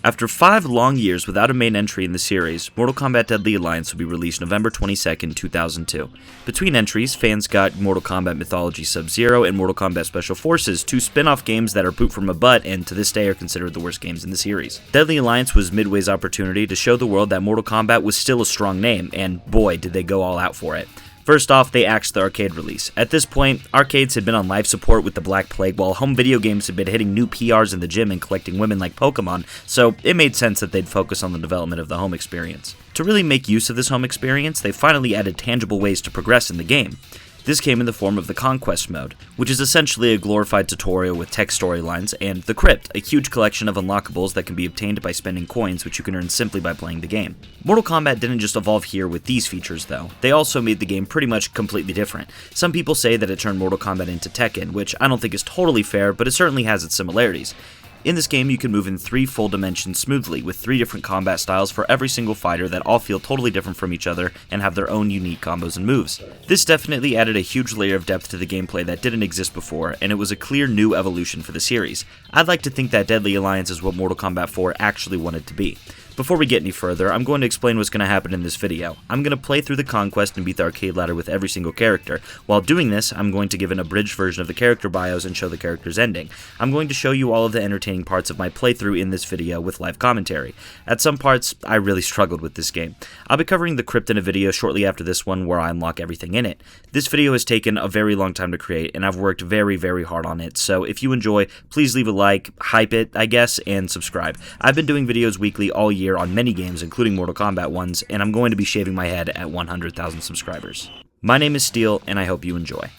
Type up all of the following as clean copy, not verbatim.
After 5 long years without a main entry in the series, Mortal Kombat Deadly Alliance will be released November 22nd, 2002. Between entries, fans got Mortal Kombat Mythology Sub-Zero and Mortal Kombat Special Forces, 2 spin-off games that are poop from a butt and to this day are considered the worst games in the series. Deadly Alliance was Midway's opportunity to show the world that Mortal Kombat was still a strong name, and boy did they go all out for it. First off, they axed the arcade release. At this point, arcades had been on life support with the Black Plague, while home video games had been hitting new PRs in the gym and collecting women like Pokemon, so it made sense that they'd focus on the development of the home experience. To really make use of this home experience, they finally added tangible ways to progress in the game. This came in the form of the Conquest mode, which is essentially a glorified tutorial with tech storylines, and the Crypt, a huge collection of unlockables that can be obtained by spending coins, which you can earn simply by playing the game. Mortal Kombat didn't just evolve here with these features though, they also made the game pretty much completely different. Some people say that it turned Mortal Kombat into Tekken, which I don't think is totally fair, but it certainly has its similarities. In this game, you can move in 3 full dimensions smoothly, with 3 different combat styles for every single fighter that all feel totally different from each other and have their own unique combos and moves. This definitely added a huge layer of depth to the gameplay that didn't exist before, and it was a clear new evolution for the series. I'd like to think that Deadly Alliance is what Mortal Kombat 4 actually wanted to be. Before we get any further, I'm going to explain what's going to happen in this video. I'm going to play through the Conquest and beat the arcade ladder with every single character. While doing this, I'm going to give an abridged version of the character bios and show the character's ending. I'm going to show you all of the entertaining parts of my playthrough in this video with live commentary. At some parts, I really struggled with this game. I'll be covering the Crypt in a video shortly after this one where I unlock everything in it. This video has taken a very long time to create, and I've worked very, very hard on it, so if you enjoy, please leave a like, hype it, I guess, and subscribe. I've been doing videos weekly all year on many games, including Mortal Kombat ones, and I'm going to be shaving my head at 100,000 subscribers. My name is STEELE, and I hope you enjoy.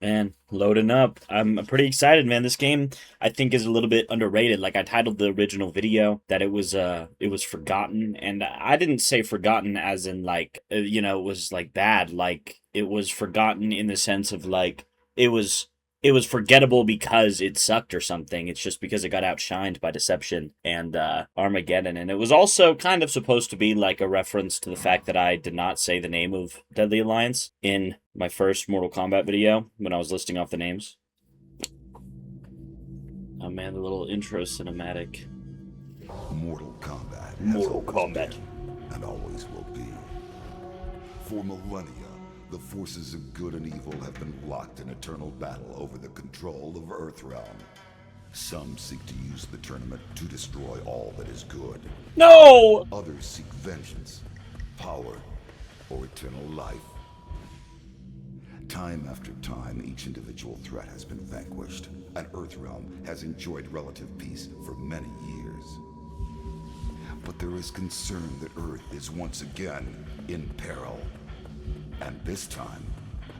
Man, loading up. I'm pretty excited, man. This game, I think, is a little bit underrated. Like, I titled the original video that it was forgotten, and I didn't say forgotten as in, like, it was, like, bad. Like, it was forgotten in the sense of, like, it was forgettable because it sucked or something. It's just because it got outshined by Deception and Armageddon. And it was also kind of supposed to be like a reference to the fact that I did not say the name of Deadly Alliance in my first Mortal Kombat video when I was listing off the names. Oh man, the little intro cinematic. Mortal Kombat. Mortal Kombat. And always will be. For millennia, the forces of good and evil have been locked in eternal battle over the control of Earthrealm. Some seek to use the tournament to destroy all that is good. No! Others seek vengeance, power, or eternal life. Time after time, each individual threat has been vanquished, and Earthrealm has enjoyed relative peace for many years. But there is concern that Earth is once again in peril. And this time,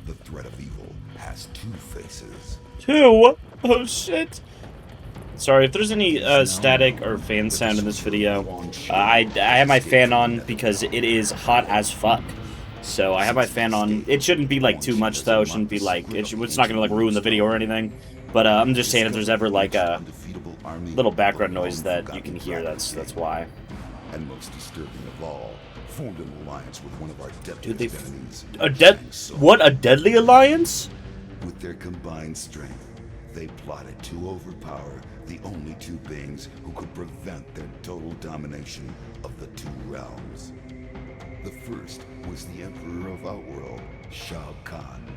the threat of evil has 2 faces. 2? Oh shit. Sorry, if there's any static or fan sound in this video, I have my fan on because it is hot as fuck. So I have my fan on. It shouldn't be like too much though. It shouldn't be like, it's not gonna like ruin the video or anything. But I'm just saying if there's ever like a little background noise that you can hear, that's why. And most disturbing of all, formed an alliance with one of our deadliest enemies. What, a deadly alliance? With their combined strength, they plotted to overpower the only 2 beings who could prevent their total domination of the 2 realms. The first was the Emperor of Outworld, Shao Kahn.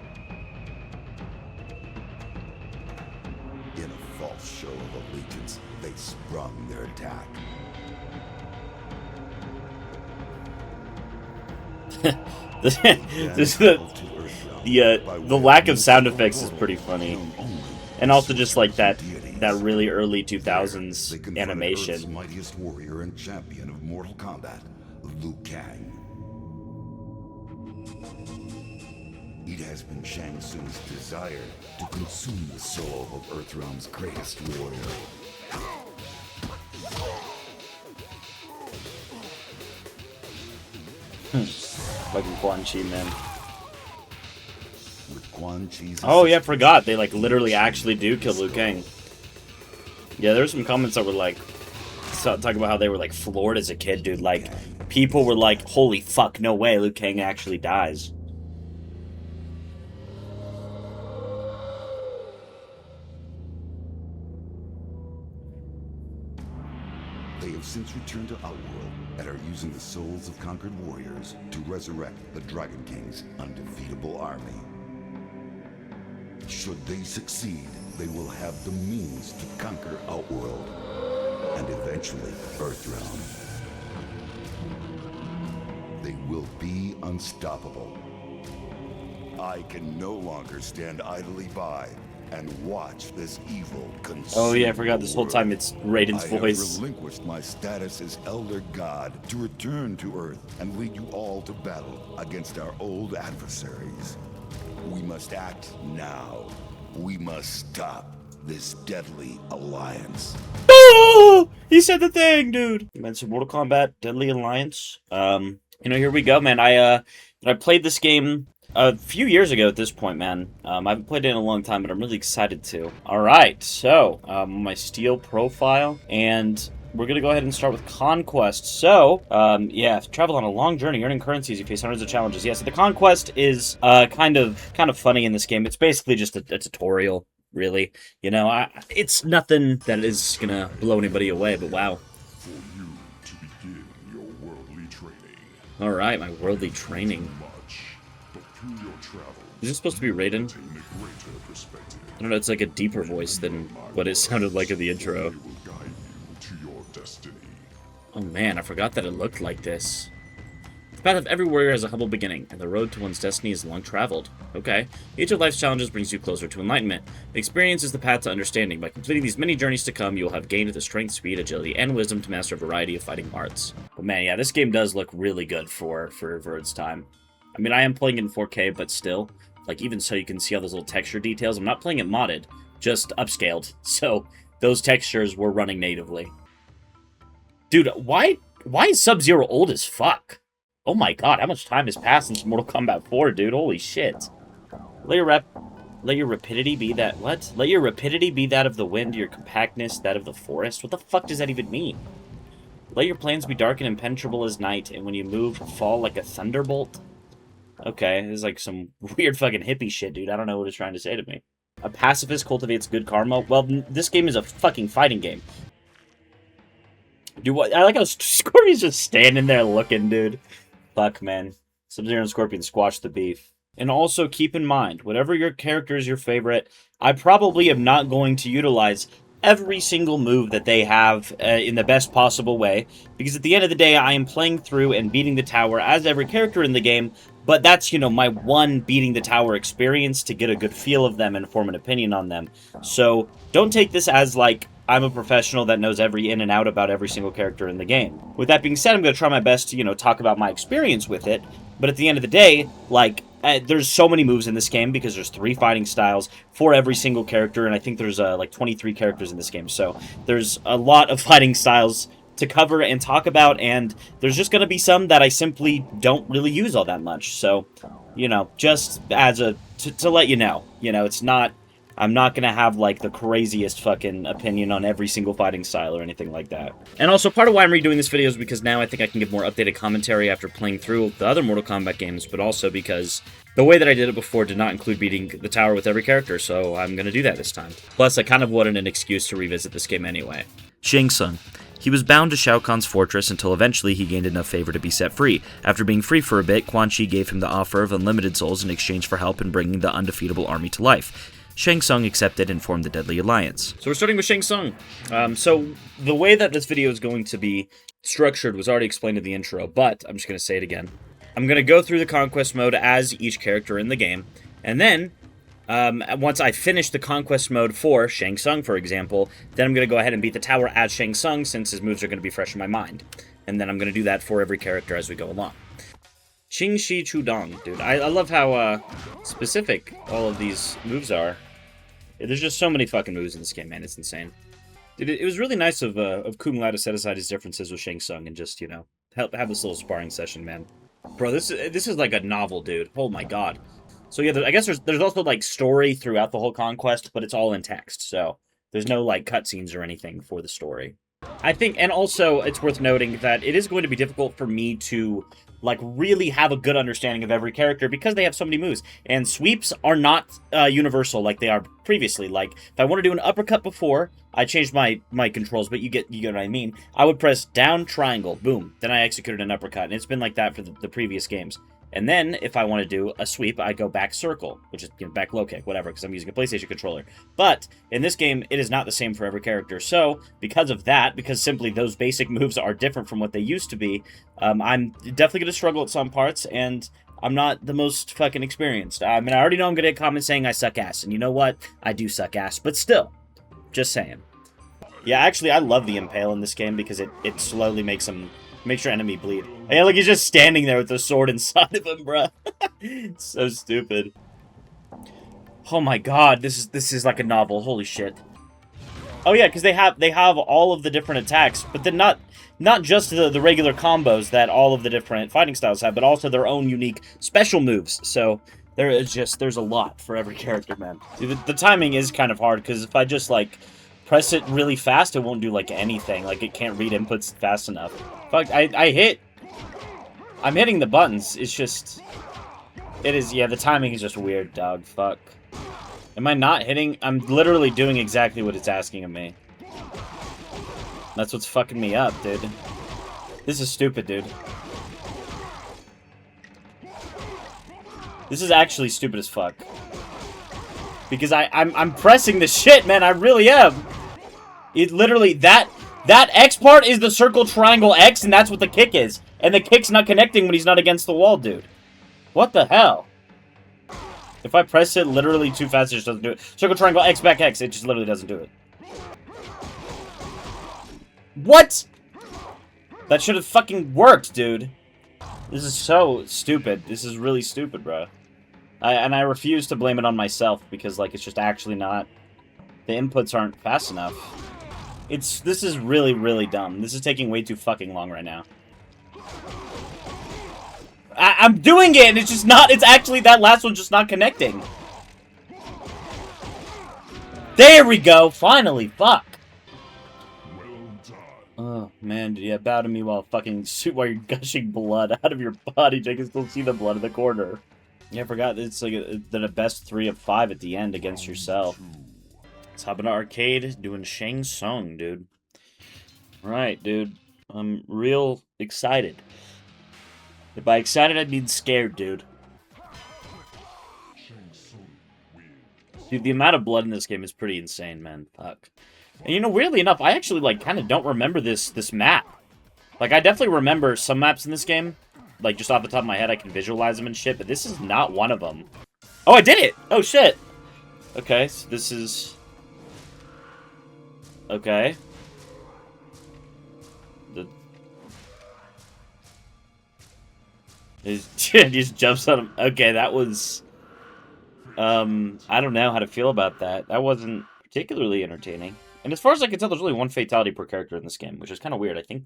In a false show of allegiance, they sprung their attack. The lack of sound effects is pretty funny, and also just like that really early 2000s animation. The mightiest warrior and champion of Mortal Kombat, Liu Kang. It has been Shang Tsung's desire to consume the soul of Earthrealm's greatest warrior. Fucking Quan Chi, man. With Quan Chi's oh yeah, forgot. They like literally actually do kill Liu Kang. Yeah, there were some comments that were like talking about how they were like floored as a kid, dude. Like people were like, "Holy fuck, no way, Liu Kang actually dies." They have since returned to Outworld and are using the souls of conquered warriors to resurrect the Dragon King's undefeatable army. Should they succeed, they will have the means to conquer Outworld and eventually Earthrealm. They will be unstoppable. I can no longer stand idly by and watch this evil consume. Oh yeah, I forgot this whole time it's Raiden's voice. I have relinquished my status as Elder God to return to Earth and lead you all to battle against our old adversaries. We must act now. We must stop this deadly alliance. Oh! He said the thing, dude. You mentioned Mortal Kombat Deadly Alliance. Here we go, man. I played this game a few years ago at this point, man. I haven't played it in a long time, but I'm really excited to. Alright, so, my STEELE profile, and we're gonna go ahead and start with Conquest. So, yeah, travel on a long journey, earning currencies, you face hundreds of challenges. Yeah, so the Conquest is, kind of funny in this game. It's basically just a tutorial, really. You know, it's nothing that is gonna blow anybody away, but wow. For you to begin your worldly training. Alright, my worldly training. Is this supposed to be Raiden? I don't know, it's like a deeper voice than what it sounded like in the intro. Oh man, I forgot that it looked like this. The path of every warrior has a humble beginning, and the road to one's destiny is long traveled. Okay. Each of life's challenges brings you closer to enlightenment. Experience is the path to understanding. By completing these many journeys to come, you will have gained the strength, speed, agility, and wisdom to master a variety of fighting arts. But man, yeah, this game does look really good for its time. I mean, I am playing it in 4K, but still, like, even so you can see all those little texture details. I'm not playing it modded, just upscaled. So, those textures were running natively. Dude, why is Sub-Zero old as fuck? Oh my god, how much time has passed since Mortal Kombat 4, dude? Holy shit. Let your rapidity be that... What? Let your rapidity be that of the wind, your compactness that of the forest? What the fuck does that even mean? Let your plans be dark and impenetrable as night, and when you move, fall like a thunderbolt? Okay, this is like some weird fucking hippie shit, dude. I don't know what it's trying to say to me. A pacifist cultivates good karma? Well, this game is a fucking fighting game. Dude, what? I like how Scorpion's just standing there looking, dude. Fuck, man. Sub-Zero and Scorpion squash the beef. And also, keep in mind, whatever your character is your favorite, I probably am not going to utilize every single move that they have in the best possible way, because at the end of the day, I am playing through and beating the tower as every character in the game, but that's, you know, my one beating the tower experience to get a good feel of them and form an opinion on them. So, don't take this as, like, I'm a professional that knows every in and out about every single character in the game. With that being said, I'm going to try my best to, you know, talk about my experience with it, but at the end of the day, like, there's so many moves in this game because there's 3 fighting styles for every single character, and I think there's like 23 characters in this game, so there's a lot of fighting styles to cover and talk about, and there's just going to be some that I simply don't really use all that much, so, you know, just as to let you know, it's not, I'm not going to have, like, the craziest fucking opinion on every single fighting style or anything like that. And also, part of why I'm redoing this video is because now I think I can give more updated commentary after playing through the other Mortal Kombat games, but also because the way that I did it before did not include beating the tower with every character, so I'm going to do that this time. Plus, I kind of wanted an excuse to revisit this game anyway. Shang Tsung. He was bound to Shao Kahn's fortress until eventually he gained enough favor to be set free. After being free for a bit, Quan Chi gave him the offer of unlimited souls in exchange for help in bringing the undefeatable army to life. Shang Tsung accepted and formed the Deadly Alliance. So we're starting with Shang Tsung. So the way that this video is going to be structured was already explained in the intro, but I'm just going to say it again. I'm going to go through the Conquest mode as each character in the game, and then once I finish the Conquest mode for Shang Tsung, for example, then I'm going to go ahead and beat the tower as Shang Tsung since his moves are going to be fresh in my mind. And then I'm going to do that for every character as we go along. Qing Shi Chu Dong, dude. I love how specific all of these moves are. There's just so many fucking moves in this game, man. It's insane. Dude, it was really nice of Kung Lao to set aside his differences with Shang Tsung and just, you know, have this little sparring session, man. Bro, this is like a novel, dude. Oh my god. So yeah, I guess there's also like story throughout the whole Conquest, but it's all in text. So there's no like cutscenes or anything for the story. I think, and also it's worth noting that it is going to be difficult for me to, like, really have a good understanding of every character because they have so many moves. And sweeps are not universal like they are previously. Like, if I want to do an uppercut before, I changed my controls, but you get what I mean. I would press down triangle, boom, then I executed an uppercut. And it's been like that for the previous games. And then, if I want to do a sweep, I go back circle, which is, back low kick, whatever, because I'm using a PlayStation controller. But, in this game, it is not the same for every character. So, because of that, because simply those basic moves are different from what they used to be, I'm definitely going to struggle at some parts, and I'm not the most fucking experienced. I mean, I already know I'm going to get comments saying I suck ass, and you know what? I do suck ass, but still, just saying. Yeah, actually, I love the Impale in this game because it slowly makes your enemy bleed. Yeah, like he's just standing there with the sword inside of him, bruh. It's so stupid. Oh my god, this is like a novel. Holy shit. Oh yeah, because they have all of the different attacks, but then not just the regular combos that all of the different fighting styles have, but also their own unique special moves. So there's a lot for every character, man. The timing is kind of hard because if I just like press it really fast, it won't do like anything. Like it can't read inputs fast enough. Fuck, I'm hitting the buttons. It's just, yeah, the timing is just weird, dog. Fuck. Am I not hitting? I'm literally doing exactly what it's asking of me. That's what's fucking me up, dude. This is stupid, dude. This is actually stupid as fuck. Because I'm pressing the shit, man. I really am. It literally, that X part is the circle triangle X, and that's what the kick is. And the kick's not connecting when he's not against the wall, dude. What the hell? If I press it literally too fast, it just doesn't do it. Circle triangle X back X, it just literally doesn't do it. What? That should have fucking worked, dude. This is so stupid. This is really stupid, bro. And I refuse to blame it on myself because, like, it's just actually not... The inputs aren't fast enough. This is really, really dumb. This is taking way too fucking long right now. I'm doing it, and it's just not... It's actually that last one's just not connecting. There we go! Finally! Fuck! Oh, man, yeah, bow to me while you're gushing blood out of your body. I can still see the blood in the corner. Yeah, I forgot it's like a best 3 of 5 at the end against yourself. Let's hop into arcade doing Shang Tsung, dude. Right, dude. I'm real excited. If by excited, I mean scared, dude. Dude, the amount of blood in this game is pretty insane, man. Fuck. And you know, weirdly enough, I actually, like, kind of don't remember this map. Like, I definitely remember some maps in this game. Like, just off the top of my head, I can visualize them and shit, but this is not one of them. Oh, I did it! Oh, shit! Okay, so this is... Okay. He just jumps on him. Okay, that was... I don't know how to feel about that. That wasn't particularly entertaining. And as far as I can tell, there's only 1 fatality per character in this game, which is kind of weird. I think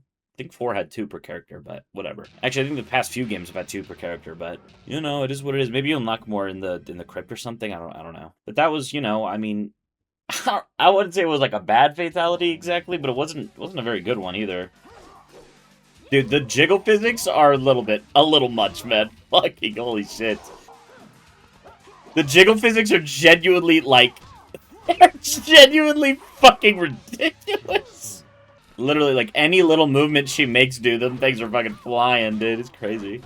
4 had 2 per character, but whatever. Actually, I think the past few games have had 2 per character, but you know, it is what it is. Maybe you'll unlock more in the crypt or something. I don't know. But that was, you know, I mean, I wouldn't say it was like a bad fatality exactly, but it wasn't a very good one either. Dude, the jiggle physics are a little much, man. Fucking holy shit. The jiggle physics are genuinely, like, they're genuinely fucking ridiculous. Literally, like, any little movement she makes, dude, them things are fucking flying, dude. It's crazy.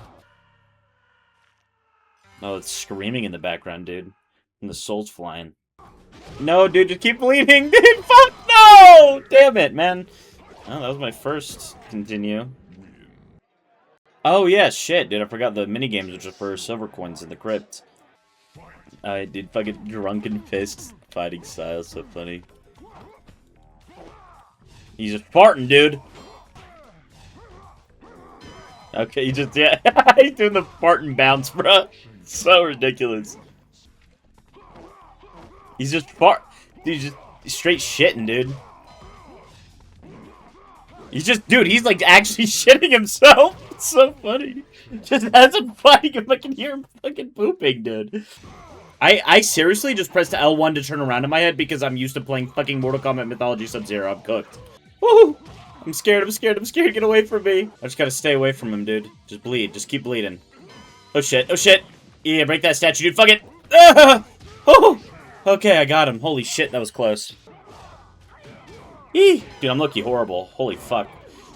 Oh, it's screaming in the background, dude. And the soul's flying. No, dude, just keep bleeding, dude. Fuck no! Damn it, man. Oh, that was my first continue. Oh, yeah, shit, dude. I forgot the minigames, which are for silver coins in the crypt. I did fucking drunken fist fighting style. So funny. He's just farting, dude. Okay, he's doing the farting bounce, bro. So ridiculous. He's just dude, just straight shitting, dude. He's like actually shitting himself. It's so funny. Just as I'm fighting him, I can hear him fucking pooping, dude. I seriously just pressed L1 to turn around in my head because I'm used to playing fucking Mortal Kombat Mythology Sub-Zero. I'm cooked. Woohoo! I'm scared, I'm scared, I'm scared. Get away from me. I just gotta stay away from him, dude. Just bleed. Just keep bleeding. Oh, shit. Oh, shit. Yeah, break that statue, dude. Fuck it. Ah! Oh! Okay, I got him. Holy shit, that was close. Eee! Dude, I'm low-key horrible. Holy fuck.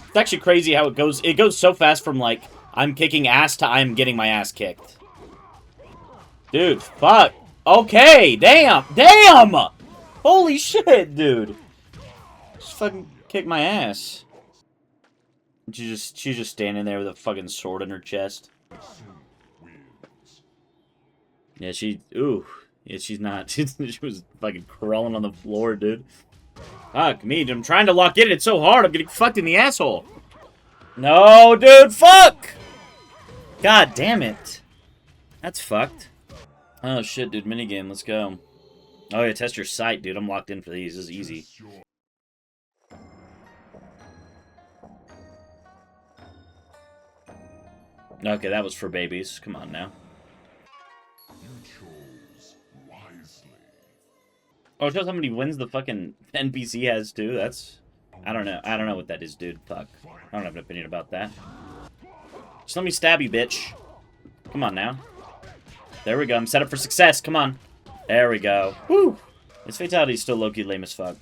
It's actually crazy how it goes. It goes so fast from, like, I'm kicking ass to I'm getting my ass kicked. Dude, fuck. Okay, damn. Damn! Holy shit, dude. Just fucking kick my ass. She's just standing there with a fucking sword in her chest. Yeah, ooh. Yeah, she's not. She was fucking crawling on the floor, dude. Fuck me, dude. I'm trying to lock in. It's so hard. I'm getting fucked in the asshole. No, dude, fuck! God damn it. That's fucked. Oh, shit, dude. Minigame, let's go. Oh, yeah, test your sight, dude. I'm locked in for these. This is easy. Okay, that was for babies. Come on now. You chose wisely. Oh, it shows how many wins the fucking NPC has, too. That's... I don't know. I don't know what that is, dude. Fuck. I don't have an opinion about that. Just let me stab you, bitch. Come on now. There we go. I'm set up for success. Come on. There we go. Woo! This fatality is still low-key lame as fuck.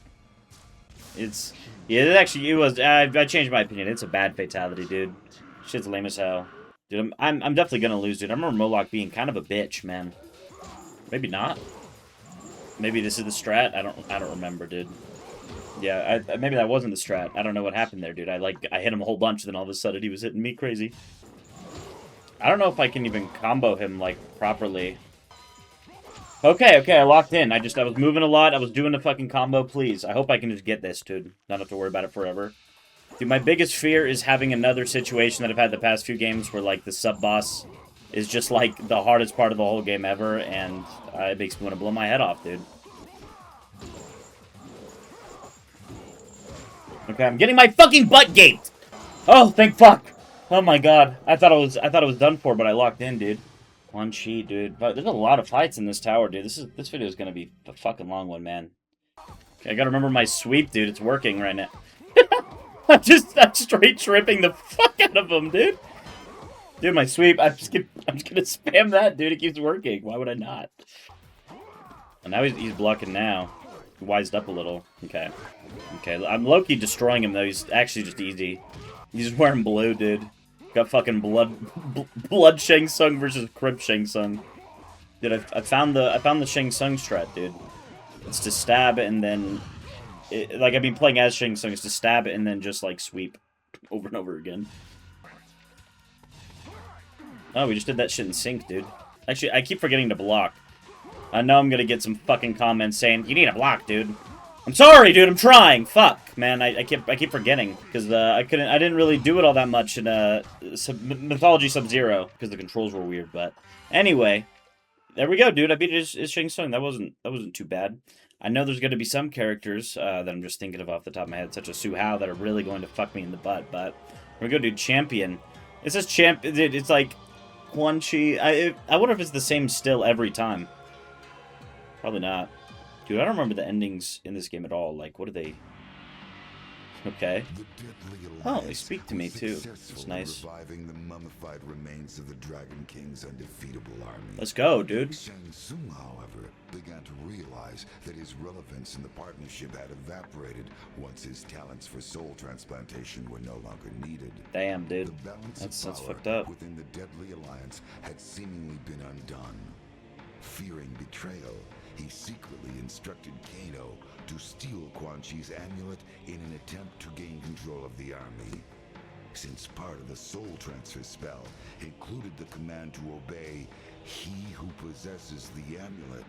It's... Yeah, it was... I changed my opinion. It's a bad fatality, dude. Shit's lame as hell. Dude, I'm definitely gonna lose, dude. I remember Moloch being kind of a bitch, man. Maybe not. Maybe this is the strat. I don't remember, dude. Yeah, maybe that wasn't the strat. I don't know what happened there, dude. I hit him a whole bunch, then all of a sudden he was hitting me crazy. I don't know if I can even combo him, like, properly. Okay, I locked in. I was moving a lot. I was doing the fucking combo, please. I hope I can just get this, dude. Not have to worry about it forever. Dude, my biggest fear is having another situation that I've had the past few games where, like, the sub-boss is just, like, the hardest part of the whole game ever, and it makes me want to blow my head off, dude. Okay, I'm getting my fucking butt gaped! Oh, thank fuck! Oh my god. I thought it was done for, but I locked in, dude. Quan Chi, dude. But there's a lot of fights in this tower, dude. This video is gonna be a fucking long one, man. Okay, I gotta remember my sweep, dude. It's working right now. I'm straight tripping the fuck out of him, dude. Dude, my sweep, I'm just gonna spam that, dude. It keeps working. Why would I not? And now he's blocking now. He wised up a little. Okay. Okay, I'm low-key destroying him, though. He's actually just easy. He's just wearing blue, dude. Got fucking blood Shang Tsung versus Crib Shang Tsung. Dude, I found the Shang Tsung strat, dude. It's to stab and then... like, I've been playing as Shang Tsung. It's to stab it and then just, like, sweep over and over again. Oh, we just did that shit in sync, dude. Actually, I keep forgetting to block. I know I'm gonna get some fucking comments saying, you need to block, dude. I'm sorry, dude, I'm trying! Fuck, man, I keep forgetting. Because I didn't really do it all that much in Mythology Sub-Zero. Because the controls were weird, but... Anyway. There we go, dude. I beat it as Shang Tsung. That wasn't too bad. I know there's going to be some characters that I'm just thinking of off the top of my head, such as Hsu Hao, that are really going to fuck me in the butt, but we're going to do Champion. It says Champion. It's like Quan Chi. I wonder if it's the same still every time. Probably not. Dude, I don't remember the endings in this game at all. Like, what are they? Okay. Oh, they speak to me too. It's nice. Reviving the mummified remains of the Dragon King's undefeatable army. Let's go, dude. Shang Tsung, however, began to realize that his relevance in the partnership had evaporated once his talents for soul transplantation were no longer needed. Damn, dude. The balance That's of power fucked up. within the deadly alliance had seemingly been undone. Fearing betrayal, he secretly instructed Kano to steal Quan Chi's amulet in an attempt to gain control of the army. Since part of the soul transfer spell included the command to obey he who possesses the amulet,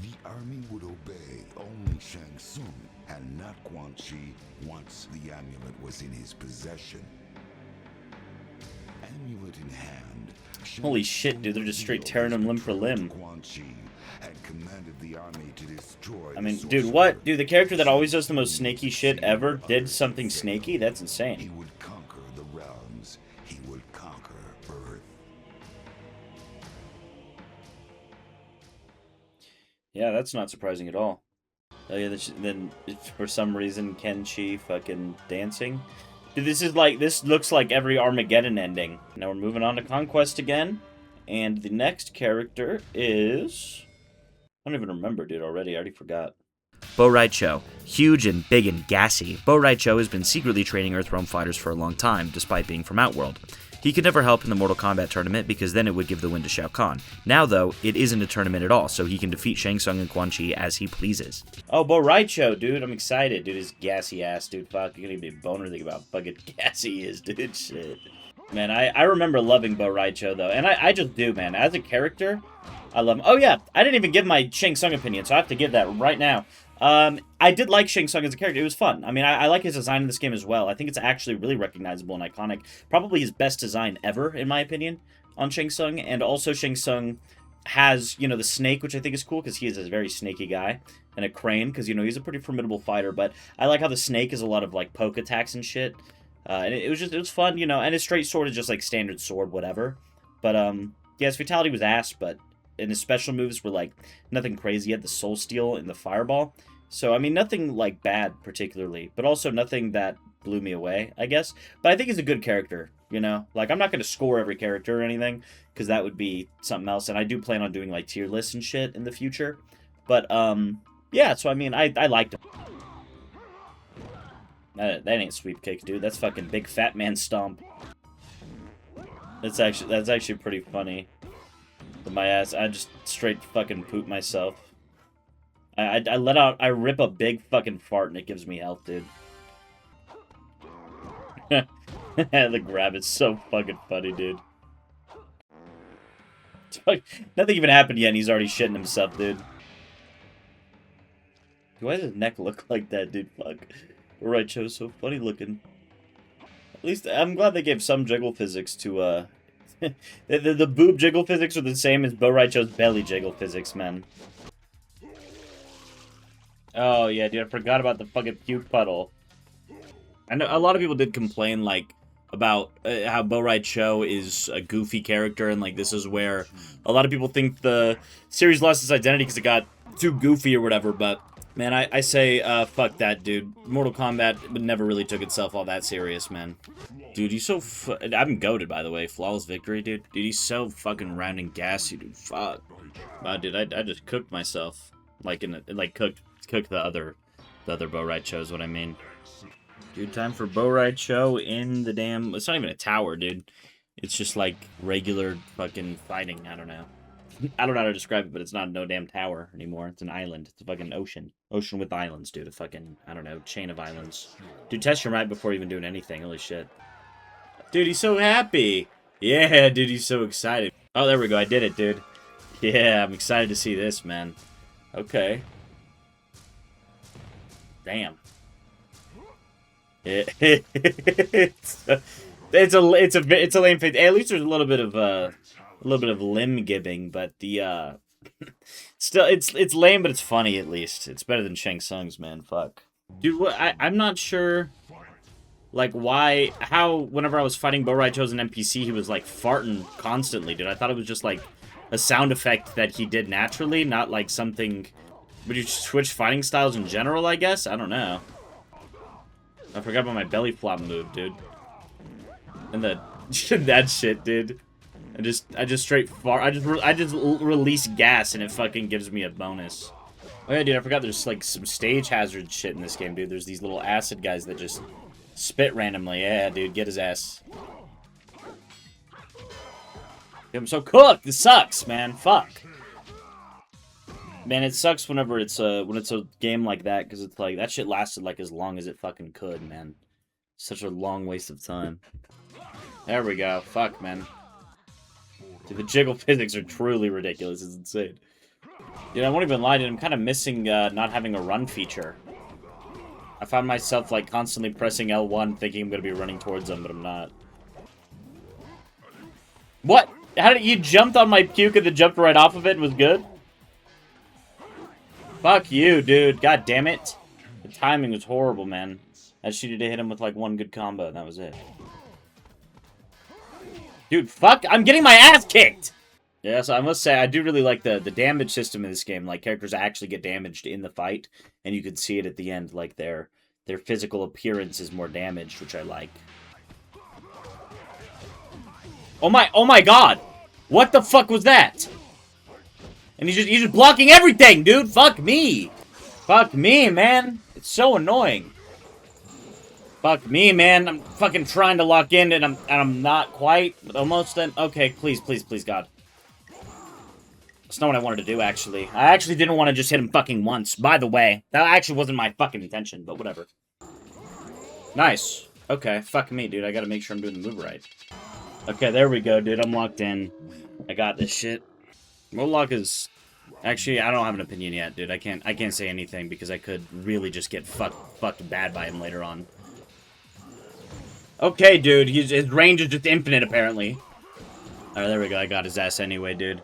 the army would obey only Shang Tsung and not Quan Chi once the amulet was in his possession. Amulet in hand, Holy shit, dude, they're just straight tearing him limb for limb. Quan Chi had commanded the army to destroy I mean, dude, what? Dude, the character that always does the most snaky shit ever did something snaky? That's He insane. would conquer the realms. He would conquer Earth. Yeah, that's not surprising at all. Oh yeah, then for some reason Kenshi fucking dancing. Dude, this looks like every Armageddon ending. Now we're moving on to Conquest again. And the next character is... I don't even remember, dude, already. I already forgot. Rai Cho. Huge and big and gassy, Rai Cho has been secretly training Earthrealm fighters for a long time, despite being from Outworld. He could never help in the Mortal Kombat tournament because then it would give the win to Shao Kahn. Now, though, it isn't a tournament at all, so he can defeat Shang Tsung and Quan Chi as he pleases. Oh, Rai Cho, dude, I'm excited. Dude, his gassy ass, dude, fuck, you're gonna be a boner thinking about how fucking gassy he is, dude, shit. Man, I remember loving Rai Cho, though, and I just do, man. As a character, I love him. Oh, yeah, I didn't even give my Shang Tsung opinion, so I have to give that right now. I did like Shang Tsung as a character. It was fun. I mean, I like his design in this game as well. I think it's actually really recognizable and iconic. Probably his best design ever, in my opinion, on Shang Tsung. And also Shang Tsung has, you know, the snake, which I think is cool, because he is a very snaky guy. And a crane, because, you know, he's a pretty formidable fighter. But I like how the snake is a lot of, like, poke attacks and shit. And it was fun, you know. And his straight sword is just, like, standard sword, whatever. But, yeah, his fatality was ass, but... And his special moves were, like, nothing crazy. He had the Soul Steal and the Fireball. So, I mean, nothing, like, bad, particularly. But also nothing that blew me away, I guess. But I think he's a good character, you know? Like, I'm not going to score every character or anything, because that would be something else. And I do plan on doing, like, tier lists and shit in the future. But, yeah, so, I mean, I liked him. That ain't sweep kick, dude. That's fucking big fat man stomp. That's actually pretty funny. With my ass, I just straight fucking poop myself. I rip a big fucking fart and it gives me health, dude. The grab is so fucking funny, dude. Nothing even happened yet and he's already shitting himself, dude. Why does his neck look like that, dude? Fuck. Rai Cho's so funny looking. At least, I'm glad they gave some jiggle physics to, the boob jiggle physics are the same as Rai Cho's belly jiggle physics, man. Oh, yeah, dude, I forgot about the fucking puke puddle. I know a lot of people did complain, like, about how Rai Cho is a goofy character, and, like, this is where a lot of people think the series lost its identity because it got too goofy or whatever, but, man, I say, fuck that, dude. Mortal Kombat never really took itself all that serious, man. Dude, he's so I'm goated, by the way. Flawless victory, dude. Dude, he's so fucking round and gassy, dude. Fuck. Wow, dude, I just cooked myself. Like, cooked the other Rai Cho is what I mean. Dude, time for Rai Cho in the damn... It's not even a tower, dude. It's just, like, regular fucking fighting. I don't know. I don't know how to describe it, but it's not no damn tower anymore. It's an island. It's a fucking ocean. Ocean with islands, dude. A fucking, I don't know, chain of islands. Dude, test your might before even doing anything. Holy shit. Dude, he's so happy. Yeah, dude, he's so excited. Oh, there we go. I did it, dude. Yeah, I'm excited to see this, man. Okay. Damn. It's a lame fit. At least there's a little bit of limb giving, but the still it's lame, but it's funny at least. It's better than Shang Tsung's, man. Fuck, dude. I'm not sure, like how whenever I was fighting Rai Cho's an NPC, he was like farting constantly, dude. I thought it was just like a sound effect that he did naturally, not like something. Would you switch fighting styles in general? I guess I don't know. I forgot about my belly flop move, dude. And that shit, dude. I just straight fart. I just release gas and it fucking gives me a bonus. Oh yeah, dude, I forgot there's like some stage hazard shit in this game, dude. There's these little acid guys that just spit randomly. Yeah, dude, get his ass. I'm so cooked. This sucks, man. Fuck. Man, it sucks whenever it's when it's a game like that, because it's like that shit lasted like as long as it fucking could, man. Such a long waste of time. There we go. Fuck, man. Dude, the jiggle physics are truly ridiculous. It's insane. Dude, I won't even lie, dude. I'm kind of missing not having a run feature. I found myself like constantly pressing L1 thinking I'm gonna be running towards them, but I'm not. What? How did you jumped on my puke and then jumped right off of it and was good? Fuck you, dude. God damn it. The timing was horrible, man. I just needed to hit him with, like, one good combo, and that was it. Dude, fuck. I'm getting my ass kicked! Yeah, so I must say, I do really like the damage system in this game. Like, characters actually get damaged in the fight, and you can see it at the end, like, their Their physical appearance is more damaged, which I like. Oh my god! What the fuck was that? And he's just blocking everything, dude! Fuck me! Fuck me, man! It's so annoying. Fuck me, man. I'm fucking trying to lock in and I'm not quite, but almost then. Okay, please, please, please, God. That's not what I wanted to do, actually. I actually didn't want to just hit him fucking once, by the way. That actually wasn't my fucking intention, but whatever. Nice. Okay, fuck me, dude. I gotta make sure I'm doing the move right. Okay, there we go, dude. I'm locked in. I got this shit. Moloch is... Actually, I don't have an opinion yet, dude. I can't say anything because I could really just get fucked bad by him later on. Okay, dude. His range is just infinite, apparently. Alright, there we go. I got his ass anyway, dude.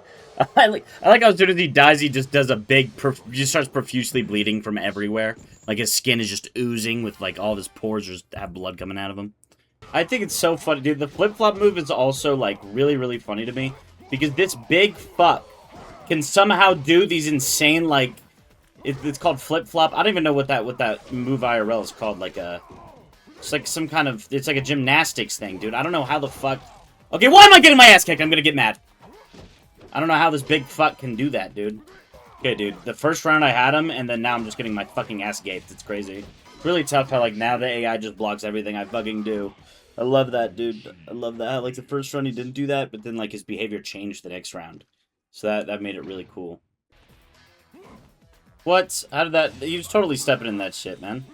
I like how as soon as he dies, he just does a big... He just starts profusely bleeding from everywhere. Like, his skin is just oozing with, like, all of his pores just have blood coming out of him. I think it's so funny, dude. The flip-flop move is also, like, really, really funny to me. Because this big fuck can somehow do these insane, like... It's called flip-flop. I don't even know what that move IRL is called. Like, it's like some kind of... It's like a gymnastics thing, dude. I don't know how the fuck... Okay, why am I getting my ass kicked? I'm gonna get mad. I don't know how this big fuck can do that, dude. Okay, dude. The first round I had him, and then now I'm just getting my fucking ass gaped. It's crazy. Really tough how, like, now the AI just blocks everything I fucking do. I love that, dude. I love that. How, like, the first round he didn't do that, but then, like, his behavior changed the next round. So that made it really cool. What? How did that... He was totally stepping in that shit, man.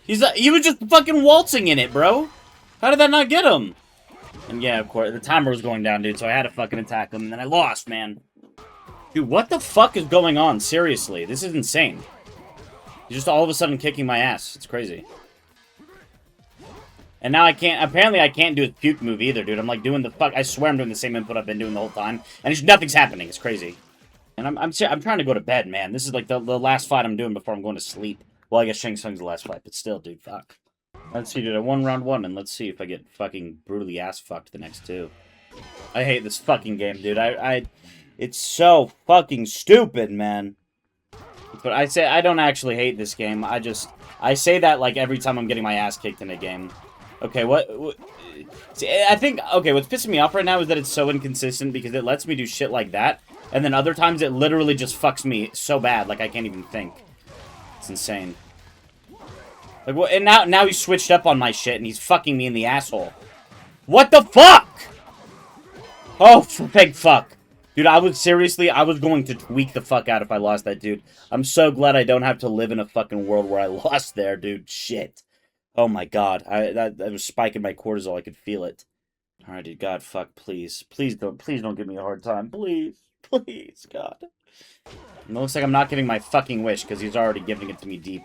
He was just fucking waltzing in it, bro. How did that not get him? And yeah, of course, the timer was going down, dude, so I had to fucking attack him, and then I lost, man. Dude, what the fuck is going on? Seriously, this is insane. He's just all of a sudden kicking my ass. It's crazy. And now I can't... Apparently, I can't do his puke move either, dude. I'm, like, doing the fuck... I swear I'm doing the same input I've been doing the whole time, and just nothing's happening. It's crazy. And I'm trying to go to bed, man. This is, like, the last fight I'm doing before I'm going to sleep. Well, I guess Shang Tsung's the last fight, but still, dude, fuck. Let's see, dude. I won round 1, and let's see if I get fucking brutally ass-fucked the next 2. I hate this fucking game, dude. It's so fucking stupid, man. But I don't actually hate this game. I say that, like, every time I'm getting my ass kicked in a game. Okay, what see, I think, okay, what's pissing me off right now is that it's so inconsistent because it lets me do shit like that, and then other times it literally just fucks me so bad, like, I can't even think. It's insane. Like, well, and now he's switched up on my shit, and he's fucking me in the asshole. What the fuck? Oh, big fuck. Dude, I was going to tweak the fuck out if I lost that, dude. I'm so glad I don't have to live in a fucking world where I lost there, dude. Shit. Oh my god. That was spiking my cortisol. I could feel it. Alright, dude. God, fuck, please. Please don't give me a hard time. Please. Please, God. And it looks like I'm not getting my fucking wish, because he's already giving it to me deep.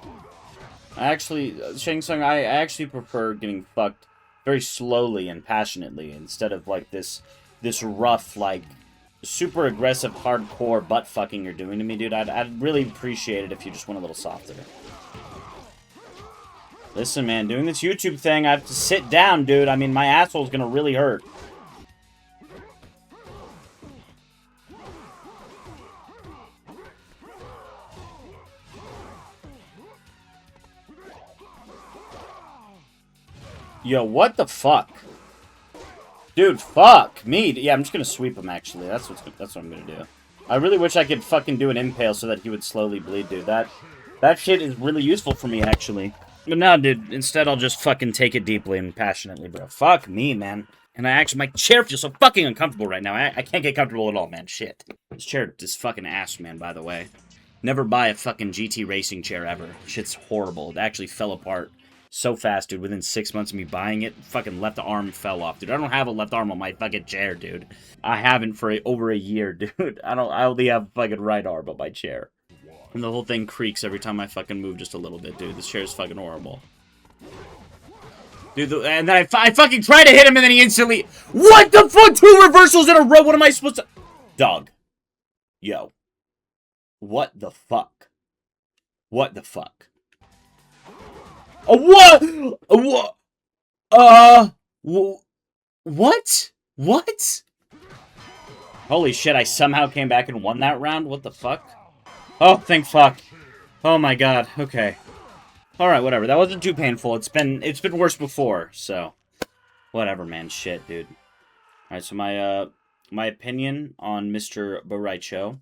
Shang Tsung, I actually prefer getting fucked very slowly and passionately, instead of, like, this rough, like, super aggressive, hardcore butt fucking you're doing to me, dude. I'd really appreciate it if you just went a little softer. Listen, man, doing this YouTube thing, I have to sit down, dude. I mean, my asshole's gonna really hurt. Yo, what the fuck? Dude, fuck me. Yeah, I'm just gonna sweep him, actually. That's what I'm gonna do. I really wish I could fucking do an impale so that he would slowly bleed, dude. That shit is really useful for me, actually. But no, dude, instead I'll just fucking take it deeply and passionately, bro. Fuck me, man. And my chair feels so fucking uncomfortable right now. I can't get comfortable at all, man. Shit. This chair is fucking ass, man, by the way. Never buy a fucking GT racing chair ever. Shit's horrible. It actually fell apart so fast, dude. Within 6 months of me buying it, fucking left arm fell off, dude. I don't have a left arm on my fucking chair, dude. I haven't for over a year, dude. I only have fucking right arm on my chair. And the whole thing creaks every time I fucking move just a little bit, dude. This chair is fucking horrible. Dude, and then I fucking try to hit him and then he instantly... What the fuck? 2 reversals in a row? What am I supposed to... Dog. Yo. What the fuck? What the fuck? What? What? What? Holy shit, I somehow came back and won that round? What the fuck? Oh, thank fuck. Oh my god, okay. Alright, whatever. That wasn't too painful. It's been worse before, so... Whatever, man. Shit, dude. Alright, so my opinion on Mr. Rai Cho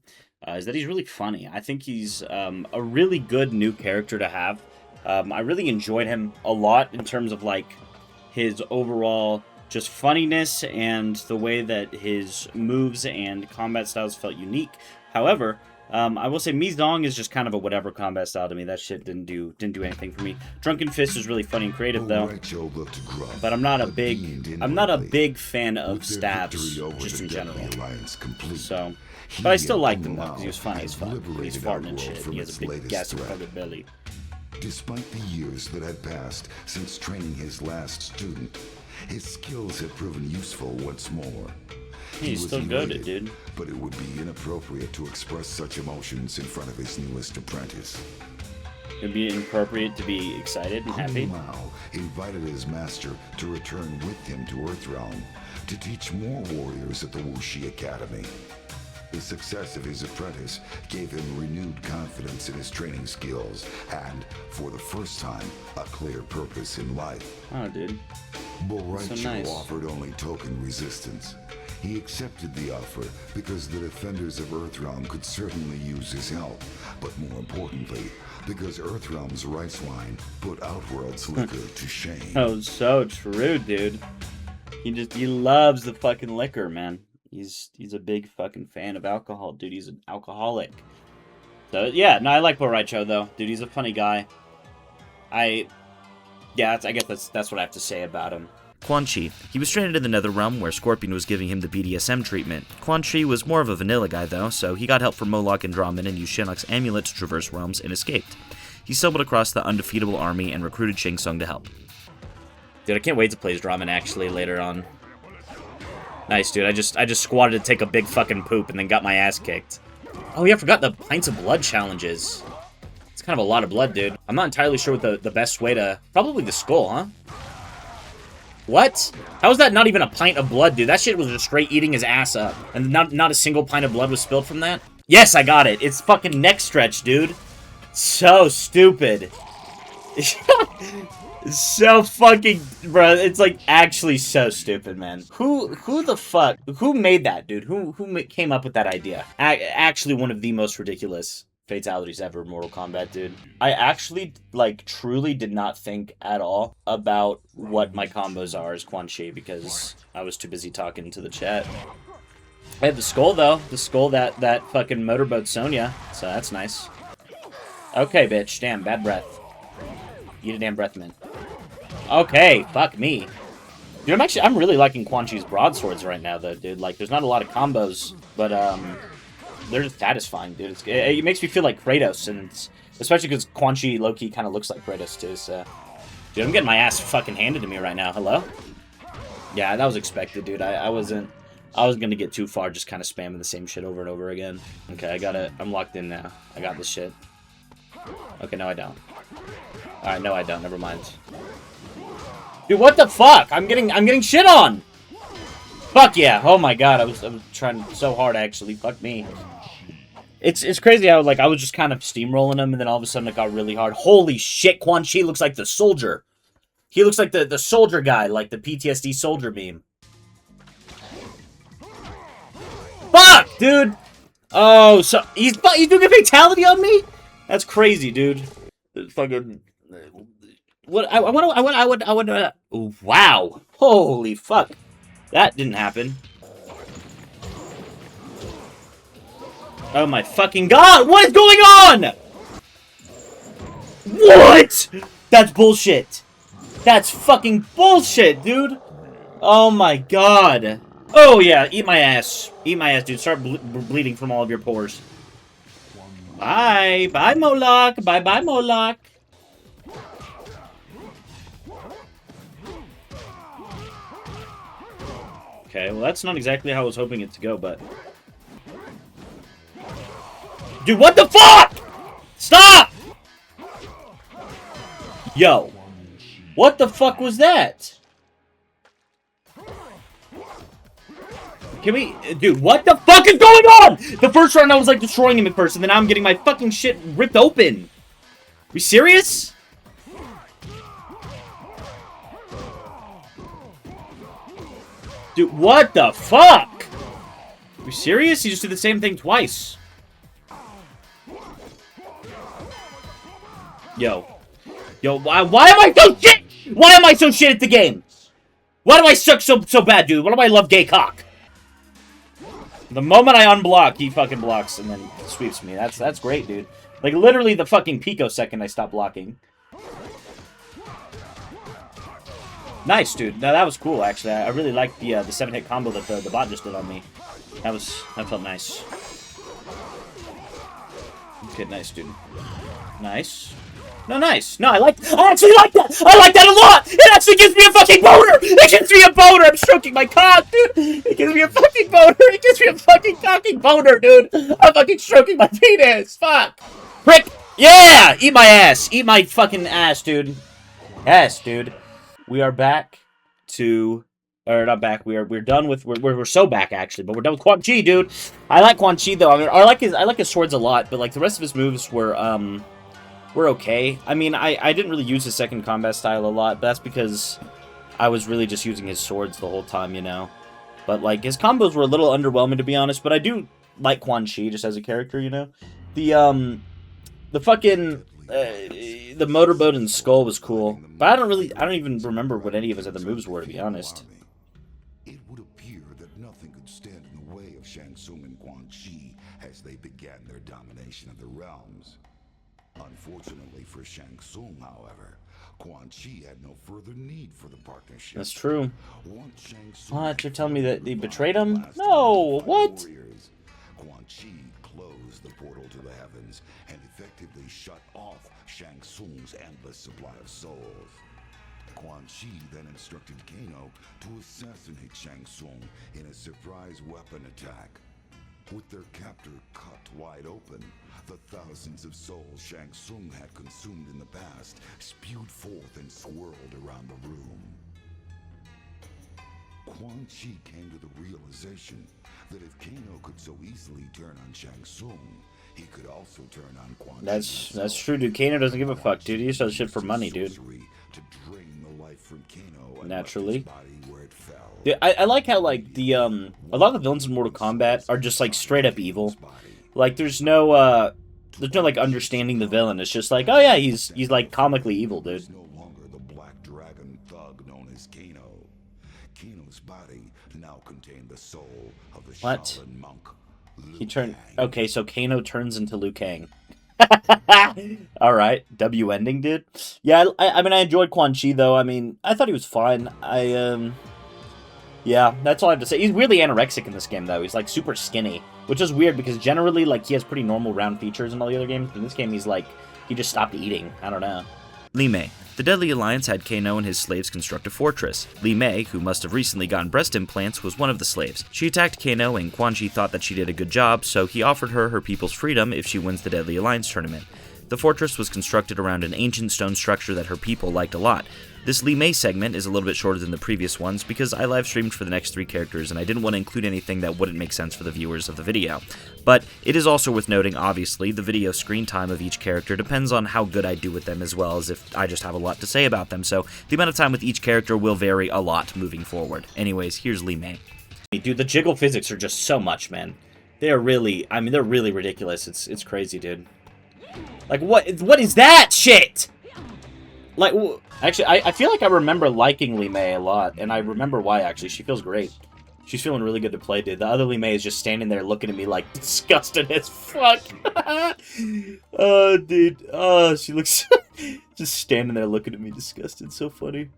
is that he's really funny. I think he's a really good new character to have. I really enjoyed him a lot in terms of, like, his overall just funniness and the way that his moves and combat styles felt unique. However, I will say Mi Zong is just kind of a whatever combat style to me. That shit didn't do anything for me. Drunken Fist is really funny and creative though. But I'm not a big fan of stabs just in general. So, but I still liked him though because he was funny as fuck. He's farting and shit. He has a big gassy fucking belly. Despite the years that had passed since training his last student, his skills had proven useful once more. He's still good at it, dude. But it would be inappropriate to express such emotions in front of his newest apprentice. It'd be inappropriate to be excited and happy. Hsu Hao invited his master to return with him to Earthrealm to teach more warriors at the Wuxi Academy. The success of his apprentice gave him renewed confidence in his training skills and, for the first time, a clear purpose in life. Oh, dude. Rai Cho so nice. offered only token resistance. He accepted the offer because the defenders of Earthrealm could certainly use his help, but more importantly, because Earthrealm's rice wine put Outworld's liquor to shame. Oh, so true, dude. He loves the fucking liquor, man. He's a big fucking fan of alcohol, dude. He's an alcoholic. So yeah, no, I like Rai Cho though, dude. He's a funny guy. I guess that's what I have to say about him. Quan Chi. He was stranded in the Netherrealm where Scorpion was giving him the BDSM treatment. Quan Chi was more of a vanilla guy though, so he got help from Moloch and Drahmin and used Shinnok's amulet to traverse realms and escaped. He stumbled across the undefeatable army and recruited Shang Tsung to help. Dude, I can't wait to play as Drahmin actually later on. Nice, dude. I just squatted to take a big fucking poop and then got my ass kicked. Oh yeah, I forgot the Pints of Blood challenges. It's kind of a lot of blood, dude. I'm not entirely sure what the best way to... Probably the skull, huh? What? How is that not even a pint of blood, dude? That shit was just straight eating his ass up. And not a single pint of blood was spilled from that? Yes, I got it. It's fucking neck stretch, dude. So stupid. So fucking... Bro, it's like actually so stupid, man. Who the fuck... Who made that, dude? Who came up with that idea? Actually one of the most ridiculous fatalities ever in Mortal Kombat, dude. I actually, like, truly did not think at all about what my combos are as Quan Chi because I was too busy talking to the chat. I have the skull, though. The skull that fucking motorboat Sonya, so that's nice. Okay, bitch. Damn, bad breath. Eat a damn breath, man. Okay, fuck me. Dude, I'm really liking Quan Chi's broadswords right now, though, dude. Like, there's not a lot of combos, but, they're just satisfying, dude. It makes me feel like Kratos, and especially because Quan Chi low-key kind of looks like Kratos, too, so... Dude, I'm getting my ass fucking handed to me right now. Hello? Yeah, that was expected, dude. I was gonna get too far just kind of spamming the same shit over and over again. Okay, I got it. I'm locked in now. I got this shit. Okay, no, I don't. Alright, no, I don't. Never mind. Dude, what the fuck? I'm getting shit on! Fuck yeah! Oh my god, I was trying so hard, actually. Fuck me. It's crazy how, like, I was just kind of steamrolling him, and then all of a sudden it got really hard. Holy shit, Quan Chi looks like the soldier. He looks like the soldier guy, like the PTSD soldier meme. Fuck, dude! Oh, so he's doing a fatality on me? That's crazy, dude. Fucking... What, I would, wow. Holy fuck. That didn't happen. Oh my fucking god! What is going on?! What?! That's bullshit! That's fucking bullshit, dude! Oh my god. Oh yeah, eat my ass. Eat my ass, dude. Start bleeding from all of your pores. Bye! Bye, Moloch! Bye-bye, Moloch! Okay, well that's not exactly how I was hoping it to go, but... Dude, what the fuck?! Stop! Yo. What the fuck was that? Can we... Dude, what the fuck is going on?! The first round I was like destroying him at first, and then now I'm getting my fucking shit ripped open. Are we serious? Dude, what the fuck? Are you serious? You just did the same thing twice. Yo. Yo, why am I so shit? Why am I so shit at the game? Why do I suck so bad, dude? Why do I love gay cock? The moment I unblock, he fucking blocks and then sweeps me. That's great, dude. Like, literally the fucking picosecond I stop blocking. Nice, dude. No, that was cool, actually. I really liked the 7-hit combo that the bot just did on me. That felt nice. Okay, nice, dude. Nice. No, nice. No, I actually like that! I like that a lot! It actually gives me a fucking boner! It gives me a boner! I'm stroking my cock, dude! It gives me a fucking boner! It gives me a fucking cocking boner, dude! I'm fucking stroking my penis! Fuck! Prick! Yeah! Eat my ass! Eat my fucking ass, dude. Yes, dude. We are back to... Or, not back. We're done with... We're so back, actually. But we're done with Quan Chi, dude. I like Quan Chi, though. I mean, I like his swords a lot. But, like, the rest of his moves were okay. I mean, I didn't really use his second combat style a lot, but that's because I was really just using his swords the whole time, you know? But, like, his combos were a little underwhelming, to be honest, but I do like Quan Chi just as a character, you know? The fucking, the motorboat and skull was cool, but I don't even remember what any of his other moves were, to be honest. It would appear that nothing could stand in the way of Shang Tsung and Quan Chi as they began their domination of the realms. Unfortunately for Shang Tsung, however, Quan Chi had no further need for the partnership. That's true. Once Shang Tsung What? You're telling me that he betrayed him? No! What? Quan Chi closed the portal to the heavens and effectively shut off Shang Tsung's endless supply of souls. Quan Chi then instructed Kano to assassinate Shang Tsung in a surprise weapon attack. With their captor cut wide open, the thousands of souls Shang Tsung had consumed in the past spewed forth and swirled around the room. Quan Chi came to the realization that if Kano could so easily turn on Shang Tsung, he could also turn on Quan Chi. That's true, dude. Kano doesn't give a fuck, dude. He just does shit for money, dude. To drain the life from Kano and naturally. left his body where it fell. Yeah, I like how, like, the, a lot of the villains in Mortal Kombat are just, like, straight up evil. Like, there's no, like, understanding the villain. It's just like, oh yeah, he's like, comically evil, dude. He's no longer the black dragon thug known as Kano. Kano's body now contained the soul of the Shaolin monk. He turned... Okay, so Kano turns into Liu Kang. Alright, W ending, dude. Yeah, I mean, I enjoyed Quan Chi, though. I mean, I thought he was fine. Yeah, that's all I have to say. He's weirdly anorexic in this game, though. He's, like, super skinny. Which is weird, because generally, like, he has pretty normal round features in all the other games. But in this game, he's, like, he just stopped eating. I don't know. Li Mei. The Deadly Alliance had Kano and his slaves construct a fortress. Li Mei, who must have recently gotten breast implants, was one of the slaves. She attacked Kano, and Quan Chi thought that she did a good job, so he offered her people's freedom if she wins the Deadly Alliance tournament. The fortress was constructed around an ancient stone structure that her people liked a lot. This Li Mei segment is a little bit shorter than the previous ones because I live streamed for the next 3 characters and I didn't want to include anything that wouldn't make sense for the viewers of the video. But it is also worth noting, obviously, the video screen time of each character depends on how good I do with them as well as if I just have a lot to say about them, so the amount of time with each character will vary a lot moving forward. Anyways, here's Li Mei. Dude, the jiggle physics are just so much, man. They're really, I mean, they're really ridiculous. It's crazy, dude. Like, what is that shit? Like, actually, I feel like I remember liking Li Mei a lot, and I remember why, actually. She feels great. She's feeling really good to play, dude. The other Li Mei is just standing there looking at me like disgusted as fuck. Oh, dude. Oh, she looks just standing there looking at me disgusted. So funny.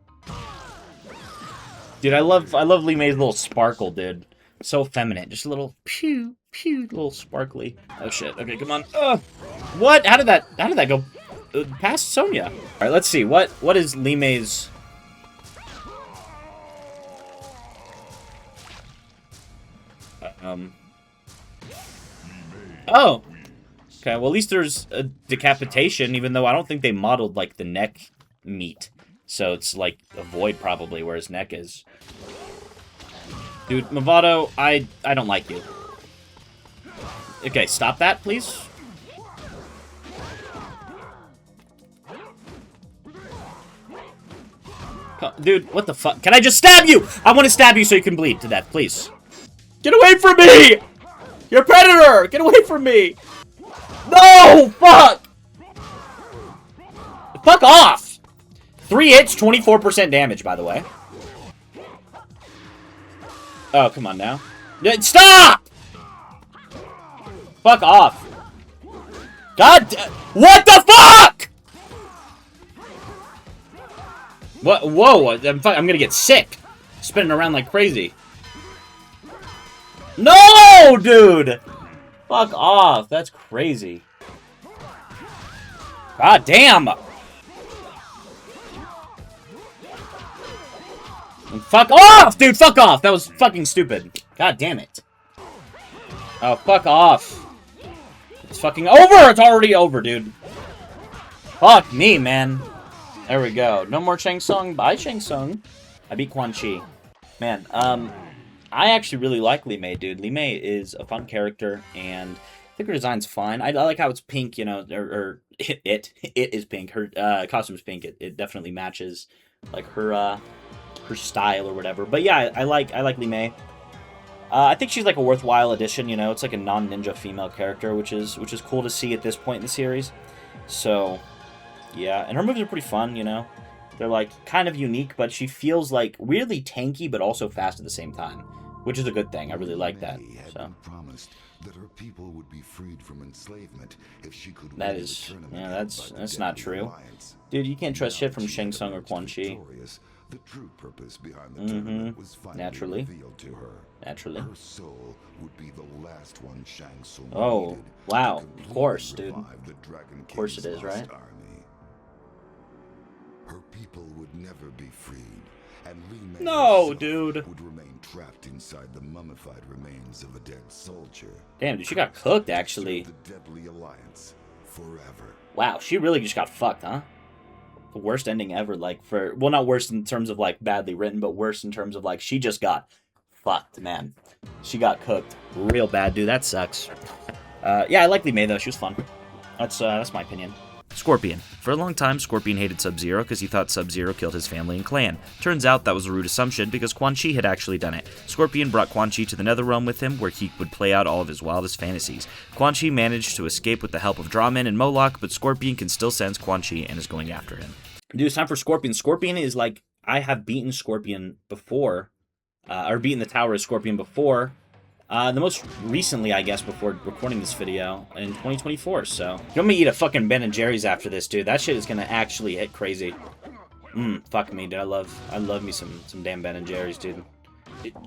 Dude, I love Li Mei's little sparkle, dude. So feminine. Just a little pew, pew, little sparkly. Oh, shit. Okay, come on. What? How did that go past Sonya? Alright, let's see. What is Li Mei's... Oh! Okay, well at least there's a decapitation, even though I don't think they modeled, like, the neck meat. So it's, like, a void, probably, where his neck is. Dude, Mavado, I don't like you. Okay, stop that, please. off. Dude, what the fuck? Can I just stab you? I want to stab you so you can bleed to death, please. Get away from me! You're a predator! Get away from me! No! Fuck! Fuck off! 3 hits, 24% damage, by the way. Oh, come on now. Stop! Fuck off. God what the fuck? What? Whoa, I'm gonna get sick. Spinning around like crazy. No, dude! Fuck off. That's crazy. God damn! Fuck off, dude! Fuck off! That was fucking stupid. God damn it. Oh, fuck off. It's fucking over! It's already over, dude. Fuck me, man. There we go. No more Shang Tsung. Bye, Shang Tsung. I beat Quan Chi. Man, I actually really like Li Mei, dude. Li Mei is a fun character, and I think her design's fine. I like how it's pink, you know, or it is pink. Her costume's pink. It definitely matches, like, her style or whatever. But yeah, I like Li Mei. I think she's like a worthwhile addition, you know. It's like a non-ninja female character, which is cool to see at this point in the series. So, yeah, and her moves are pretty fun, you know. They're like kind of unique, but she feels like weirdly tanky, but also fast at the same time, which is a good thing. I really like that. So promised that her people would be freed from enslavement if she could. That is, yeah, that's not true, dude. You can't trust shit from Shang Tsung or Quan Chi. The true purpose behind the tournament was finally revealed to her. Naturally. Her soul would be the last one Shang Tsung oh, wow. Of course, dude. Of course it is, right? Army. Her people would never be freed, and Li Mei dude. would remain trapped inside the mummified remains of a dead soldier. Damn, dude, she got cooked, actually. The deadly alliance forever. Wow, she really just got fucked, huh? The worst ending ever, like, for... Well, not worst in terms of, like, badly written, but worse in terms of, like, she just got fucked, man. She got cooked real bad, dude. That sucks. Yeah, I like Li Mei, though. She was fun. That's my opinion. Scorpion. For a long time, Scorpion hated Sub-Zero because he thought Sub-Zero killed his family and clan. Turns out that was a rude assumption because Quan Chi had actually done it. Scorpion brought Quan Chi to the Netherrealm with him, where he would play out all of his wildest fantasies. Quan Chi managed to escape with the help of Drahmin and Moloch, but Scorpion can still sense Quan Chi and is going after him. Dude, it's time for Scorpion. Scorpion is like, I have beaten Scorpion before, or beaten the Tower of Scorpion before. The most recently, I guess, before recording this video in 2024, so. You want me to eat a fucking Ben & Jerry's after this, dude. That shit is gonna actually hit crazy. Fuck me, dude. I love me some damn Ben & Jerry's, dude.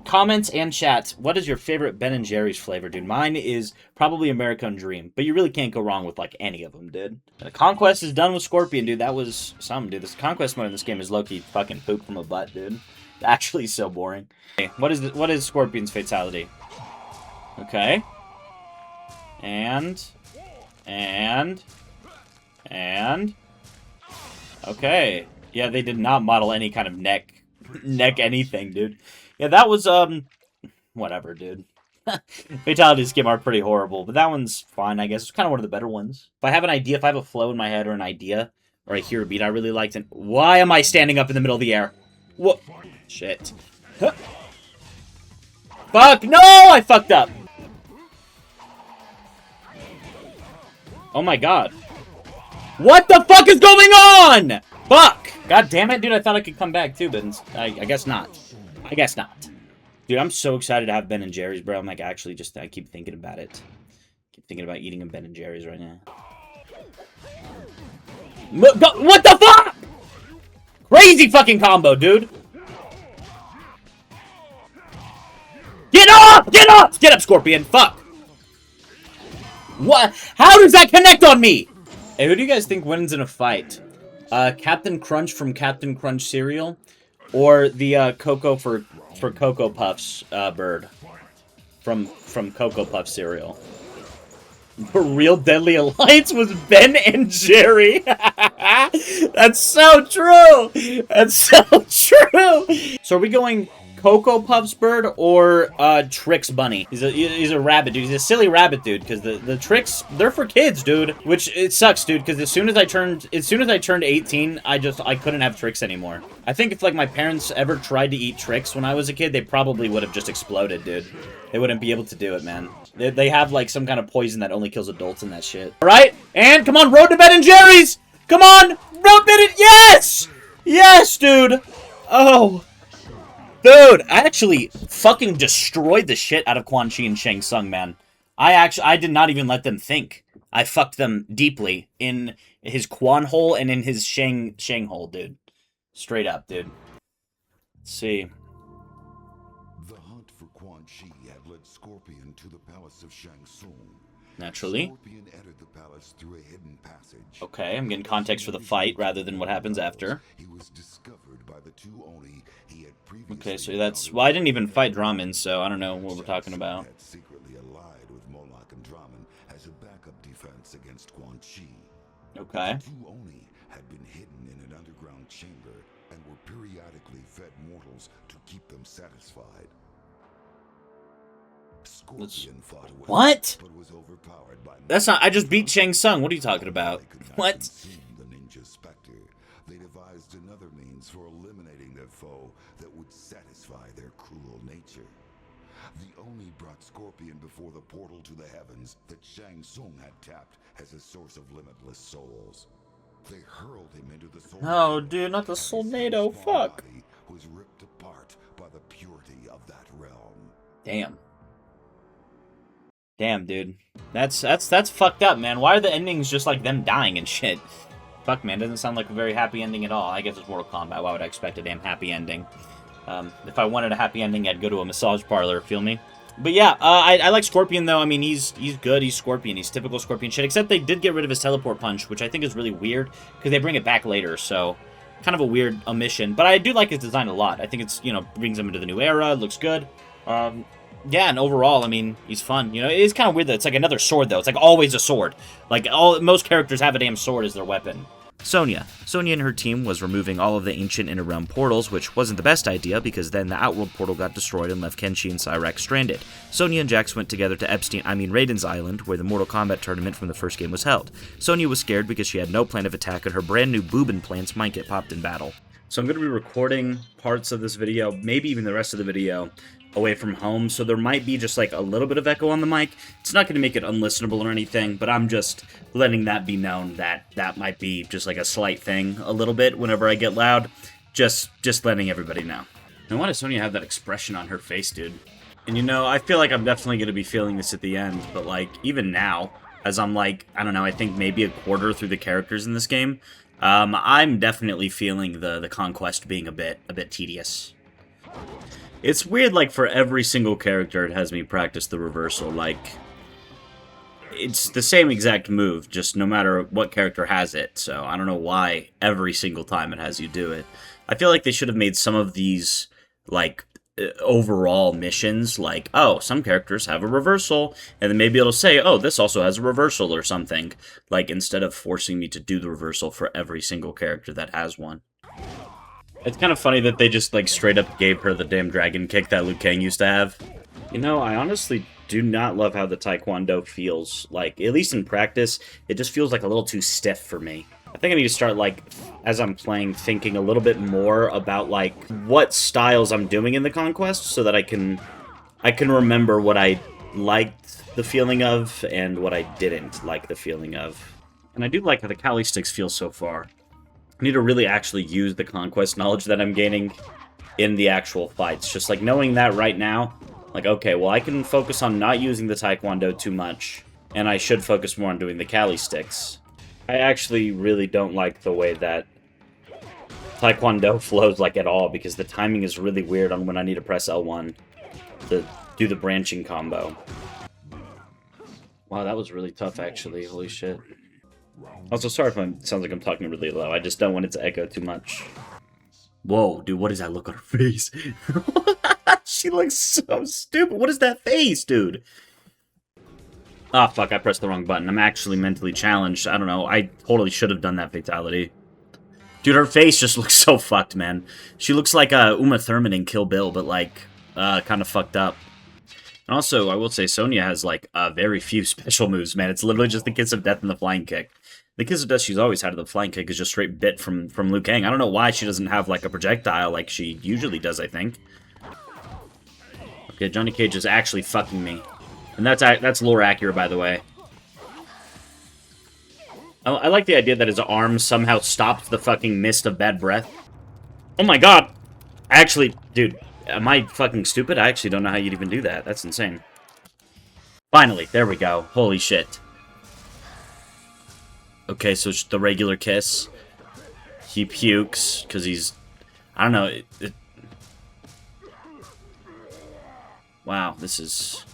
Comments and chats, what is your favorite Ben & Jerry's flavor, dude? Mine is probably American Dream, but you really can't go wrong with, like, any of them, dude. The Conquest is done with Scorpion, dude. That was something, dude. This Conquest mode in this game is low-key fucking poop from a butt, dude. Actually so boring. Okay, what is Scorpion's fatality? Okay. And. Okay. Yeah, they did not model any kind of neck anything, dude. Yeah, that was, whatever, dude. Fatalities game are pretty horrible, but that one's fine, I guess. It's kind of one of the better ones. If I have an idea, if I have a flow in my head or an idea, or I hear a beat I really liked, and why am I standing up in the middle of the air? What? Shit. Huh. Fuck, no! I fucked up. Oh my god. What the fuck is going on? Fuck! God damn it, dude, I thought I could come back too, but I guess not. I guess not. Dude, I'm so excited to have Ben & Jerry's, bro. I'm like, actually, I keep thinking about it. Keep thinking about eating a Ben & Jerry's right now. What the fuck? Crazy fucking combo, dude. Get up! Get up! Get up, Scorpion. Fuck. What? How does that connect on me? Hey, who do you guys think wins in a fight? Captain Crunch from Captain Crunch cereal, or the Cocoa for Cocoa Puffs bird from Cocoa Puff cereal? The real deadly alliance was Ben and Jerry. That's so true. That's so true. So are we going Cocoa Puffs bird or Trix bunny. He's a rabbit, dude. He's a silly rabbit, dude. Because the Trix, they're for kids, dude. Which it sucks, dude. Because as soon as I turned 18, I couldn't have Trix anymore. I think if like my parents ever tried to eat Trix when I was a kid, they probably would have just exploded, dude. They wouldn't be able to do it, man. They have like some kind of poison that only kills adults and that shit. All right, and come on, Road to Ben and Jerry's. Come on, Road to Ben and yes, yes, dude. Oh. Dude, I actually fucking destroyed the shit out of Quan Chi and Shang Tsung, man. I did not even let them think. I fucked them deeply in his Quan hole and in his Shang hole, dude. Straight up, dude. Let's see. The hunt for Quan Chi had led Scorpion to the palace of Shang Tsung. Naturally. Scorpion entered the palace through a hidden passage. Okay, I'm getting context for the fight rather than what happens after. He was discovered by the two Oni he had previously. Okay, so that's... Well, I didn't even fight Drahmin, so I don't know what we're talking about. Had secretly allied with Moloch and Drahmin as a backup defense against Quan Chi. Okay. The two Oni had been hidden in an underground chamber and were periodically fed mortals to keep them satisfied. Scorpion fought well, what? but was overpowered by That's not... I just beat Shang Tsung. What are you talking about? What? The ninja specter. They devised another means for eliminating their foe that would satisfy their cruel nature. The Oni brought Scorpion before the portal to the heavens that Shang Tsung had tapped as a source of limitless souls. They hurled him into the soul. No, dude, not the Soulnado. Fuck. Body was ripped apart by the purity of that realm. Damn. Damn, dude. That's fucked up, man. Why are the endings just like them dying and shit? Fuck, man. Doesn't sound like a very happy ending at all. I guess it's Mortal Kombat. Why would I expect a damn happy ending? If I wanted a happy ending, I'd go to a massage parlor, feel me? But yeah, I like Scorpion, though. I mean, he's good. He's Scorpion. He's typical Scorpion shit. Except they did get rid of his teleport punch, which I think is really weird, because they bring it back later, so... Kind of a weird omission. But I do like his design a lot. I think it's, you know, brings him into the new era. It looks good. Yeah, and overall, I mean, he's fun. You know, it is kind of weird that it's like another sword, though. It's like always a sword. Like, most characters have a damn sword as their weapon. Sonya. Sonya and her team was removing all of the ancient inner realm portals, which wasn't the best idea because then the Outworld portal got destroyed and left Kenshi and Cyrax stranded. Sonya and Jax went together to Raiden's Island, where the Mortal Kombat tournament from the first game was held. Sonya was scared because she had no plan of attack and her brand new boob implants might get popped in battle. So I'm going to be recording parts of this video, maybe even the rest of the video, away from home, so there might be just like a little bit of echo on the mic. It's not going to make it unlistenable or anything, but I'm just letting that be known that that might be just like a slight thing a little bit whenever I get loud. Just letting everybody know. And why does Sonya have that expression on her face, dude? And you know, I feel like I'm definitely going to be feeling this at the end, but like even now, as I'm like, I don't know, I think maybe a quarter through the characters in this game, I'm definitely feeling the conquest being a bit tedious. It's weird, like, for every single character it has me practice the reversal, like, it's the same exact move, just no matter what character has it, so I don't know why every single time it has you do it. I feel like they should have made some of these, like, overall missions, like, oh, some characters have a reversal, and then maybe it'll say, oh, this also has a reversal or something, like, instead of forcing me to do the reversal for every single character that has one. It's kind of funny that they just, like, straight up gave her the damn dragon kick that Liu Kang used to have. You know, I honestly do not love how the Taekwondo feels. Like, at least in practice, it just feels like a little too stiff for me. I think I need to start, like, as I'm playing, thinking a little bit more about, like, what styles I'm doing in the Conquest so that I can remember what I liked the feeling of and what I didn't like the feeling of. And I do like how the Kali sticks feel so far. I need to really actually use the Conquest knowledge that I'm gaining in the actual fights. Just, like, knowing that right now, like, okay, well, I can focus on not using the Taekwondo too much, and I should focus more on doing the Kali sticks. I actually really don't like the way that Taekwondo flows, like, at all, because the timing is really weird on when I need to press L1 to do the branching combo. Wow, that was really tough, actually. Holy shit. Also, sorry if it sounds like I'm talking really low. I just don't want it to echo too much. Whoa, dude, what is that look on her face? She looks so stupid. What is that face, dude? Ah, fuck, I pressed the wrong button. I'm actually mentally challenged. I don't know. I totally should have done that fatality. Dude, her face just looks so fucked, man. She looks like Uma Thurman in Kill Bill, but, like, kind of fucked up. And also, I will say, Sonya has, like, very few special moves, man. It's literally just the Kiss of Death and the Flying Kick. The Kiss of Death she's always had, the Flying Kick is just straight bit from Liu Kang. I don't know why she doesn't have, like, a projectile like she usually does, I think. Okay, Johnny Cage is actually fucking me. And that's lore accurate, by the way. I like the idea that his arm somehow stopped the fucking mist of bad breath. Oh my god! Actually, dude, am I fucking stupid? I actually don't know how you'd even do that. That's insane. Finally, there we go. Holy shit. Okay, so it's the regular kiss. He pukes, because he's... I don't know. Wow, this is...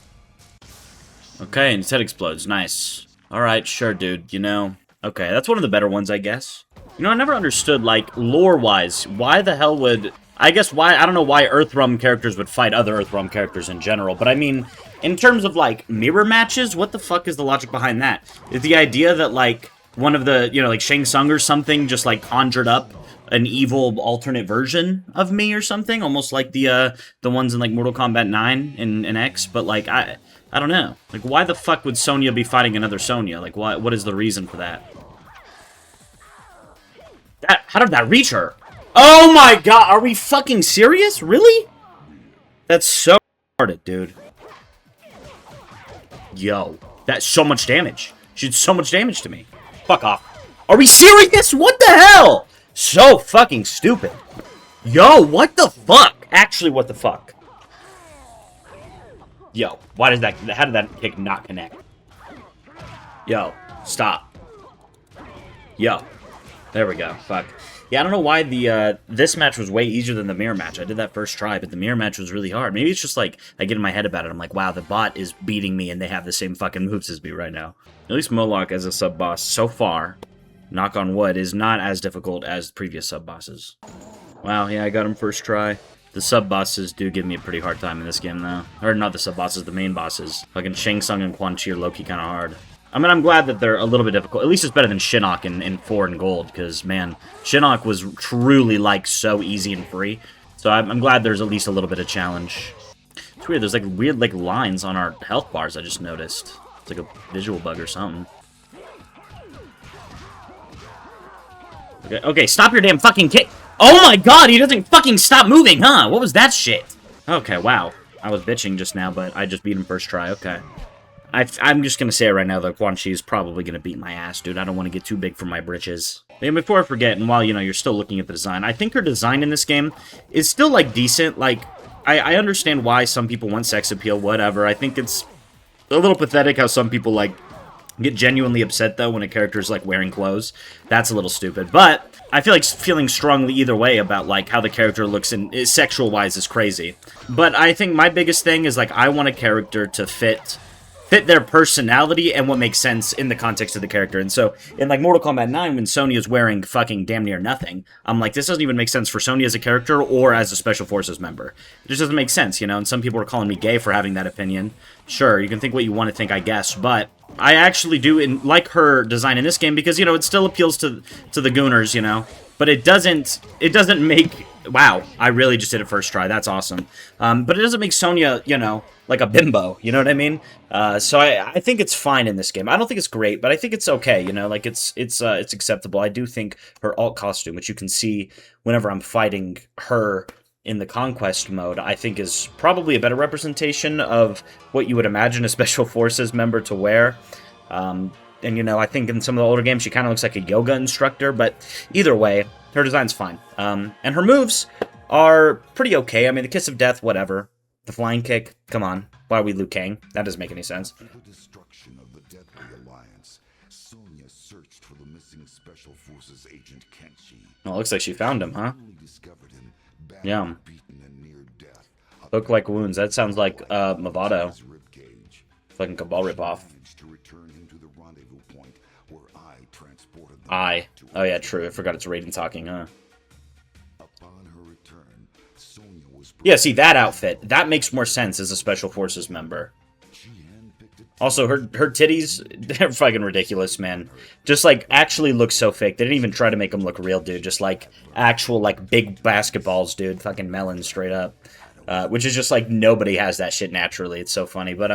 Okay, and his head explodes. Nice. Alright, sure, dude. You know... Okay, that's one of the better ones, I guess. You know, I never understood, like, lore-wise, why the hell would... I guess why... I don't know why Earthrealm characters would fight other Earthrealm characters in general, but I mean, in terms of, like, mirror matches, what the fuck is the logic behind that? Is the idea that, like, one of the, you know, like, Shang Tsung or something just, like, conjured up an evil alternate version of me or something? Almost like the ones in, like, Mortal Kombat 9 and X, but, like, I don't know. Like, why the fuck would Sonya be fighting another Sonya? Like, what is the reason for that? How did that reach her? Oh my god, are we fucking serious? Really? That's so retarded, dude. Yo, that's so much damage. She did so much damage to me. Fuck off. Are we serious? What the hell? So fucking stupid. Yo, what the fuck? Actually, what the fuck? Yo, why does that... How did that kick not connect? Yo, stop. Yo. There we go. Fuck. Yeah, I don't know why the this match was way easier than the mirror match. I did that first try, but the mirror match was really hard. Maybe it's just like, I get in my head about it. I'm like, wow, the bot is beating me and they have the same fucking moves as me right now. At least Moloch as a sub-boss so far, knock on wood, is not as difficult as previous sub-bosses. Wow, yeah, I got him first try. The sub-bosses do give me a pretty hard time in this game, though. Or not the sub-bosses, the main bosses. Fucking Shang Tsung and Quan Chi are low-key kind of hard. I mean, I'm glad that they're a little bit difficult. At least it's better than Shinnok in 4 and Gold, because, man, Shinnok was truly, like, so easy and free. So I'm glad there's at least a little bit of challenge. It's weird, there's, like, weird, like, lines on our health bars I just noticed. It's like a visual bug or something. Okay, stop your damn fucking kick! Oh my god, he doesn't fucking stop moving, huh? What was that shit? Okay, wow. I was bitching just now, but I just beat him first try, okay. I'm just gonna say it right now, though, Quan Chi is probably gonna beat my ass, dude. I don't want to get too big for my britches. And before I forget, and while, you know, you're still looking at the design, I think her design in this game is still, like, decent. Like, I understand why some people want sex appeal, whatever. I think it's a little pathetic how some people, like, get genuinely upset, though, when a character is, like, wearing clothes. That's a little stupid. But I feel like feeling strongly either way about, like, how the character looks and sexual-wise is crazy. But I think my biggest thing is, like, I want a character to fit their personality and what makes sense in the context of the character. And so, in, like, Mortal Kombat 9, when Sonya's wearing fucking damn near nothing, I'm like, this doesn't even make sense for Sonya as a character or as a Special Forces member. It just doesn't make sense, you know? And some people are calling me gay for having that opinion. Sure, you can think what you want to think, I guess, but I actually do like her design in this game because, you know, it still appeals to the gooners, you know? But it doesn't make... Wow, I really just did it first try. That's awesome. But it doesn't make Sonya, you know, like a bimbo. You know what I mean? So I think it's fine in this game. I don't think it's great, but I think it's okay. You know, like it's acceptable. I do think her alt costume, which you can see whenever I'm fighting her in the Conquest mode, I think is probably a better representation of what you would imagine a Special Forces member to wear. And, you know, I think in some of the older games, she kind of looks like a yoga instructor, but either way, her design's fine. And her moves are pretty okay. I mean, the Kiss of Death, whatever. The Flying Kick, come on. Why are we Liu Kang? That doesn't make any sense. Through the destruction of the Deadly Alliance, Sonya searched for the missing Special Forces agent Kenshi. Oh, it looks like she found him, huh? Discovered him, Yeah. beaten and near death. Look like wounds. That sounds like Mavado. Fucking Cabal ripoff. Oh yeah, true. I forgot it's Raiden talking, huh? Yeah, see, that outfit. That makes more sense as a Special Forces member. Also, her titties, they're fucking ridiculous, man. Just, like, actually look so fake. They didn't even try to make them look real, dude. Just, like, actual, like, big basketballs, dude. Fucking melons, straight up. Which is just, like, nobody has that shit naturally. It's so funny. But,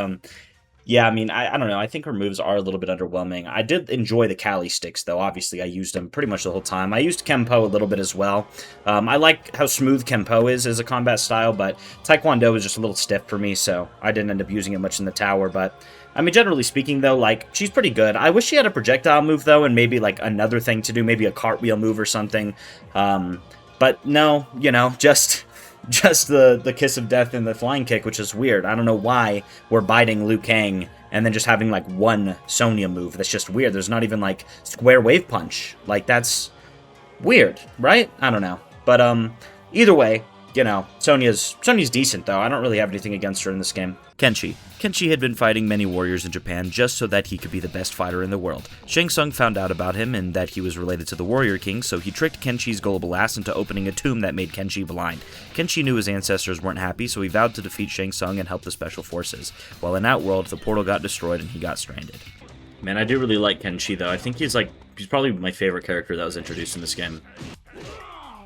yeah, I mean, I don't know. I think her moves are a little bit underwhelming. I did enjoy the Kali sticks, though. Obviously, I used them pretty much the whole time. I used Kenpo a little bit as well. I like how smooth Kenpo is as a combat style, but Taekwondo is just a little stiff for me, so I didn't end up using it much in the tower. But, I mean, generally speaking, though, like, she's pretty good. I wish she had a projectile move, though, and maybe, like, another thing to do, maybe a cartwheel move or something. But no, you know, just the kiss of death and the flying kick, which is weird. I don't know why we're biting Liu Kang and then just having, like, one Sonya move. That's just weird. There's not even, like, square wave punch. Like, that's weird, right? I don't know. But, either way, you know, Sonya's decent, though. I don't really have anything against her in this game. Kenshi. Kenshi had been fighting many warriors in Japan just so that he could be the best fighter in the world. Shang Tsung found out about him and that he was related to the Warrior King, so he tricked Kenshi's gullible ass into opening a tomb that made Kenshi blind. Kenshi knew his ancestors weren't happy, so he vowed to defeat Shang Tsung and help the Special Forces. While in Outworld, the portal got destroyed and he got stranded. Man, I do really like Kenshi, though. I think he's probably my favorite character that was introduced in this game.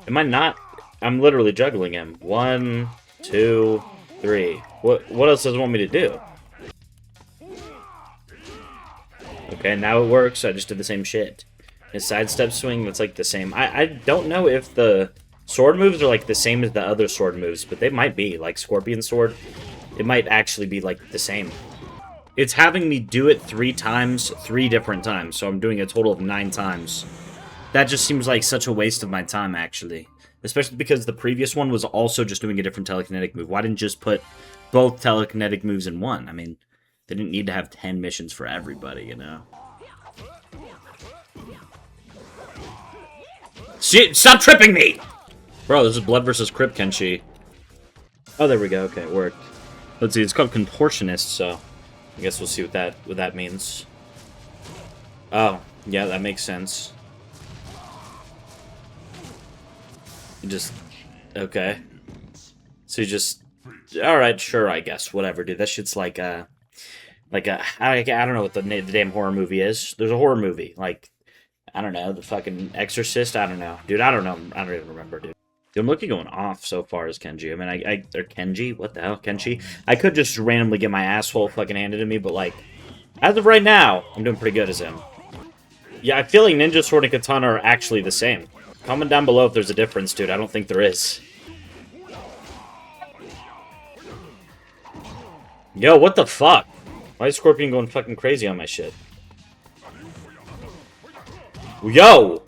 Am I not? I'm literally juggling him. 1, 2, 3. What else does it want me to do? Okay, now it works. I just did the same shit. His sidestep swing, that's like the same. I don't know if the sword moves are like the same as the other sword moves, but they might be. Like Scorpion Sword, it might actually be like the same. It's having me do it 3 times, 3 different times, so I'm doing a total of 9 times. That just seems like such a waste of my time, actually. Especially because the previous one was also just doing a different telekinetic move. Why didn't you just put both telekinetic moves in one? I mean, they didn't need to have 10 missions for everybody, you know? Shit, stop tripping me! Bro, this is Blood vs. Crypt Kenshi. Oh, there we go. Okay, it worked. Let's see, it's called Contortionist, so I guess we'll see what that means. Oh, yeah, that makes sense. Just, okay. So you just, alright, sure, I guess, whatever, dude. That shit's like a, I don't know what the damn horror movie is. There's a horror movie, like, I don't know, the fucking Exorcist, I don't know. Dude, I don't know, I don't even remember, dude. I'm looking going off so far as Kenji. I mean, or Kenji? What the hell, Kenshi? I could just randomly get my asshole fucking handed to me, but, like, as of right now, I'm doing pretty good as him. Yeah, I feel like Ninja Sword and Katana are actually the same. Comment down below if there's a difference, dude. I don't think there is. Yo, what the fuck? Why is Scorpion going fucking crazy on my shit? Yo!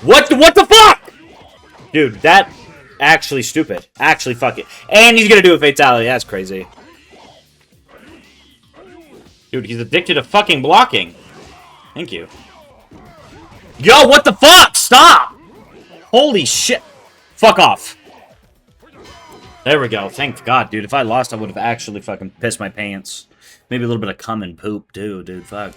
What the fuck? Dude, that actually stupid. Actually fuck it. And he's gonna do a fatality. That's crazy. Dude, he's addicted to fucking blocking. Thank you. Yo, what the fuck? Stop! Holy shit. Fuck off. There we go. Thank God, dude. If I lost, I would have actually fucking pissed my pants. Maybe a little bit of cum and poop, too, dude. Fuck.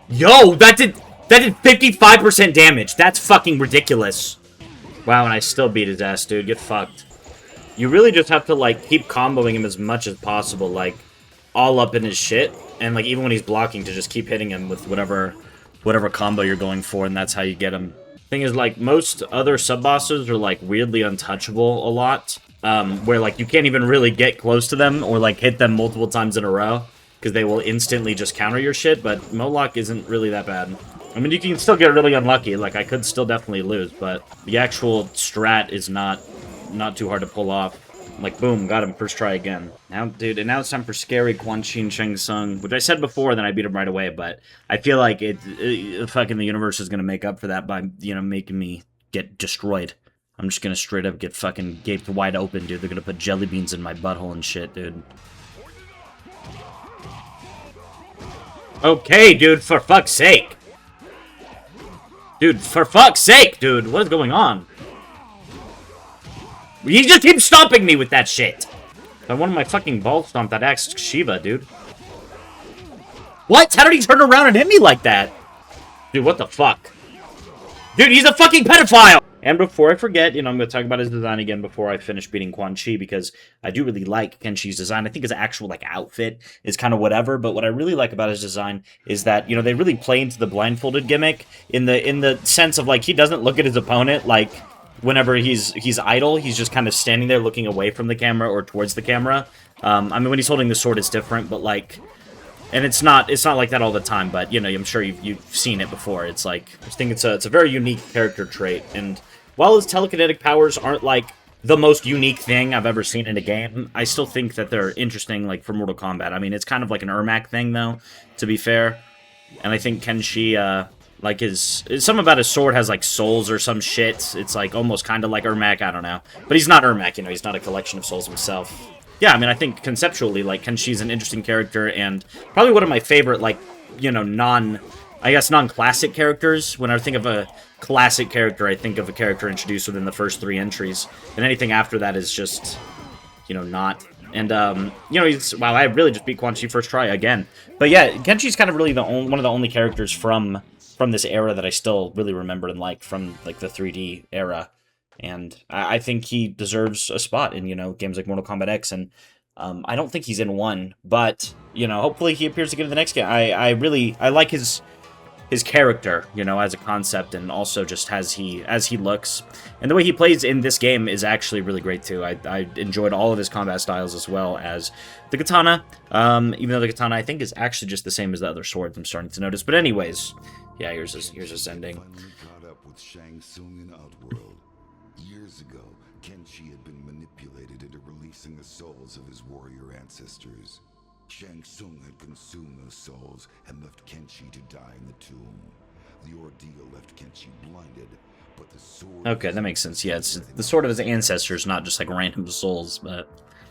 Yo, that did 55% damage. That's fucking ridiculous. Wow, and I still beat his ass, dude. Get fucked. You really just have to, like, keep comboing him as much as possible, like, all up in his shit. And, like, even when he's blocking, to just keep hitting him with whatever combo you're going for, and that's how you get him. Thing is, like, most other sub-bosses are, like, weirdly untouchable a lot. Where, like, you can't even really get close to them or, like, hit them multiple times in a row. Because they will instantly just counter your shit, but Moloch isn't really that bad. I mean, you can still get really unlucky. Like, I could still definitely lose, but the actual strat is not too hard to pull off. Like, boom, got him, first try again. Now, dude, and now it's time for scary Quan Chi and Shang Tsung, which I said before, then I beat him right away, but I feel like fucking the universe is going to make up for that by, you know, making me get destroyed. I'm just going to straight up get fucking gaped wide open, dude. They're going to put jelly beans in my butthole and shit, dude. Okay, dude, for fuck's sake. Dude, for fuck's sake, dude. What is going on? You just keep stomping me with that shit. I wanted my fucking ball stomp that axe Shiva, dude. What? How did he turn around and hit me like that? Dude, what the fuck? Dude, he's a fucking pedophile! And before I forget, I'm going to talk about his design again before I finish beating Quan Chi, because I do really like Kenshi's design. I think his actual, outfit is kind of whatever, but what I really like about his design is that, they really play into the blindfolded gimmick in the sense of, he doesn't look at his opponent, whenever he's idle, he's just kind of standing there looking away from the camera or towards the camera. I mean, when he's holding the sword, it's different, but, and it's not like that all the time, but, I'm sure you've seen it before. It's I think it's a very unique character trait, and while his telekinetic powers aren't, the most unique thing I've ever seen in a game, I still think that they're interesting, for Mortal Kombat. I mean, it's kind of like an Ermac thing, though, to be fair, and I think Kenshi, something about his sword has, souls or some shit. It's, almost kind of like Ermac, I don't know. But he's not Ermac, he's not a collection of souls himself. Yeah, I mean, I think conceptually, Kenshi's an interesting character, and probably one of my favorite, non-classic characters. When I think of a classic character, I think of a character introduced within the first 3 entries. And anything after that is just, not. And, wow, I really just beat Quan Chi first try again. But yeah, Kenshi's kind of really one of the only characters from this era that I still really remember and like from, the 3D era. And I think he deserves a spot in, games like Mortal Kombat X, and I don't think he's in 1, but, hopefully he appears again in the next game. I like his character, as a concept, and also just as he looks. And the way he plays in this game is actually really great, too. I enjoyed all of his combat styles, as well as the katana, even though the katana, I think, is actually just the same as the other swords, I'm starting to notice. But anyways, yeah, here's his ending. Finally caught up with Shang Tsung in Outworld. Years ago, Kenshi had been manipulated into releasing the souls of his warrior ancestors. Shang Tsung had consumed those souls and left Kenshi to die in the tomb. The ordeal left Kenshi blinded, but the sword... Okay, that makes sense. Yeah, it's the sword of his ancestors, not just random souls, but...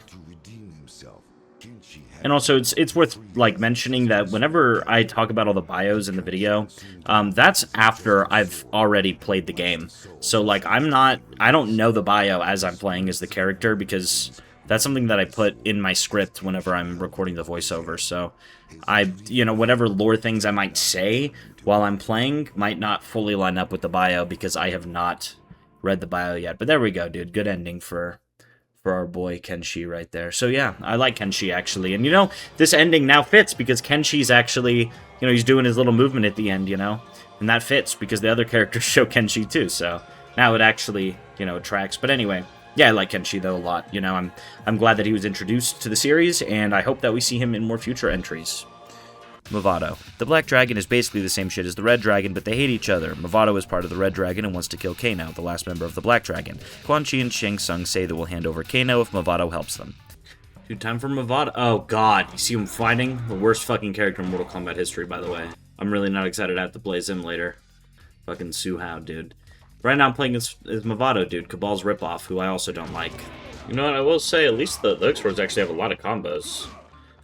To redeem himself, Kenshi had... And also, it's worth, mentioning that whenever I talk about all the bios in the video, that's after I've already played the game. So, I don't know the bio as I'm playing as the character, because that's something that I put in my script whenever I'm recording the voiceover. So, whatever lore things I might say while I'm playing might not fully line up with the bio, because I have not read the bio yet. But there we go, dude. Good ending for our boy Kenshi right there. So yeah, I like Kenshi, actually. And this ending now fits, because Kenshi's actually, he's doing his little movement at the end, and that fits because the other characters show Kenshi too. So now it actually, tracks. But anyway, yeah, I like Kenshi though a lot. I'm glad that he was introduced to the series, and I hope that we see him in more future entries. Mavado. The Black Dragon is basically the same shit as the Red Dragon, but they hate each other. Mavado is part of the Red Dragon and wants to kill Kano, the last member of the Black Dragon. Quan Chi and Shang Tsung say they will hand over Kano if Mavado helps them. Dude, time for Mavado. Oh god, you see him fighting? The worst fucking character in Mortal Kombat history, by the way. I'm really not excited to have to play as him later. Fucking Hsu Hao, dude. Right now I'm playing as Mavado, dude, Cabal's ripoff, who I also don't like. You know what, I will say, at least the Hook Swords actually have a lot of combos.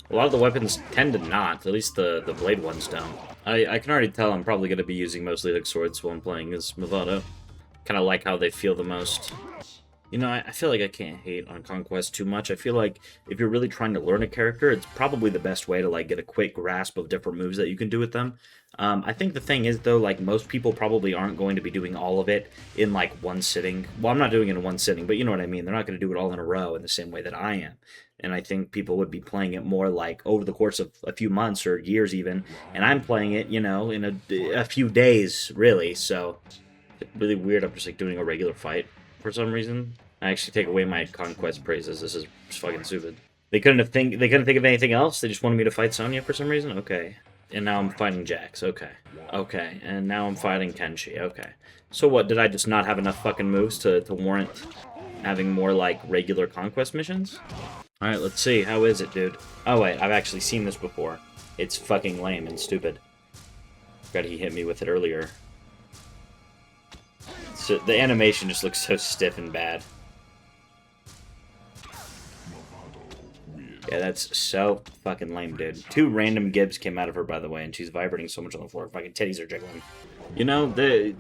A lot of the weapons tend to not, at least the blade ones don't. I can already tell I'm probably going to be using mostly Hook Swords while I'm playing as Mavado. Kind of like how they feel the most. I feel like I can't hate on Conquest too much. I feel like if you're really trying to learn a character, it's probably the best way to get a quick grasp of different moves that you can do with them. I think the thing is, though, most people probably aren't going to be doing all of it in one sitting. Well, I'm not doing it in one sitting, but you know what I mean. They're not going to do it all in a row in the same way that I am. And I think people would be playing it more over the course of a few months or years even. And I'm playing it, in a few days, really. So, it's really weird. I'm just doing a regular fight for some reason. I actually take away my Conquest praises. This is fucking stupid. They couldn't think of anything else. They just wanted me to fight Sonya for some reason. Okay. And now I'm fighting Jax. Okay. Okay. And now I'm fighting Kenshi. Okay. So what? Did I just not have enough fucking moves to warrant having more regular Conquest missions? Alright, let's see. How is it, dude? Oh, wait. I've actually seen this before. It's fucking lame and stupid. Forgot he hit me with it earlier. So the animation just looks so stiff and bad. Yeah, that's so fucking lame, dude. 2 random gibs came out of her, by the way, and she's vibrating so much on the floor. Fucking titties are jiggling.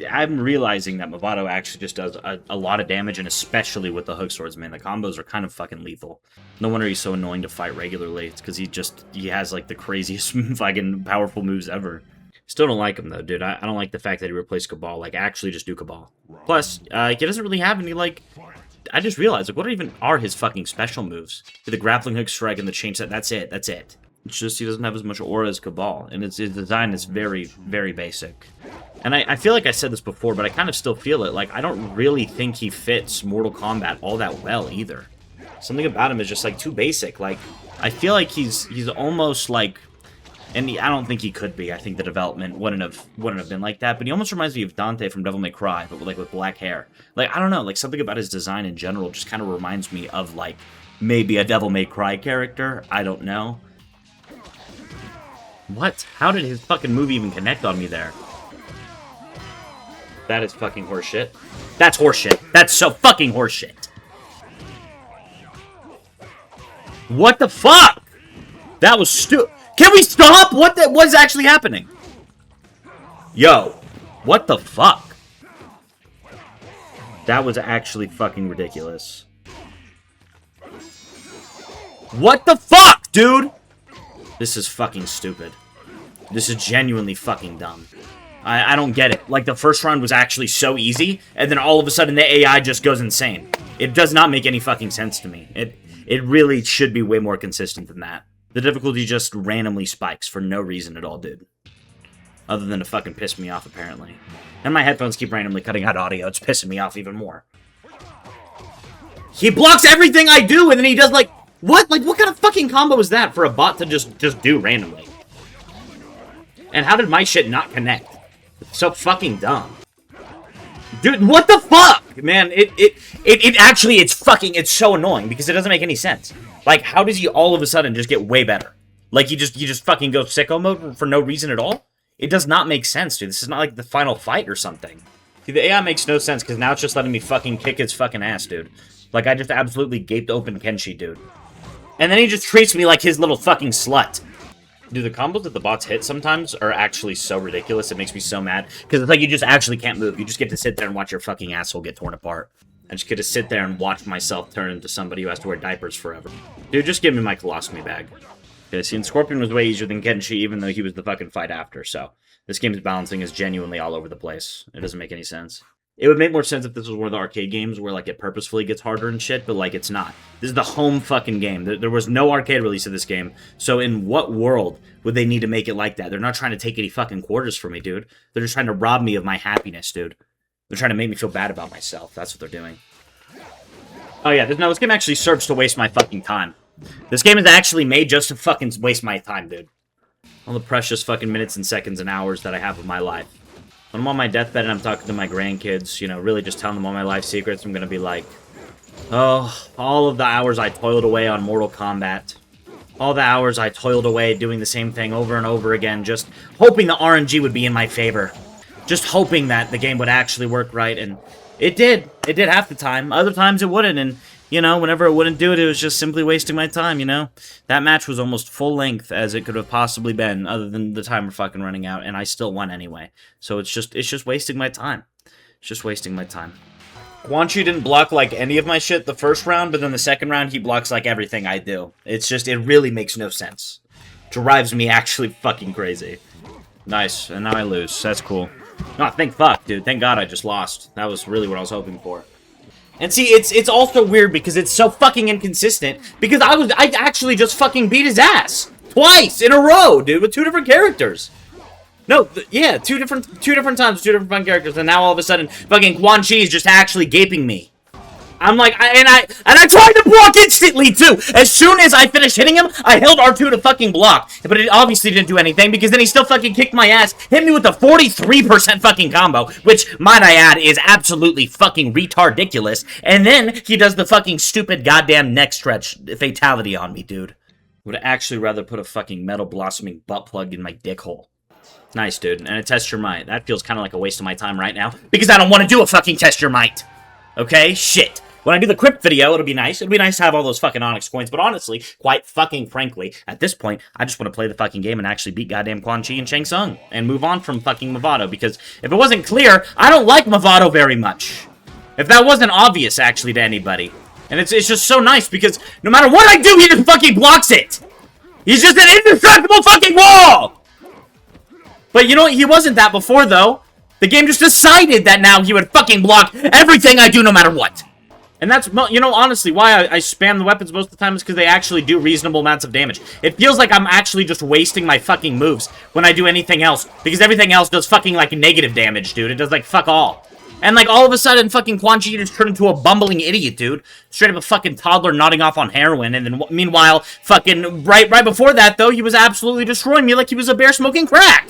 I'm realizing that Mavado actually just does a lot of damage, and especially with the Hook Swords, man. The combos are kind of fucking lethal. No wonder he's so annoying to fight regularly. It's because he has, the craziest fucking powerful moves ever. Still don't like him, though, dude. I don't like the fact that he replaced Cabal. Like, actually just do Cabal. Plus, he doesn't really have any, like... I just realized, like, what even are his fucking special moves? The grappling hook strike and the chain set. That's it. That's it. It's just he doesn't have as much aura as Cabal. And his design is very, very basic. And I feel like I said this before, but I kind of still feel it. Like, I don't really think he fits Mortal Kombat all that well, either. Something about him is just, like, too basic. Like, I feel like he's almost, like... And I don't think he could be. I think the development wouldn't have been like that. But he almost reminds me of Dante from Devil May Cry, but with black hair. Like, I don't know. Like, something about his design in general just kind of reminds me of, like, maybe a Devil May Cry character. I don't know. What? How did his fucking move even connect on me there? That is fucking horseshit. That's horseshit. That's so fucking horseshit. What the fuck? That was stupid. Can we stop? What is actually happening? Yo, what the fuck? That was actually fucking ridiculous. What the fuck, dude? This is fucking stupid. This is genuinely fucking dumb. I don't get it. Like, the first round was actually so easy, and then all of a sudden the AI just goes insane. It does not make any fucking sense to me. It really should be way more consistent than that. The difficulty just randomly spikes for no reason at all, dude. Other than to fucking piss me off, apparently. And my headphones keep randomly cutting out audio. It's pissing me off even more. He blocks everything I do, and then he does, like... What? Like, what kind of fucking combo is that for a bot to just do randomly? And how did my shit not connect? It's so fucking dumb. Dude, what the fuck? Man, it's so annoying because it doesn't make any sense. Like, how does he all of a sudden just get way better? Like, you just fucking go sicko mode for no reason at all? It does not make sense, dude. This is not like the final fight or something. See, the AI makes no sense because now it's just letting me fucking kick his fucking ass, dude. Like, I just absolutely gaped open Kenshi, dude. And then he just treats me like his little fucking slut. Dude, the combos that the bots hit sometimes are actually so ridiculous. It makes me so mad. Because it's like you just actually can't move. You just get to sit there and watch your fucking asshole get torn apart. I just get to sit there and watch myself turn into somebody who has to wear diapers forever. Dude, just give me my colostomy bag. Okay, see, and Scorpion was way easier than Kenshi, even though he was the fucking fight after, so... This game's balancing is genuinely all over the place. It doesn't make any sense. It would make more sense if this was one of the arcade games where, like, it purposefully gets harder and shit, but, like, it's not. This is the home fucking game. There was no arcade release of this game, so in what world would they need to make it like that? They're not trying to take any fucking quarters from me, dude. They're just trying to rob me of my happiness, dude. They're trying to make me feel bad about myself. That's what they're doing. Oh, yeah, this game actually serves to waste my fucking time. This game is actually made just to fucking waste my time, dude. All the precious fucking minutes and seconds and hours that I have of my life. When I'm on my deathbed and I'm talking to my grandkids, you know, really just telling them all my life secrets, I'm gonna be like, oh, all of the hours I toiled away on Mortal Kombat. All the hours I toiled away doing the same thing over and over again, just hoping the RNG would be in my favor. Just hoping that the game would actually work right, and it did. It did half the time. Other times it wouldn't, and... You know, whenever it wouldn't do it, it was just simply wasting my time, you know? That match was almost full length as it could have possibly been, other than the timer fucking running out, and I still won anyway. So it's just wasting my time. It's just wasting my time. Quan Chi didn't block, like, any of my shit the first round, but then the second round, he blocks, like, everything I do. It's just, it really makes no sense. Drives me actually fucking crazy. Nice, and now I lose. That's cool. No, thank fuck, dude. Thank God I just lost. That was really what I was hoping for. And see, it's also weird because it's so fucking inconsistent. Because I actually just fucking beat his ass twice in a row, dude, with two different characters. No, yeah, two different times, two different fun characters, and now all of a sudden, fucking Quan Chi is just actually gaping me. I'm like, I tried to block instantly too. As soon as I finished hitting him, I held R2 to fucking block, but it obviously didn't do anything because then he still fucking kicked my ass, hit me with a 43% fucking combo, which, might I add, is absolutely fucking retardiculous. And then he does the fucking stupid goddamn neck stretch fatality on me, dude. Would actually rather put a fucking metal blossoming butt plug in my dick hole. Nice, dude. And a test your might. That feels kind of like a waste of my time right now because I don't want to do a fucking test your might. Okay? Shit. When I do the crypt video, it'll be nice. It'll be nice to have all those fucking Onyx coins. But honestly, quite fucking frankly, at this point, I just want to play the fucking game and actually beat goddamn Quan Chi and Shang Tsung. And move on from fucking Mavado. Because if it wasn't clear, I don't like Mavado very much. If that wasn't obvious, actually, to anybody. And it's just so nice because no matter what I do, he just fucking blocks it. He's just an indestructible fucking wall! But you know what? He wasn't that before, though. The game just decided that now he would fucking block everything I do no matter what. And that's, you know, honestly, why I spam the weapons most of the time is because they actually do reasonable amounts of damage. It feels like I'm actually just wasting my fucking moves when I do anything else. Because everything else does fucking, like, negative damage, dude. It does, like, fuck all. And, like, all of a sudden, fucking Quan Chi just turned into a bumbling idiot, dude. Straight up a fucking toddler nodding off on heroin. And then, meanwhile, fucking, right before that, though, he was absolutely destroying me like he was a bear smoking crack.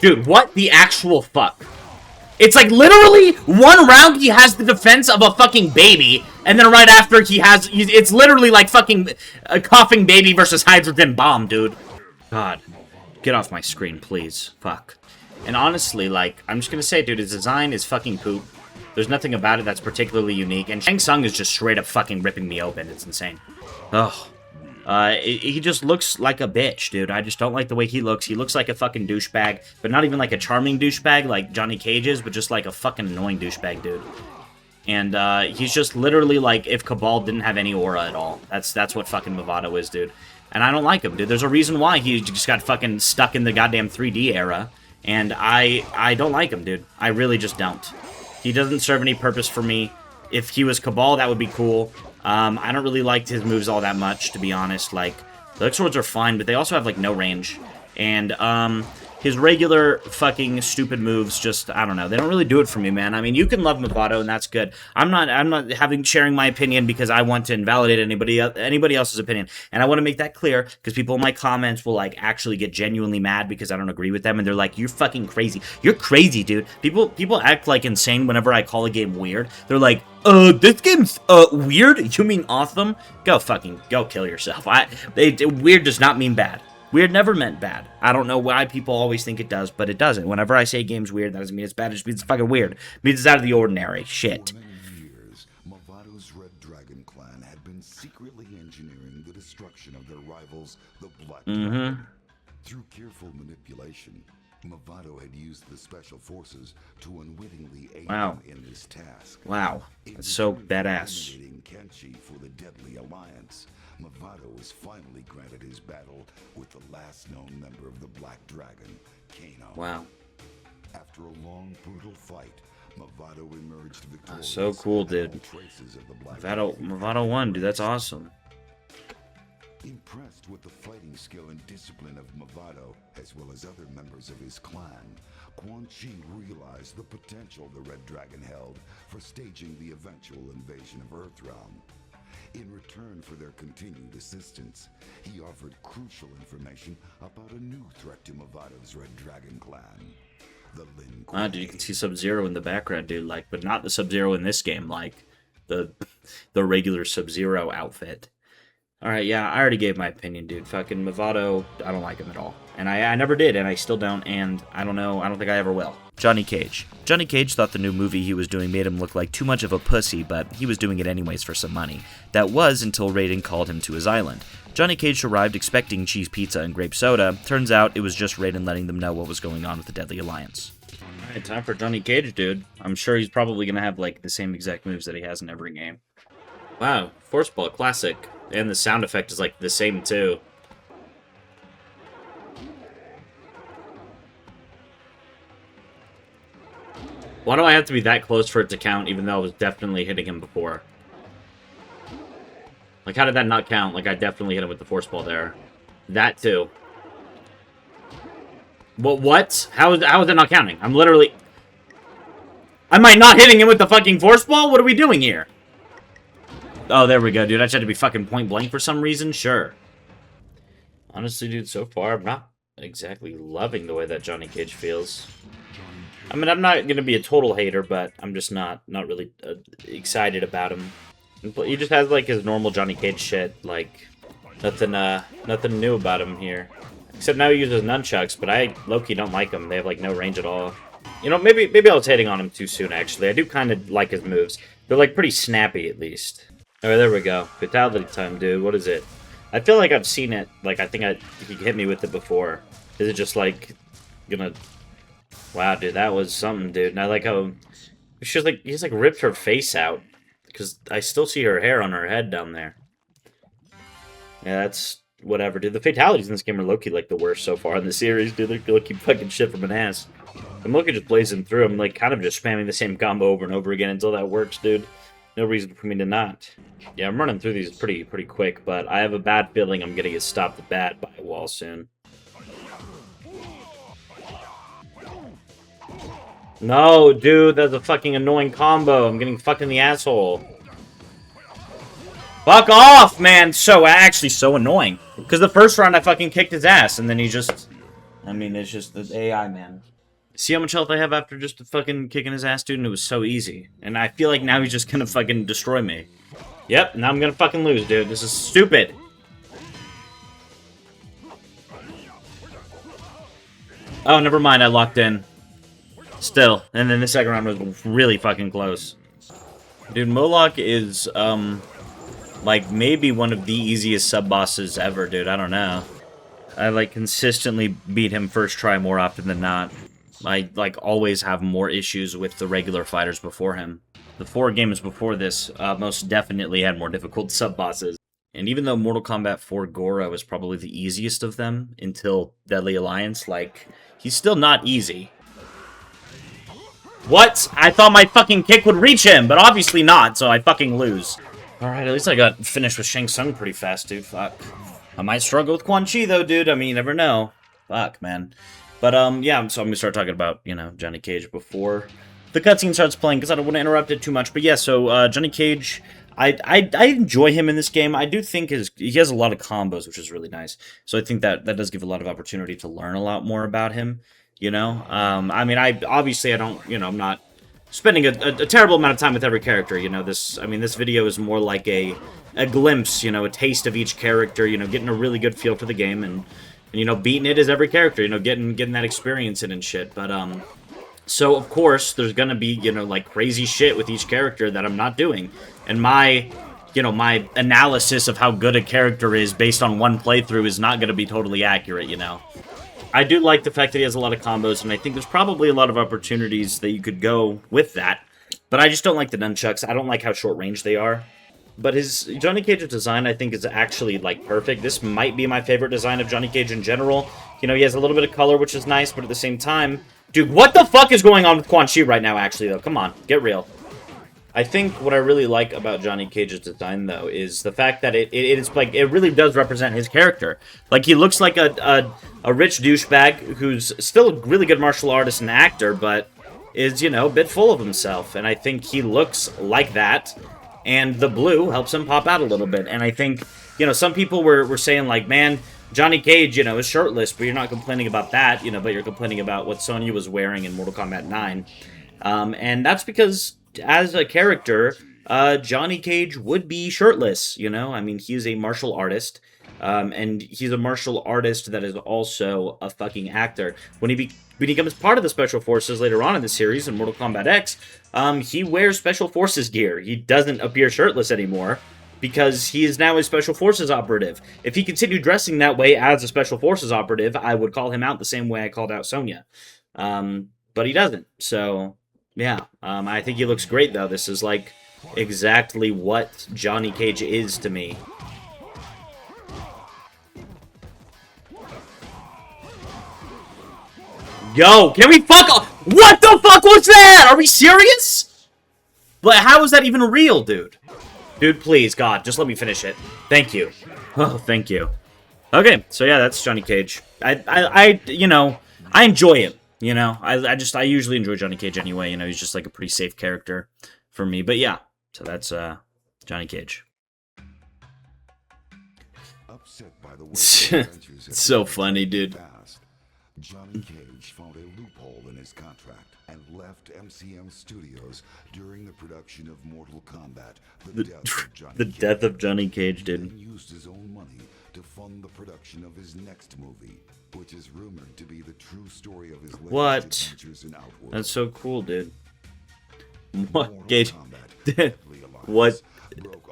Dude, what the actual fuck? It's like literally one round he has the defense of a fucking baby, and then right after it's literally like fucking a coughing baby versus hydrogen bomb, dude. God, get off my screen, please. Fuck. And honestly, like, I'm just gonna say, dude, his design is fucking poop. There's nothing about it that's particularly unique, and Shang Tsung is just straight up fucking ripping me open. It's insane. Ugh. He just looks like a bitch, dude. I just don't like the way he looks. He looks like a fucking douchebag, but not even like a charming douchebag like Johnny Cage is, but just like a fucking annoying douchebag, dude. And, he's just literally like if Cabal didn't have any aura at all. That's what fucking Mavado is, dude. And I don't like him, dude. There's a reason why he just got fucking stuck in the goddamn 3D era, and I don't like him, dude. I really just don't. He doesn't serve any purpose for me. If he was Cabal, that would be cool. I don't really like his moves all that much, to be honest. Like, the hook swords are fine, but they also have, like, no range. And, his regular fucking stupid moves just, I don't know, they don't really do it for me, man. I mean, you can love Mavado, and that's good. I'm not sharing my opinion because I want to invalidate anybody else's opinion. And I want to make that clear, because people in my comments will, like, actually get genuinely mad because I don't agree with them, and they're like, you're fucking crazy. You're crazy, dude. People act, like, insane whenever I call a game weird. They're like, this game's, weird? You mean awesome? Go kill yourself. Weird does not mean bad. Weird never meant bad. I don't know why people always think it does, but it doesn't. Whenever I say a game's weird, that doesn't mean it's bad. It just means it's fucking weird. It means it's out of the ordinary. Shit. For many years, Mavado's Red Dragon clan had been secretly engineering the destruction of their rivals, the Black Dragon. Through careful manipulation, Mavado had used the special forces to unwittingly aid them in this task. Wow. That's so badass. Eliminating Kenshi for the deadly alliance, Mavado was finally granted his battle with the last known member of the Black Dragon, Kano. Wow. After a long, brutal fight, Mavado emerged victorious. So cool, dude. Mavado won, dude. That's awesome. Impressed with the fighting skill and discipline of Mavado, as well as other members of his clan, Quan Chi realized the potential the Red Dragon held for staging the eventual invasion of Earthrealm. In return for their continued assistance, he offered crucial information about a new threat to Mavado's Red Dragon clan. The Lin Kuei. Dude, you can see Sub-Zero in the background, dude, like, but not the Sub-Zero in this game, like the regular Sub-Zero outfit. Alright, yeah, I already gave my opinion, dude. Fucking Mavado, I don't like him at all. And I never did, and I still don't, and I don't know, I don't think I ever will. Johnny Cage. Johnny Cage thought the new movie he was doing made him look like too much of a pussy, but he was doing it anyways for some money. That was until Raiden called him to his island. Johnny Cage arrived expecting cheese pizza and grape soda. Turns out it was just Raiden letting them know what was going on with the Deadly Alliance. Alright, time for Johnny Cage, dude. I'm sure he's probably gonna have, like, the same exact moves that he has in every game. Wow, Force Ball, classic. And the sound effect is, like, the same, too. Why do I have to be that close for it to count, even though I was definitely hitting him before? Like, how did that not count? Like, I definitely hit him with the Force Ball there. That, too. What? How is that not counting? I'm literally... Am I not hitting him with the fucking Force Ball? What are we doing here? Oh, there we go, dude. I just had to be fucking point blank for some reason? Sure. Honestly, dude, so far, I'm not exactly loving the way that Johnny Cage feels. I mean, I'm not gonna be a total hater, but I'm just not really excited about him. He just has, like, his normal Johnny Cage shit. Like, nothing new about him here. Except now he uses nunchucks, but I low-key don't like them. They have, like, no range at all. You know, maybe I was hating on him too soon, actually. I do kind of like his moves. They're, like, pretty snappy, at least. Alright, there we go. Fatality time, dude. What is it? I feel like I've seen it. Like, I think he hit me with it before. Is it just, like, gonna... Wow, dude, that was something, dude. And I like how... He's, like, ripped her face out. Because I still see her hair on her head down there. Yeah, whatever, dude. The fatalities in this game are low-key, like, the worst so far in the series, dude. They're low-key fucking shit from an ass. I'm low-key just blazing through. I'm, like, kind of just spamming the same combo over and over again until that works, dude. No reason for me to not. Yeah, I'm running through these pretty quick, but I have a bad feeling I'm gonna get stopped bad by a wall soon. No, dude, that's a fucking annoying combo. I'm getting fucked in the asshole. Fuck off, man! Actually so annoying. Because the first round I fucking kicked his ass, and then he just... I mean, it's just the AI, man. See how much health I have after just fucking kicking his ass, dude? And it was so easy. And I feel like now he's just gonna fucking destroy me. Yep, now I'm gonna fucking lose, dude. This is stupid. Oh, never mind, I locked in. Still. And then the second round was really fucking close. Dude, Moloch is, like, maybe one of the easiest sub-bosses ever, dude. I don't know. I, like, consistently beat him first try more often than not. I, like, always have more issues with the regular fighters before him. The 4 games before this most definitely had more difficult sub-bosses. And even though Mortal Kombat 4 Goro was probably the easiest of them until Deadly Alliance, like, he's still not easy. What? I thought my fucking kick would reach him, but obviously not, so I fucking lose. Alright, at least I got finished with Shang Tsung pretty fast, dude. Fuck. I might struggle with Quan Chi, though, dude. I mean, you never know. Fuck, man. But, yeah, so I'm gonna start talking about, you know, Johnny Cage before the cutscene starts playing, because I don't want to interrupt it too much. But yeah, so, Johnny Cage, I enjoy him in this game. I do think he has a lot of combos, which is really nice. So I think that does give a lot of opportunity to learn a lot more about him. You know, I mean, obviously I don't, you know, I'm not spending a terrible amount of time with every character. You know, this video is more like a glimpse, you know, a taste of each character. You know, getting a really good feel for the game and you know, beating it as every character. You know, getting that experience in and shit. But so of course there's gonna be, you know, like crazy shit with each character that I'm not doing, and my analysis of how good a character is based on one playthrough is not gonna be totally accurate. You know. I do like the fact that he has a lot of combos, and I think there's probably a lot of opportunities that you could go with that. But I just don't like the nunchucks. I don't like how short range they are. But his Johnny Cage's design, I think, is actually, like, perfect. This might be my favorite design of Johnny Cage in general. You know, he has a little bit of color, which is nice, but at the same time... Dude, what the fuck is going on with Quan Chi right now, actually, though? Come on, get real. I think what I really like about Johnny Cage's design, though, is the fact that it's like, it really does represent his character. Like, he looks like a rich douchebag who's still a really good martial artist and actor, but is, you know, a bit full of himself. And I think he looks like that, and the blue helps him pop out a little bit. And I think, you know, some people were saying, like, man, Johnny Cage, you know, is shirtless, but you're not complaining about that, you know, but you're complaining about what Sonya was wearing in Mortal Kombat 9. And that's because... as a character, Johnny Cage would be shirtless, you know? I mean, he's a martial artist, and he's a martial artist that is also a fucking actor. When he becomes part of the Special Forces later on in the series, in Mortal Kombat X, he wears Special Forces gear. He doesn't appear shirtless anymore, because he is now a Special Forces operative. If he continued dressing that way as a Special Forces operative, I would call him out the same way I called out Sonya. But he doesn't, so... yeah, I think he looks great, though. This is, like, exactly what Johnny Cage is to me. Yo, can we fuck off? What the fuck was that? Are we serious? But how is that even real, dude? Dude, please, God, just let me finish it. Thank you. Oh, thank you. Okay, so yeah, that's Johnny Cage. You know, I enjoy him. You know, I usually enjoy Johnny Cage anyway. You know, he's just like a pretty safe character for me. But yeah, so that's Johnny Cage. Upset by the way It's so funny, dude. Johnny Cage found a loophole in his contract and left MCM Studios during the production of Mortal Kombat: The death of Johnny Cage, dude. He used his own money to fund the production of his next movie, which is rumored to be the true story of his latest adventures in Outworld. That's so cool, dude. What? Cage? What?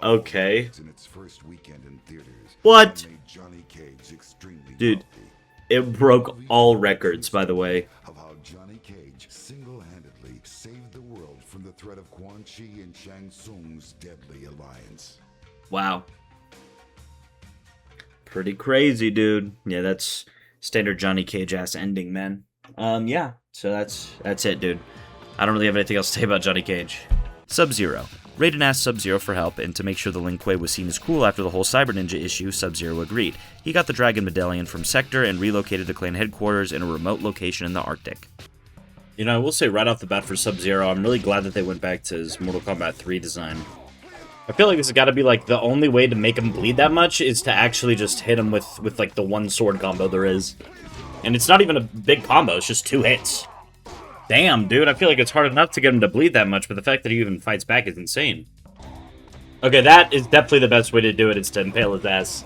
Okay. In its first weekend in theaters, what? made Johnny Cage extremely dude, wealthy. It broke all records, by the way. Of how Johnny Cage single-handedly saved the world from the threat of Quan Chi and Shang Tsung's deadly alliance. Wow. Pretty crazy, dude. Yeah, that's standard Johnny Cage ass ending, man. Yeah. So that's it, dude. I don't really have anything else to say about Johnny Cage. Sub-Zero. Raiden asked Sub-Zero for help, and to make sure the Lin Kuei was seen as cool after the whole Cyber Ninja issue, Sub-Zero agreed. He got the Dragon Medallion from Sector and relocated to clan headquarters in a remote location in the Arctic. You know, I will say right off the bat for Sub-Zero, I'm really glad that they went back to his Mortal Kombat 3 design. I feel like this has got to be, like, the only way to make him bleed that much is to actually just hit him with like, the one sword combo there is. And it's not even a big combo, it's just 2 hits. Damn, dude, I feel like it's hard enough to get him to bleed that much, but the fact that he even fights back is insane. Okay, that is definitely the best way to do it, is to impale his ass.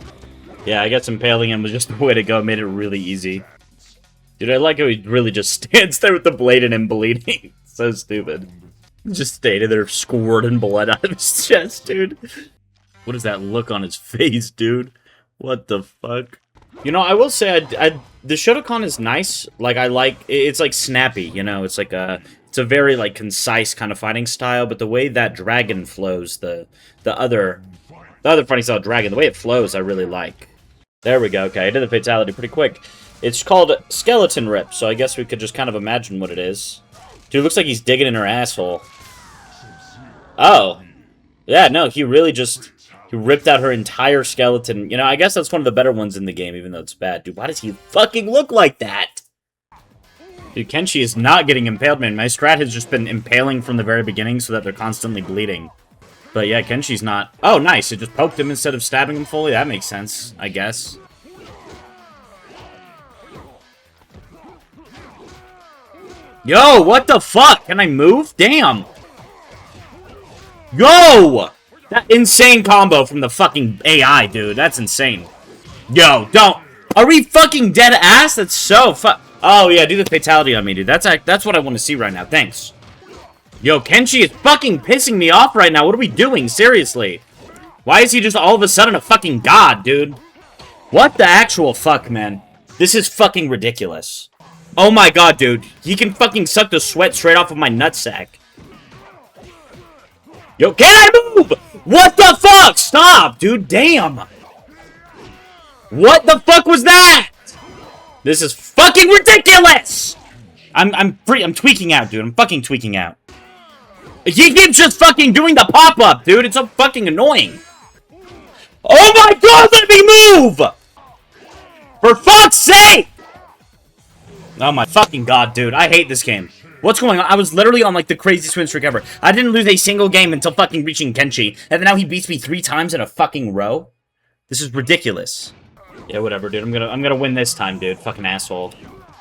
Yeah, I guess impaling him was just the way to go, it made it really easy. Dude, I like how he really just stands there with the blade and him bleeding. So stupid. Just stayed there squirting blood out of his chest, dude. What is that look on his face, dude? What the fuck? You know, I will say, the Shotokan is nice. Like, it's like snappy, you know? It's like it's a very, like, concise kind of fighting style, but the way that dragon flows, the other fighting style dragon, the way it flows, I really like. There we go, okay, I did the fatality pretty quick. It's called Skeleton Rip, so I guess we could just kind of imagine what it is. Dude, it looks like he's digging in her asshole. Oh. Yeah, no, he really just... He ripped out her entire skeleton. You know, I guess that's one of the better ones in the game, even though it's bad. Dude, why does he fucking look like that? Dude, Kenshi is not getting impaled, man. My strat has just been impaling from the very beginning so that they're constantly bleeding. But yeah, Kenshi's not... Oh, nice. It just poked him instead of stabbing him fully. That makes sense, I guess. Yo, what the fuck? Can I move? Damn. Yo! That insane combo from the fucking AI, dude. That's insane. Yo, don't. Are we fucking dead ass? That's so Oh, yeah, do the fatality on me, dude. That's what I want to see right now. Thanks. Yo, Kenshi is fucking pissing me off right now. What are we doing? Seriously. Why is he just all of a sudden a fucking god, dude? What the actual fuck, man? This is fucking ridiculous. Oh my god, dude. He can fucking suck the sweat straight off of my nutsack. Yo, can I move? What the fuck? Stop, dude. Damn. What the fuck was that? This is fucking ridiculous. I'm tweaking out, dude. I'm fucking tweaking out. He keeps just fucking doing the pop-up, dude. It's so fucking annoying. Oh my god, let me move! For fuck's sake! Oh my fucking god, dude. I hate this game. What's going on? I was literally on, like, the craziest win streak ever. I didn't lose a single game until fucking reaching Kenshi. And then now he beats me 3 times in a fucking row? This is ridiculous. Yeah, whatever, dude. I'm gonna win this time, dude. Fucking asshole.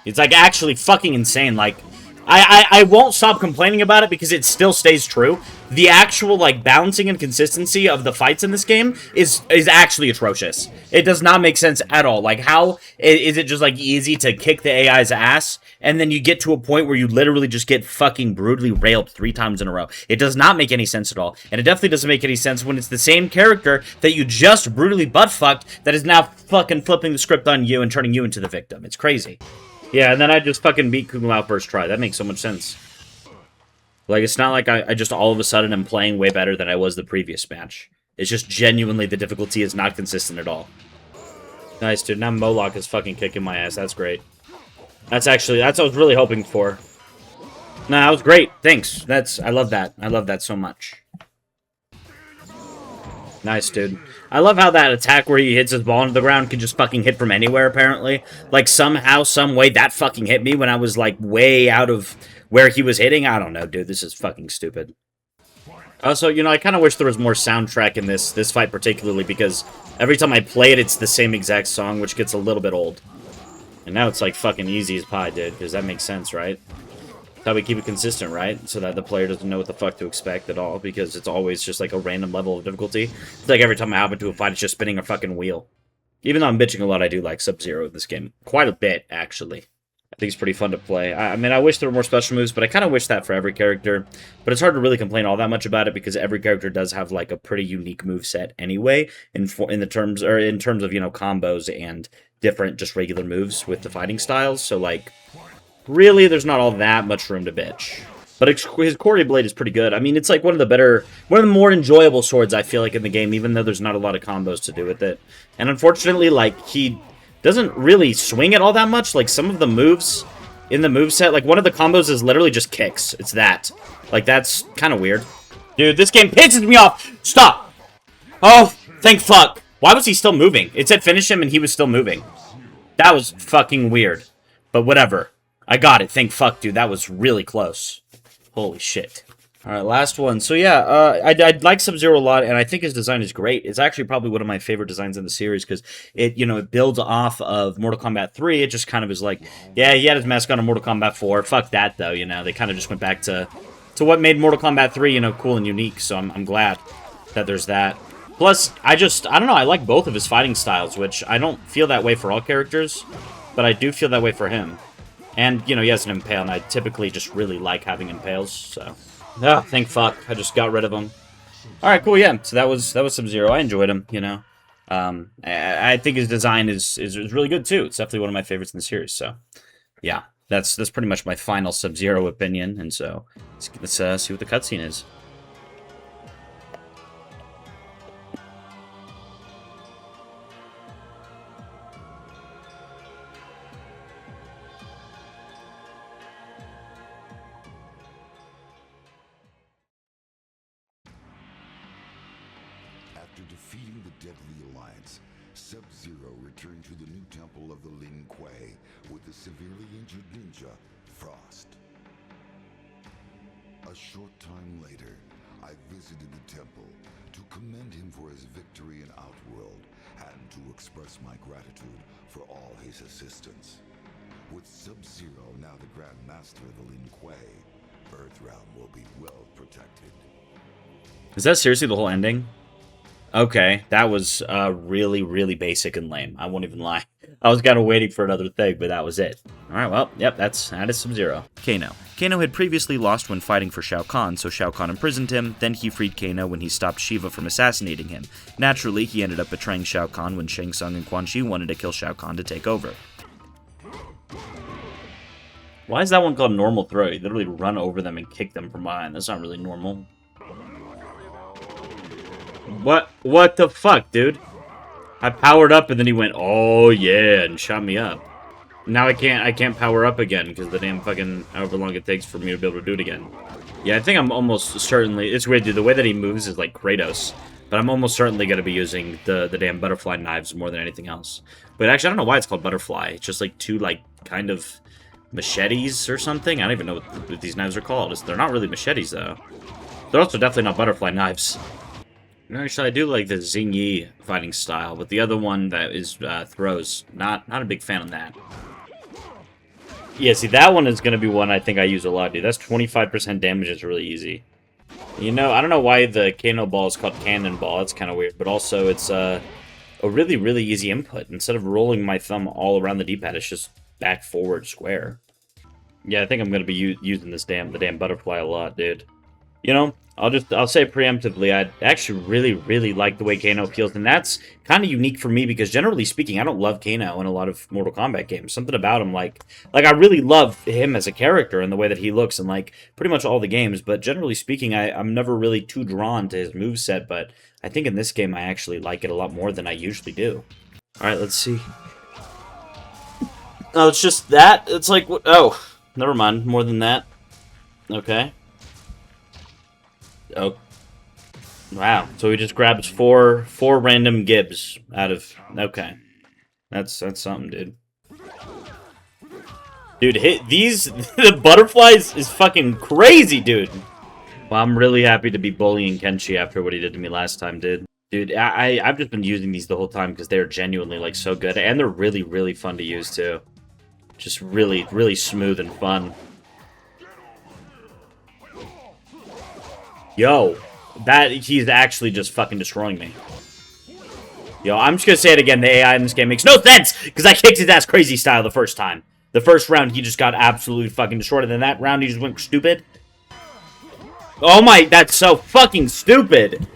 It's, like, actually fucking insane. Like, I won't stop complaining about it because it still stays true. The actual, like, balancing and consistency of the fights in this game is actually atrocious. It does not make sense at all. Like, how is it just, like, easy to kick the AI's ass, and then you get to a point where you literally just get fucking brutally railed 3 times in a row? It does not make any sense at all. And it definitely doesn't make any sense when it's the same character that you just brutally butt-fucked that is now fucking flipping the script on you and turning you into the victim. It's crazy. Yeah, and then I just fucking beat Kung Lao first try. That makes so much sense. Like, it's not like I just all of a sudden am playing way better than I was the previous match. It's just genuinely the difficulty is not consistent at all. Nice, dude. Now Moloch is fucking kicking my ass. That's great. That's what I was really hoping for. Nah, that was great. Thanks. I love that. I love that so much. Nice, dude. I love how that attack where he hits his ball into the ground can just fucking hit from anywhere, apparently. Like, somehow, some way, that fucking hit me when I was, like, way out of where he was hitting. I don't know, dude. This is fucking stupid. Also, you know, I kind of wish there was more soundtrack in this fight particularly, because every time I play it, it's the same exact song, which gets a little bit old. And now it's, like, fucking easy as pie, dude, because that makes sense, right? That's how we keep it consistent, right? So that the player doesn't know what the fuck to expect at all, because it's always just, like, a random level of difficulty. It's like every time I hop into a fight, it's just spinning a fucking wheel. Even though I'm bitching a lot, I do like Sub-Zero in this game. Quite a bit, actually. I think it's pretty fun to play. I mean, I wish there were more special moves, but I kind of wish that for every character. But it's hard to really complain all that much about it, because every character does have, like, a pretty unique moveset anyway, in terms of, you know, combos and different just regular moves with the fighting styles. So, like, really, there's not all that much room to bitch. But his Quarry Blade is pretty good. I mean, it's like one of the more enjoyable swords, I feel like, in the game, even though there's not a lot of combos to do with it. And unfortunately, like, he doesn't really swing it all that much. Like, some of the moves in the moveset, like, one of the combos is literally just kicks. It's that. Like, that's kind of weird. Dude, this game pisses me off! Stop! Oh, thank fuck. Why was he still moving? It said finish him and he was still moving. That was fucking weird. But whatever. I got it. Thank fuck, dude. That was really close. Holy shit. Alright, last one. So yeah, I like Sub-Zero a lot, and I think his design is great. It's actually probably one of my favorite designs in the series, because it, you know, it builds off of Mortal Kombat 3. It just kind of is like, yeah, he had his mask on in Mortal Kombat 4. Fuck that, though, you know. They kind of just went back to what made Mortal Kombat 3, you know, cool and unique, so I'm glad that there's that. Plus, I don't know, I like both of his fighting styles, which I don't feel that way for all characters, but I do feel that way for him. And, you know, he has an impale, and I typically just really like having impales, so... Ah, thank fuck. I just got rid of him. Alright, cool, yeah. So that was Sub-Zero. I enjoyed him, you know. I think his design is really good, too. It's definitely one of my favorites in the series, so... Yeah, that's pretty much my final Sub-Zero opinion, and so... Let's see what the cutscene is. After defeating the Deadly Alliance, Sub-Zero returned to the new temple of the Lin Kuei with the severely injured ninja, Frost. A short time later, I visited the temple to commend him for his victory in Outworld and to express my gratitude for all his assistance. With Sub-Zero now the Grand Master of the Lin Kuei, Earthrealm will be well protected. Is that seriously the whole ending? Okay, that was really, really basic and lame. I won't even lie. I was kind of waiting for another thing, but that was it. Alright, well, yep, that is Sub-Zero. Kano. Kano had previously lost when fighting for Shao Kahn, so Shao Kahn imprisoned him, then he freed Kano when he stopped Shiva from assassinating him. Naturally, he ended up betraying Shao Kahn when Shang Tsung and Quan Chi wanted to kill Shao Kahn to take over. Why is that one called normal throw? You literally run over them and kick them from behind. That's not really normal. What the fuck, dude? I powered up and then he went, oh yeah, and shot me up. Now I can't power up again because the damn fucking however long it takes for me to be able to do it again. Yeah, I think I'm almost certainly, it's weird, dude, the way that he moves is like Kratos, but I'm almost certainly going to be using the damn butterfly knives more than anything else. But actually, I don't know why it's called butterfly. It's just like two, like, kind of machetes or something. I don't even know what these knives are called. They're not really machetes, though. They're also definitely not butterfly knives. Actually, I do like the Xing Yi fighting style, but the other one that is throws, not a big fan of that. Yeah, see, that one is going to be one I think I use a lot, dude. That's 25% damage. It's really easy. You know, I don't know why the Kano ball is called Cannonball. That's kind of weird, but also it's a really, really easy input. Instead of rolling my thumb all around the D-pad, it's just back, forward, square. Yeah, I think I'm going to be using the damn butterfly a lot, dude. You know, I'll say preemptively, I actually really, really like the way Kano feels, and that's kind of unique for me because generally speaking, I don't love Kano in a lot of Mortal Kombat games. Something about him, like I really love him as a character and the way that he looks in like pretty much all the games, but generally speaking, I'm never really too drawn to his moveset, but I think in this game I actually like it a lot more than I usually do. Alright, let's see. Oh, it's just that? It's like, oh, never mind, more than that. Okay. Oh, wow! So he just grabs four random gibs out of. Okay, that's something, dude. Dude, the butterflies is fucking crazy, dude. Well, I'm really happy to be bullying Kenshi after what he did to me last time, dude. Dude, I've just been using these the whole time because they're genuinely like so good, and they're really, really fun to use too. Just really, really smooth and fun. Yo, he's actually just fucking destroying me. Yo, I'm just gonna say it again, the AI in this game makes no sense! Because I kicked his ass crazy style the first time. The first round, he just got absolutely fucking destroyed, and then that round, he just went stupid. Oh my, that's so fucking stupid!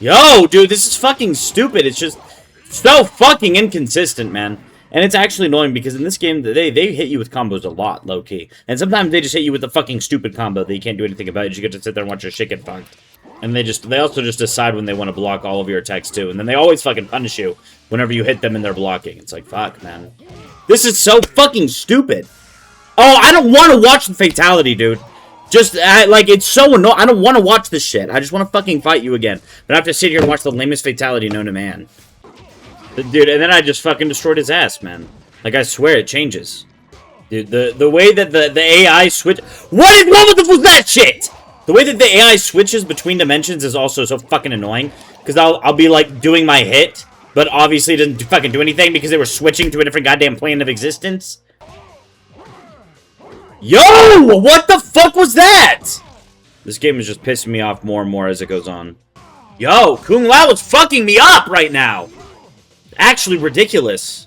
Yo, dude, this is fucking stupid. It's just so fucking inconsistent, man. And it's actually annoying because in this game, they hit you with combos a lot, low-key. And sometimes they just hit you with a fucking stupid combo that you can't do anything about. You just get to sit there and watch your shit get fucked. And they also just decide when they want to block all of your attacks, too. And then they always fucking punish you whenever you hit them and they're blocking. It's like, fuck, man. This is so fucking stupid. Oh, I don't want to watch the fatality, dude. Just, like, it's so annoying. I don't want to watch this shit. I just want to fucking fight you again. But I have to sit here and watch the lamest fatality known to man. Dude, and then I just fucking destroyed his ass, man. Like, I swear it changes. Dude, the way that the AI switch... What was that shit? The way that the AI switches between dimensions is also so fucking annoying. Because I'll be, like, doing my hit, but obviously it doesn't fucking do anything because they were switching to a different goddamn plane of existence. Yo! What the fuck was that? This game is just pissing me off more and more as it goes on. Yo, Kung Lao is fucking me up right now. Actually ridiculous.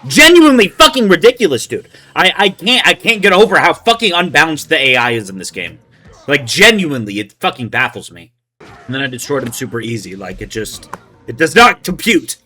Genuinely fucking ridiculous, dude. I can't get over how fucking unbalanced the AI is in this game. Like, genuinely, it fucking baffles me. And then I destroyed him super easy. Like, it does not compute.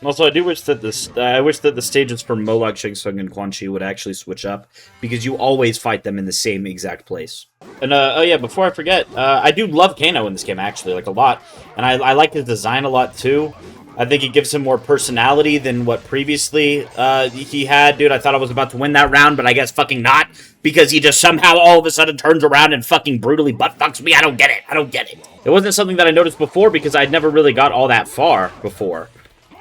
Also, I do wish that the stages for Moloch, Shang Tsung, and Quan Chi would actually switch up, because you always fight them in the same exact place. And, oh yeah, before I forget, I do love Kano in this game, actually, like, a lot. And I like his design a lot, too. I think it gives him more personality than what previously he had. Dude, I thought I was about to win that round, but I guess fucking not, because he just somehow all of a sudden turns around and fucking brutally butt-fucks me. I don't get it. I don't get it. It wasn't something that I noticed before, because I'd never really got all that far before.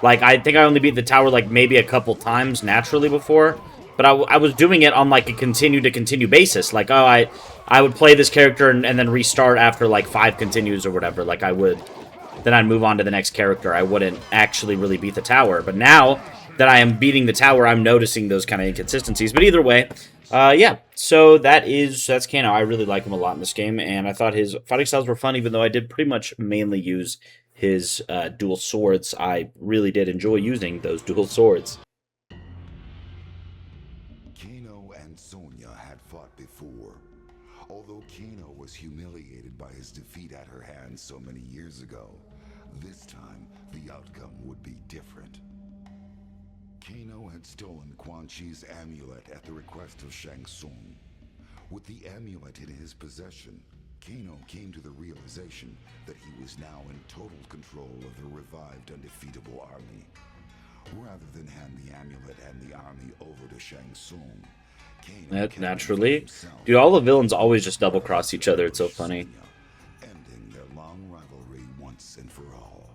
Like, I think I only beat the tower, like, maybe a couple times naturally before. But I was doing it on, like, a continue-to-continue basis. Like, oh, I would play this character and then restart after, like, 5 continues or whatever. Like, I would. Then I'd move on to the next character. I wouldn't actually really beat the tower. But now that I am beating the tower, I'm noticing those kind of inconsistencies. But either way, yeah. So that's Kano. I really like him a lot in this game. And I thought his fighting styles were fun, even though I did pretty much mainly use his dual swords. I really did enjoy using those dual swords. Kano and Sonya had fought before. Although Kano was humiliated by his defeat at her hands so many years ago, this time the outcome would be different. Kano had stolen Quan Chi's amulet at the request of Shang Tsung. With the amulet in his possession, Kano came to the realization that he was now in total control of the revived undefeatable army. Rather than hand the amulet and the army over to Shang Tsung, Kano naturally. Dude, all the villains always just double-cross each other. It's so funny. Ending their long rivalry once and for all.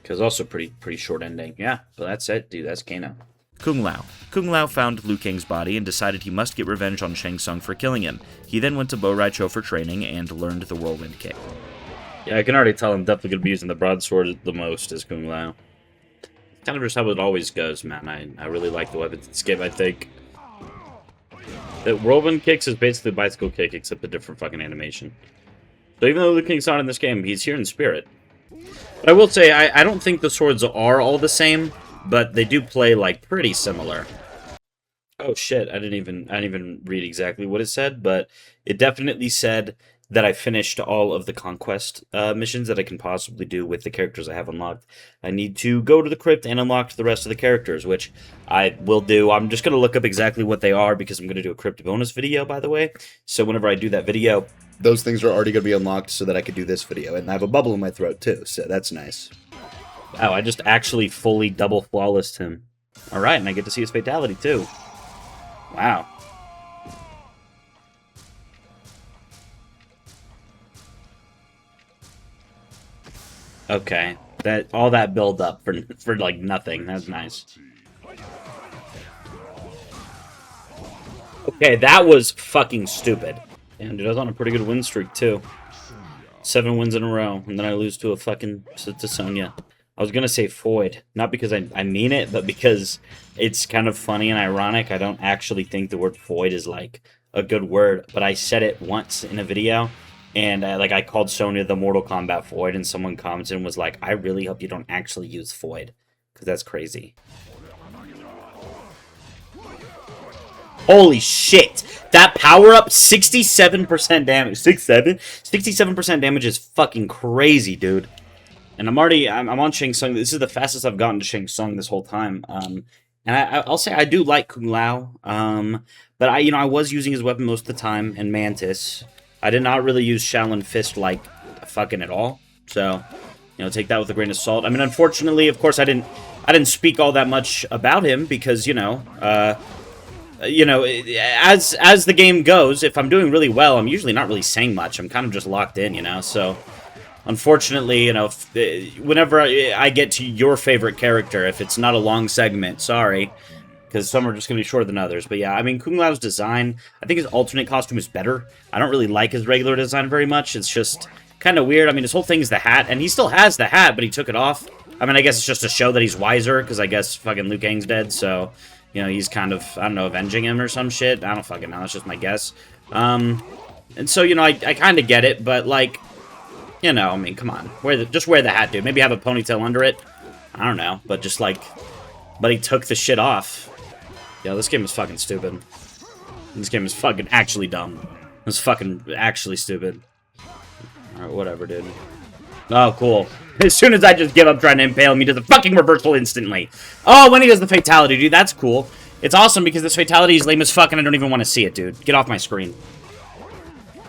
Because also pretty short ending. Yeah, but that's it, dude. That's Kano. Kung Lao. Kung Lao found Liu Kang's body and decided he must get revenge on Shang Tsung for killing him. He then went to Rai Cho for training and learned the whirlwind kick. Yeah, I can already tell I'm definitely going to be using the broadsword the most as Kung Lao. Kind of just how it always goes, man. I really like the weapons in this game, I think. The whirlwind kicks is basically a bicycle kick, except a different fucking animation. So even though Liu Kang's not in this game, he's here in spirit. But I will say, I don't think the swords are all the same, but they do play, like, pretty similar. Oh shit, I didn't even read exactly what it said, but it definitely said that I finished all of the conquest missions that I can possibly do with the characters I have unlocked. I need to go to the crypt and unlock the rest of the characters, which I will do. I'm just going to look up exactly what they are, because I'm going to do a crypt bonus video, by the way. So whenever I do that video, those things are already going to be unlocked so that I could do this video. And I have a bubble in my throat, too, so that's nice. Wow, I just actually fully double flawlessed him. Alright, and I get to see his fatality, too. Wow. Okay, all that build up for like nothing. That's nice. Okay, that was fucking stupid. Damn, dude, I was on a pretty good win streak too. 7 wins in a row, and then I lose to to Sonya. I was gonna say Foyd, not because I mean it, but because it's kind of funny and ironic. I don't actually think the word Foyd is like a good word, but I said it once in a video. And I called Sonya the Mortal Kombat Foyd, and someone commented and was like, I really hope you don't actually use Foyd, because that's crazy. Holy shit! That power-up, 67% damage. 67% damage is fucking crazy, dude. And I'm on Shang Tsung. This is the fastest I've gotten to Shang Tsung this whole time. And I'll say I do like Kung Lao. But I was using his weapon most of the time, and Mantis. I did not really use Shaolin Fist like fucking at all. So, take that with a grain of salt. I mean, unfortunately, of course, I didn't speak all that much about him because, as the game goes, if I'm doing really well, I'm usually not really saying much. I'm kind of just locked in, so unfortunately, whenever I get to your favorite character, if it's not a long segment, sorry, because some are just going to be shorter than others. But yeah, I mean, Kung Lao's design, I think his alternate costume is better. I don't really like his regular design very much. It's just kind of weird. I mean, his whole thing is the hat, and he still has the hat, but he took it off. I mean, I guess it's just to show that he's wiser, because I guess fucking Liu Kang's dead, so, he's kind of, I don't know, avenging him or some shit. I don't fucking know, that's just my guess. And so, I kind of get it, but, like, I mean, come on. Just wear the hat, dude. Maybe have a ponytail under it. I don't know, but just, like, but he took the shit off. Yeah, this game is fucking stupid. This game is fucking actually dumb. It's fucking actually stupid. Alright, whatever, dude. Oh, cool. As soon as I just give up trying to impale him, he does a fucking reversal instantly. Oh, when he does the fatality, dude, that's cool. It's awesome because this fatality is lame as fuck and I don't even want to see it, dude. Get off my screen.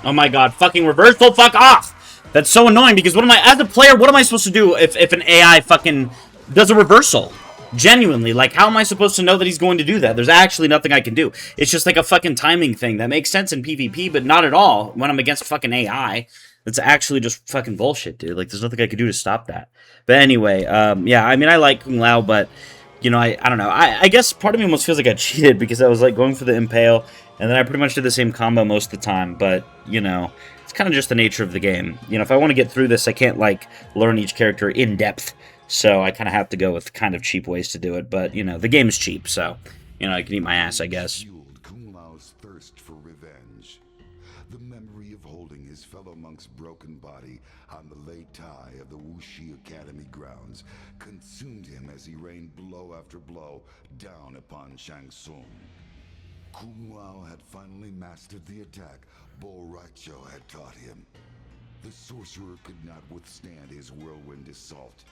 Oh my god, fucking reversal, fuck off! That's so annoying because as a player, what am I supposed to do if an AI fucking does a reversal? Genuinely, like, how am I supposed to know that he's going to do that? There's actually nothing I can do. It's just like a fucking timing thing that makes sense in PvP, but not at all when I'm against fucking AI. That's actually just fucking bullshit, dude. Like, there's nothing I can do to stop that. But anyway, yeah, I mean, I like Kung Lao, but, I don't know. I guess part of me almost feels like I cheated because I was, like, going for the impale, and then I pretty much did the same combo most of the time, but, it's kind of just the nature of the game. If I want to get through this, I can't, like, learn each character in depth. So I kind of have to go with kind of cheap ways to do it. But, the game is cheap, so, I can eat my ass, I guess. Fueled Kung Lao's thirst for revenge. The memory of holding his fellow monk's broken body on the late tie of the Wuxi Academy grounds consumed him as he rained blow after blow down upon Shang Tsung. Kung Lao had finally mastered the attack Rai Cho had taught him. The sorcerer could not withstand his whirlwind assault.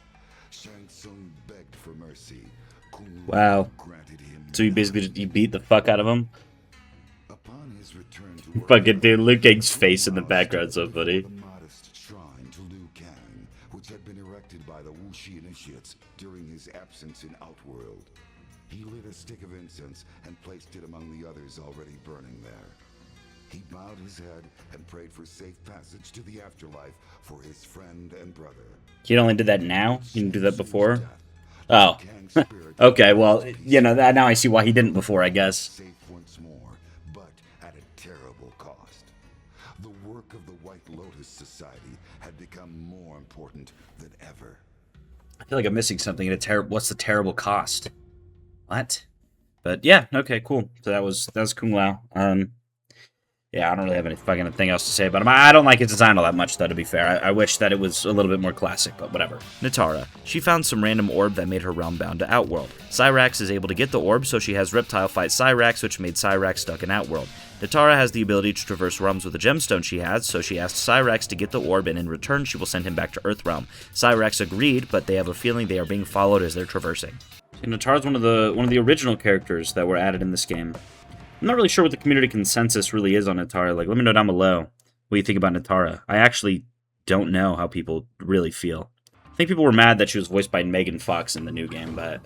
Shang Tsung begged for mercy. Wow. Granted him So he beat the fuck out of him? upon his return to Fucking dude, Liu Kang's face in the background so funny. a modest shrine to Liu Kang, which had been erected by the Wuxi initiates during his absence in Outworld. He lit a stick of incense and placed it among the others already burning there. He bowed his head and prayed for safe passage to the afterlife for his friend and brother. He only did that now? He didn't do that before? Oh. Okay, well, now I see why he didn't before, I guess. Safe once more, but at a terrible cost. The work of the White Lotus Society had become more important than ever. I feel like I'm missing something. What's the terrible cost? What? But yeah, okay, cool. So that was Kung Lao. Yeah, I don't really have any fucking thing else to say about him. I don't like his design all that much, though, to be fair. I wish that it was a little bit more classic, but whatever. Nitara. She found some random orb that made her realm bound to Outworld. Cyrax is able to get the orb, so she has Reptile fight Cyrax, which made Cyrax stuck in Outworld. Nitara has the ability to traverse realms with the gemstone she has, so she asked Cyrax to get the orb, and in return she will send him back to Earthrealm. Cyrax agreed, but they have a feeling they are being followed as they're traversing. Nitara's one of the original characters that were added in this game. I'm not really sure what the community consensus really is on Nitara. Like, let me know down below what you think about Nitara. I actually don't know how people really feel. I think people were mad that she was voiced by Megan Fox in the new game, but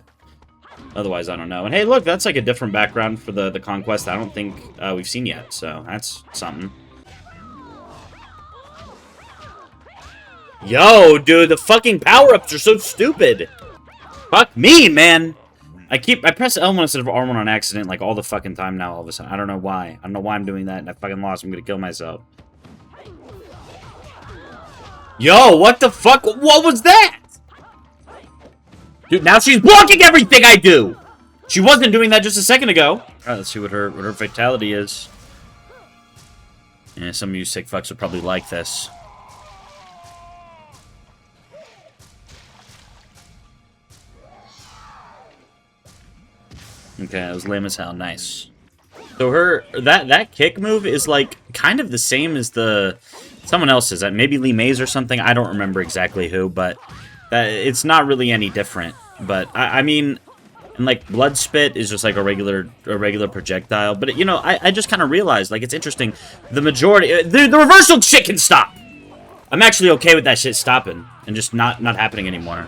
otherwise, I don't know. And hey, look, that's like a different background for the Conquest I don't think we've seen yet, so that's something. Yo, dude, the fucking power-ups are so stupid. Fuck me, man. I press L1 instead of R1 on accident, like, all the fucking time now, all of a sudden. I don't know why. I don't know why I'm doing that, and I fucking lost. I'm gonna kill myself. Yo, what the fuck? What was that? Dude, now she's blocking everything I do! She wasn't doing that just a second ago. Alright, let's see what her fatality is. Yeah, some of you sick fucks would probably like this. Okay, that was lame as hell. Nice. So that kick move is like kind of the same as someone else's. Maybe Lee Mays or something. I don't remember exactly who, but It's not really any different. But, I mean, and like, Blood Spit is just like a regular projectile. But, you know, I just kind of realized, like, it's interesting. The majority... The reversal shit can stop! I'm actually okay with that shit stopping and just not happening anymore.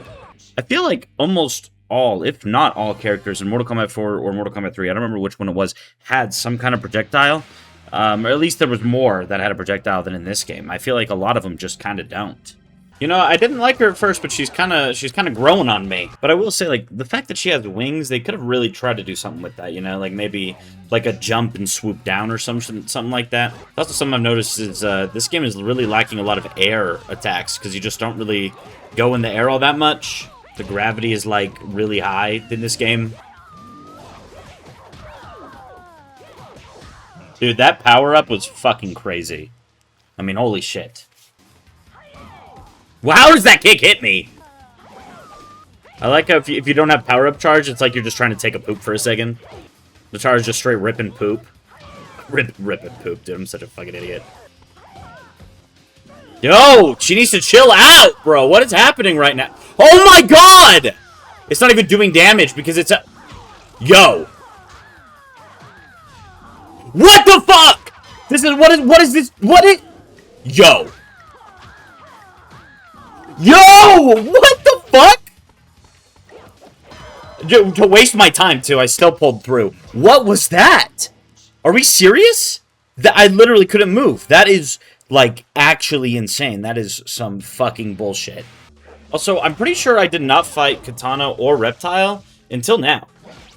I feel like almost all, if not all, characters in Mortal Kombat 4 or Mortal Kombat 3, I don't remember which one it was, had some kind of projectile. Or at least there was more that had a projectile than in this game. I feel like a lot of them just kind of don't. You know, I didn't like her at first, but she's kind of growing on me. But I will say, like, the fact that she has wings, they could have really tried to do something with that, you know? Like, maybe, like, a jump and swoop down or something like that. Also, something I've noticed is, this game is really lacking a lot of air attacks, because you just don't really go in the air all that much. The gravity is, like, really high in this game. Dude, that power-up was fucking crazy. I mean, holy shit. Well, how does that kick hit me? I like how if you don't have power-up charge, it's like you're just trying to take a poop for a second. Nitara's just straight ripping poop. Ripping poop, dude. I'm such a fucking idiot. Yo, she needs to chill out, bro. What is happening right now? Oh my god! It's not even doing damage because it's a... Yo. What the fuck? This is... What is this? What is... Yo. Yo! What the fuck? To waste my time, too, I still pulled through. What was that? Are we serious? I literally couldn't move. That is, like, actually insane. That is some fucking bullshit. Also, I'm pretty sure I did not fight Kitana or Reptile until now.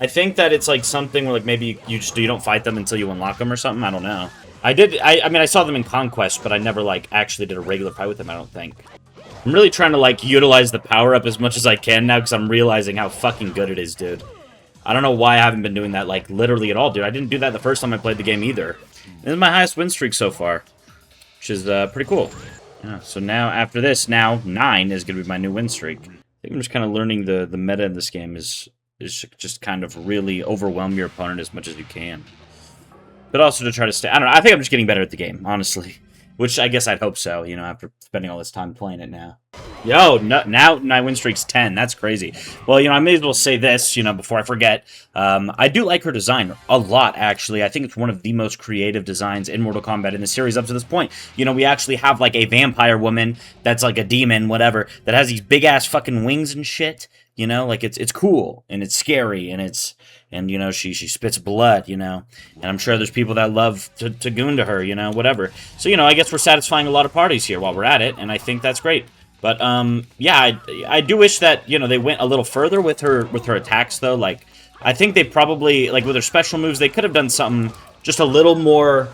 I think that it's, like, something where, like, maybe you don't fight them until you unlock them or something. I don't know. I mean, I saw them in Conquest, but I never, like, actually did a regular fight with them, I don't think. I'm really trying to, like, utilize the power-up as much as I can now, because I'm realizing how fucking good it is, dude. I don't know why I haven't been doing that, like, literally at all, dude. I didn't do that the first time I played the game, either. This is my highest win streak so far, which is, pretty cool. Yeah, so now, after this, now, 9 is going to be my new win streak. I think I'm just kind of learning the meta in this game is just kind of really overwhelm your opponent as much as you can. But also to try to stay... I don't know, I think I'm just getting better at the game, honestly. Which I guess I'd hope so, you know, after spending all this time playing it now. Yo, now my win streak's 10. That's crazy. Well, you know, I may as well say this, you know, before I forget. I do like her design a lot, actually. I think it's one of the most creative designs in Mortal Kombat in the series up to this point. You know, we actually have, like, a vampire woman that's, like, a demon, whatever, that has these big-ass fucking wings and shit. You know, like, it's cool, and it's scary, and you know, she spits blood, you know, and I'm sure there's people that love to goon to her, you know, whatever. So, you know, I guess we're satisfying a lot of parties here while we're at it, and I think that's great. But, yeah, I do wish that, you know, they went a little further with her attacks, though. Like, I think they probably, like, with her special moves, they could have done something just a little more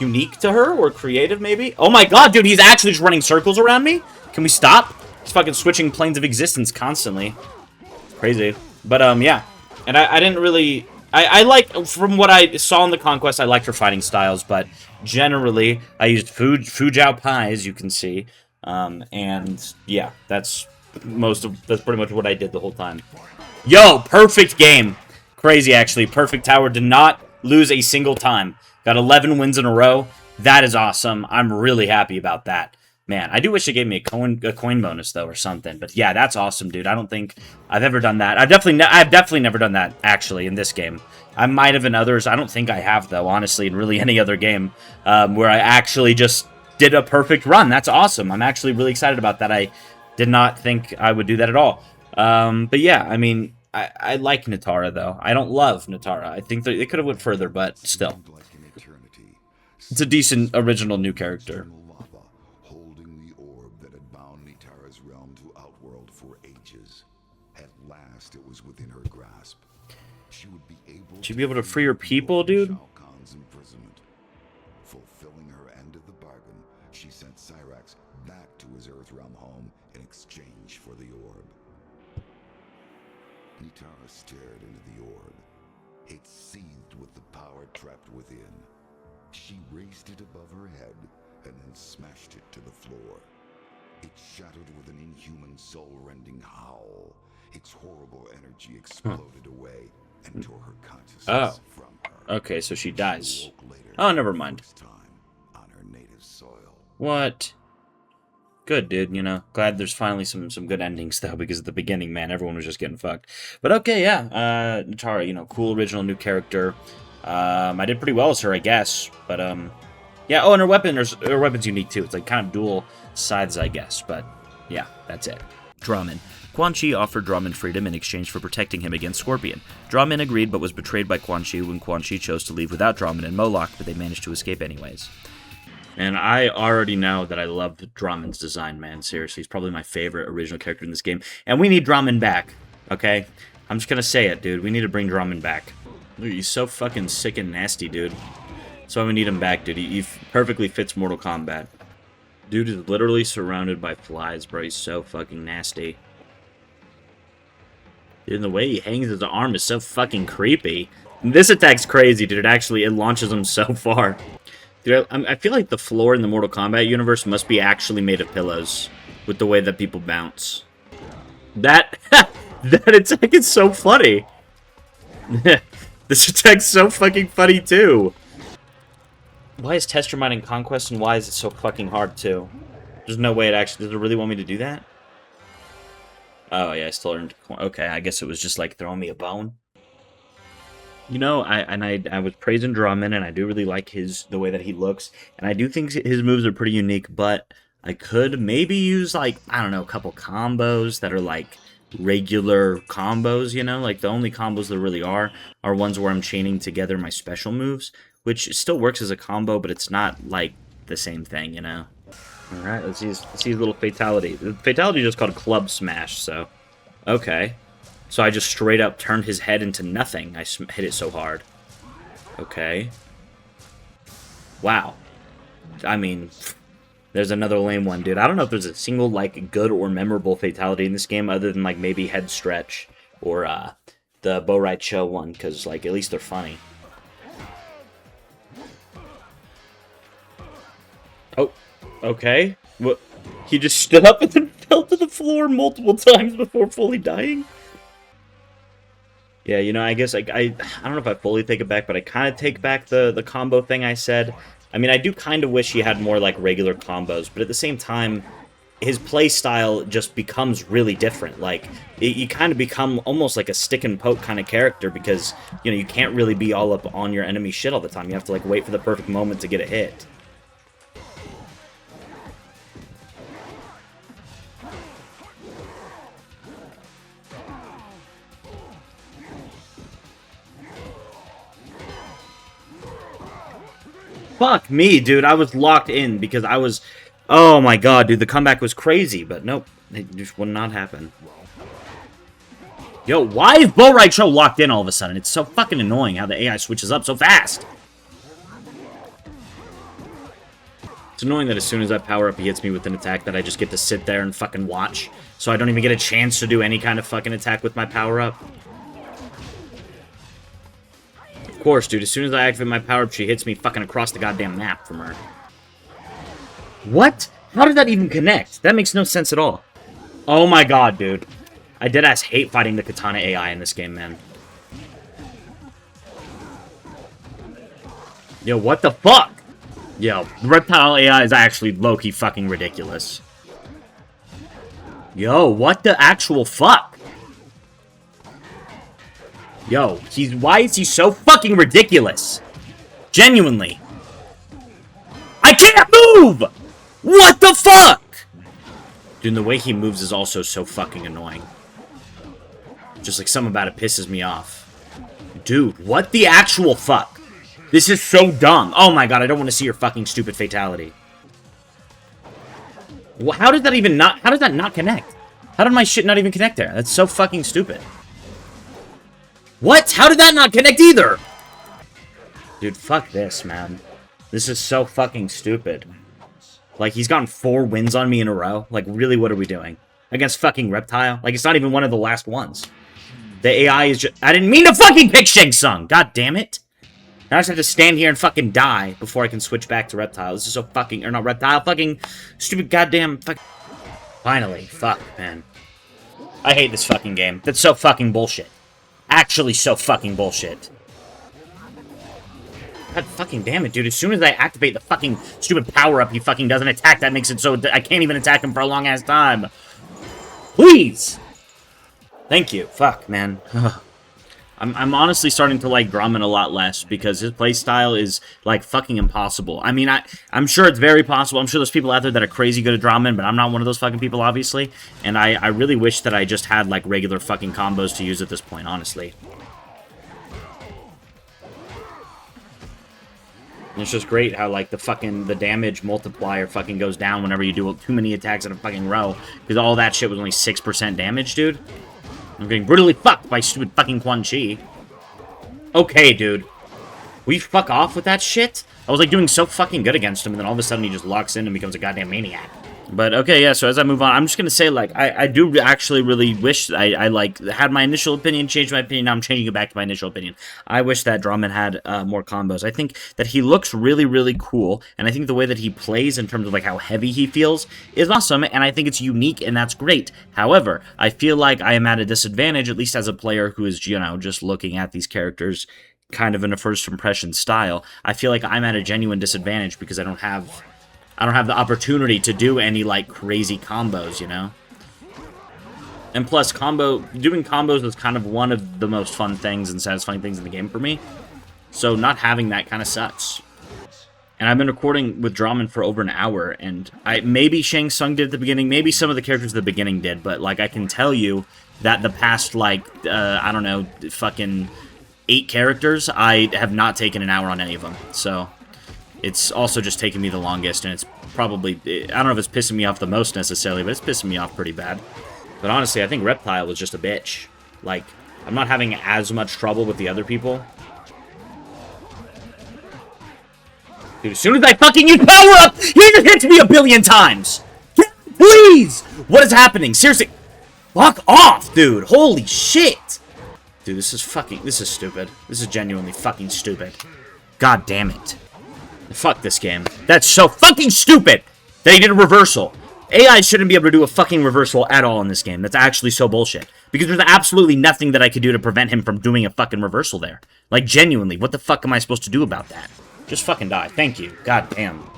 unique to her, or creative, maybe. Oh my god, dude, he's actually just running circles around me? Can we stop? He's fucking switching planes of existence constantly. Crazy. But, yeah. And I didn't really... I like, from what I saw in the Conquest, I liked her fighting styles, but generally, I used Fu Jiao Pai, as you can see. And, yeah, that's pretty much what I did the whole time. Yo, perfect game. Crazy, actually. Perfect tower. Did not lose a single time. Got 11 wins in a row. That is awesome. I'm really happy about that. Man, I do wish it gave me a coin bonus, though, or something. But yeah, that's awesome, dude. I don't think I've ever done that. I've definitely never done that, actually, in this game. I might have in others. I don't think I have, though, honestly, in really any other game, where I actually just did a perfect run. That's awesome. I'm actually really excited about that. I did not think I would do that at all. But yeah, I mean, I like Nitara, though. I don't love Nitara. I think they could have went further, but still. It's a decent original new character. She'd be able to free her people, dude? Fulfilling her end of the bargain, she sent Cyrax back to his Earthrealm home in exchange for the orb. Nitara stared into the orb. It seethed with the power trapped within. She raised it above her head and then smashed it to the floor. It shattered with an inhuman soul-rending howl. Its horrible energy exploded away and tore her consciousness from her. Okay, so she dies. Oh, never mind. On her native soil. What? Good, dude, you know. Glad there's finally some good endings, though, because at the beginning, man, everyone was just getting fucked. But okay, yeah, Nitara, you know, cool original new character. I did pretty well as her, I guess, but, yeah, oh, and her weapon's unique, too. It's, like, kind of dual sides, I guess, but, yeah, that's it. Drahmin. Quan Chi offered Drahmin freedom in exchange for protecting him against Scorpion. Drahmin agreed, but was betrayed by Quan Chi when Quan Chi chose to leave without Drahmin and Moloch, but they managed to escape anyways. And I already know that I love Drahmin's design, man. Seriously, he's probably my favorite original character in this game. And we need Drahmin back, okay? I'm just gonna say it, dude. We need to bring Drahmin back. Dude, he's so fucking sick and nasty, dude. That's why we need him back, dude. He perfectly fits Mortal Kombat. Dude is literally surrounded by flies, bro. He's so fucking nasty. Dude, and the way he hangs his arm is so fucking creepy. And this attack's crazy, dude. It launches him so far. Dude, I feel like the floor in the Mortal Kombat universe must be actually made of pillows with the way that people bounce. That attack is so funny. This attack's so fucking funny, too. Why is Test Your Mind in Conquest, and why is it so fucking hard, too? There's no way it actually... Does it really want me to do that? Oh, yeah, I still earned... Okay, I guess it was just, like, throwing me a bone. You know, I was praising Drahmin, and I do really like the way that he looks, and I do think his moves are pretty unique, but I could maybe use, like, I don't know, a couple combos that are, like, regular combos, you know? Like, the only combos there really are ones where I'm chaining together my special moves, which still works as a combo, but it's not, like, the same thing, you know? Alright, let's use a little fatality. The fatality is just called Club Smash, so... Okay. So I just straight up turned his head into nothing. I hit it so hard. Okay. Wow. I mean, there's another lame one, dude. I don't know if there's a single, like, good or memorable fatality in this game other than, like, maybe Head Stretch or the Rai Cho one, because, like, at least they're funny. Oh, okay. What? He just stood up and then fell to the floor multiple times before fully dying? Yeah, you know, I guess I don't know if I fully take it back, but I kind of take back the combo thing I said. I mean, I do kind of wish he had more, like, regular combos, but at the same time, his play style just becomes really different. Like, you kind of become almost like a stick and poke kind of character because, you know, you can't really be all up on your enemy shit all the time. You have to, like, wait for the perfect moment to get a hit. Fuck me, dude. I was locked in because I was... Oh my god, dude. The comeback was crazy, but nope. It just would not happen. Yo, why is Rai Cho locked in all of a sudden? It's so fucking annoying how the AI switches up so fast. It's annoying that as soon as I power up, he hits me with an attack that I just get to sit there and fucking watch. So I don't even get a chance to do any kind of fucking attack with my power up. Of course, dude, as soon as I activate my power-up, she hits me fucking across the goddamn map from her. What? How did that even connect? That makes no sense at all. Oh my god, dude. I deadass hate fighting the Kitana AI in this game, man. Yo, what the fuck? Yo, the Reptile AI is actually low-key fucking ridiculous. Yo, what the actual fuck? Yo, why is he so fucking ridiculous? Genuinely. I can't move! What the fuck? Dude, the way he moves is also so fucking annoying. Just like something about it pisses me off. Dude, what the actual fuck? This is so dumb. Oh my god, I don't want to see your fucking stupid fatality. Well, how did that even not... How does that not connect? How did my shit not even connect there? That's so fucking stupid. What? How did that not connect either? Dude, fuck this, man. This is so fucking stupid. Like, he's gotten 4 wins on me in a row. Like, really, what are we doing? Against fucking Reptile? Like, it's not even one of the last ones. The AI is just... I didn't mean to fucking pick Shang Tsung! God damn it! Now I just have to stand here and fucking die before I can switch back to Reptile. This is so fucking... Or not Reptile, fucking... Stupid goddamn... Finally. Fuck, man. I hate this fucking game. That's so fucking bullshit. Actually so fucking bullshit. God fucking damn it, dude. As soon as I activate the fucking stupid power-up, he fucking doesn't attack. That makes it so I can't even attack him for a long-ass time. Please! Thank you. Fuck, man. I'm honestly starting to like Drahmin a lot less because his playstyle is like fucking impossible. I mean, I'm sure it's very possible. I'm sure there's people out there that are crazy good at Drahmin, but I'm not one of those fucking people, obviously. And I really wish that I just had like regular fucking combos to use at this point, honestly. And it's just great how like the damage multiplier fucking goes down whenever you do too many attacks in a fucking row. Because all that shit was only 6% damage, dude. I'm getting brutally fucked by stupid fucking Quan Chi. Okay, dude. Will you fuck off with that shit? I was, like, doing so fucking good against him, and then all of a sudden he just locks in and becomes a goddamn maniac. But, okay, yeah, so as I move on, I'm just gonna say, like, I do actually really wish I like, had my initial opinion, changed my opinion, now I'm changing it back to my initial opinion. I wish that Drahmin had more combos. I think that he looks really, really cool, and I think the way that he plays in terms of, like, how heavy he feels is awesome, and I think it's unique, and that's great. However, I feel like I am at a disadvantage, at least as a player who is, you know, just looking at these characters kind of in a first impression style. I feel like I'm at a genuine disadvantage because I don't have the opportunity to do any, like, crazy combos, you know? And plus, doing combos is kind of one of the most fun things and satisfying things in the game for me. So not having that kind of sucks. And I've been recording with Drahmin for over an hour, and maybe Shang Tsung did at the beginning, maybe some of the characters at the beginning did, but, like, I can tell you that the past, like, I don't know, fucking 8 characters, I have not taken an hour on any of them, so it's also just taking me the longest, and it's probably, I don't know if it's pissing me off the most necessarily, but it's pissing me off pretty bad. But honestly, I think Reptile was just a bitch. Like, I'm not having as much trouble with the other people. Dude, as soon as I fucking use power up, he just hits me a billion times! Please! What is happening? Seriously, fuck off, dude! Holy shit! Dude, this is stupid. This is genuinely fucking stupid. God damn it. Fuck this game. That's so fucking stupid that he did a reversal. AI shouldn't be able to do a fucking reversal at all in this game. That's actually so bullshit. Because there's absolutely nothing that I could do to prevent him from doing a fucking reversal there. Like, genuinely, what the fuck am I supposed to do about that? Just fucking die. Thank you. God damn.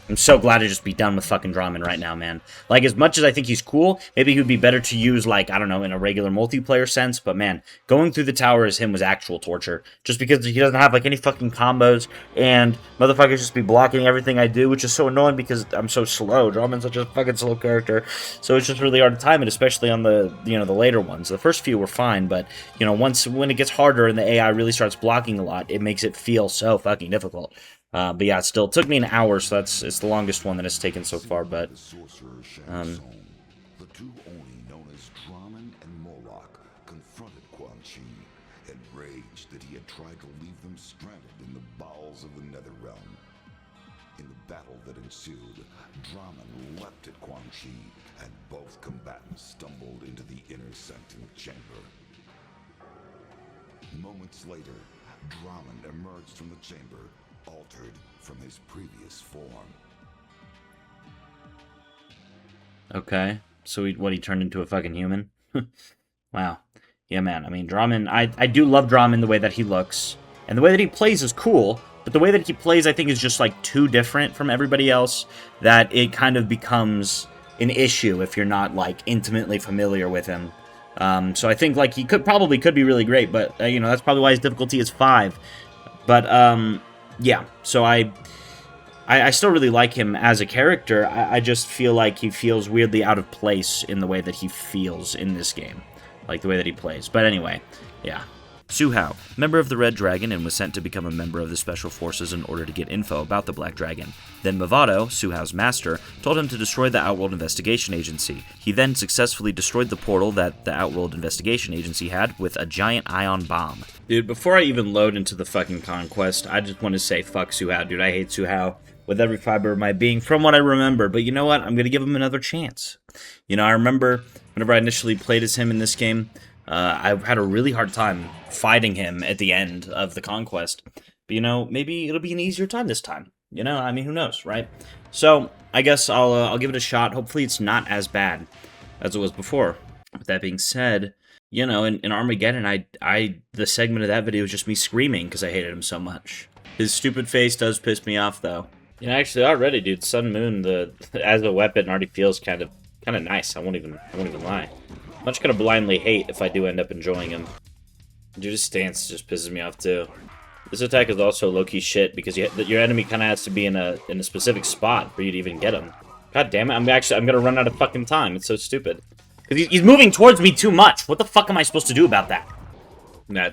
I'm so glad to just be done with fucking Drahmin right now, man. Like, as much as I think he's cool, maybe he would be better to use, like, I don't know, in a regular multiplayer sense, but man, going through the tower as him was actual torture. Just because he doesn't have, like, any fucking combos, and motherfuckers just be blocking everything I do, which is so annoying because I'm so slow. Drahmin's such a fucking slow character, so it's just really hard to time it, especially on the, you know, the later ones. The first few were fine, but, you know, when it gets harder and the AI really starts blocking a lot, it makes it feel so fucking difficult. But yeah, it still took me an hour, so it's the longest one that it's taken so far, but The sorcerer Shang Tsung, the two Oni known as Drahmin and Mokap, confronted Quan Chi, enraged that he had tried to leave them stranded in the bowels of the Netherrealm. In the battle that ensued, Drahmin leapt at Quan Chi, and both combatants stumbled into the inner sanctum chamber. Moments later, Drahmin emerged from the chamber, altered from his previous form. okay. So he turned into a fucking human? Wow. Yeah, man. I mean, Drahmin, I do love Drahmin the way that he looks. And the way that he plays is cool, but the way that he plays, I think, is just, like, too different from everybody else that it kind of becomes an issue if you're not, like, intimately familiar with him. So I think, like, he probably could be really great, but, you know, that's probably why his difficulty is 5. But, yeah, so I still really like him as a character. I just feel like he feels weirdly out of place in the way that he feels in this game. Like, the way that he plays. But anyway, yeah. Hsu Hao, member of the Red Dragon and was sent to become a member of the Special Forces in order to get info about the Black Dragon. Then Mavado, Hsu Hao's master, told him to destroy the Outworld Investigation Agency. He then successfully destroyed the portal that the Outworld Investigation Agency had with a giant ion bomb. Dude, before I even load into the fucking conquest, I just want to say fuck Hsu Hao, dude. I hate Hsu Hao with every fiber of my being, from what I remember. But you know what? I'm going to give him another chance. You know, I remember whenever I initially played as him in this game, I had a really hard time fighting him at the end of the conquest. But, you know, maybe it'll be an easier time this time. You know, I mean, who knows, right? So, I guess I'll give it a shot. Hopefully it's not as bad as it was before. With that being said, you know, in Armageddon, the segment of that video was just me screaming because I hated him so much. His stupid face does piss me off, though. You know, actually, already, dude, Sun Moon, as a weapon, already feels kind of nice. I won't even lie. I'm not just gonna blindly hate if I do end up enjoying him. Dude, his stance just pisses me off, too. This attack is also low-key shit, because your enemy kind of has to be in a specific spot for you to even get him. God damn it, I'm gonna run out of fucking time. It's so stupid. Because he's moving towards me too much. What the fuck am I supposed to do about that?